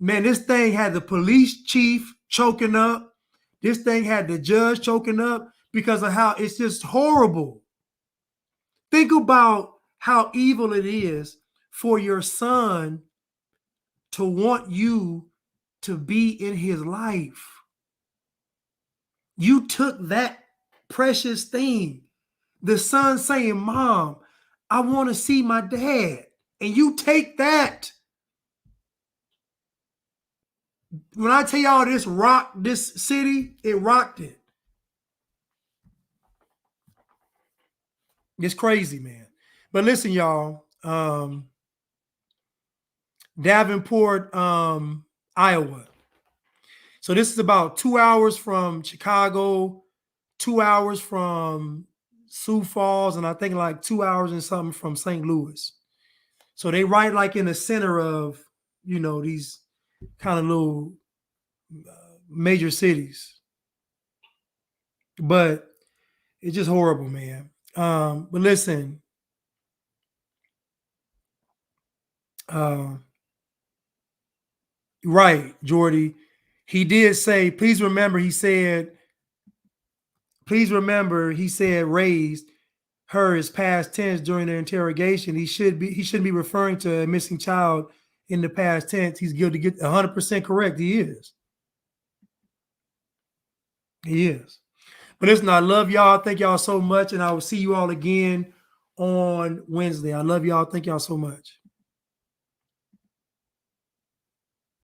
Speaker 1: Man, this thing had the police chief choking up. This thing had the judge choking up because of how it's just horrible. Think about how evil it is for your son to want you to be in his life. You took that precious thing, the son saying, Mom, I want to see my dad. And you take that. When I tell y'all this rocked this city, it rocked it. It's crazy, man. But listen, y'all, Davenport, Iowa. So this is about 2 hours from Chicago, 2 hours from Sioux Falls, and I think like 2 hours and something from St. Louis. So they right like in the center of, you know, these kind of little major cities. But it's just horrible, man. But listen, right, Jordy. He did say, please remember, he said, raised her as past tense during the interrogation. He shouldn't be referring to a missing child in the past tense. He's guilty. Get 100% correct. He is. He is. But listen, I love y'all. Thank y'all so much. And I will see you all again on Wednesday. I love y'all. Thank y'all so much.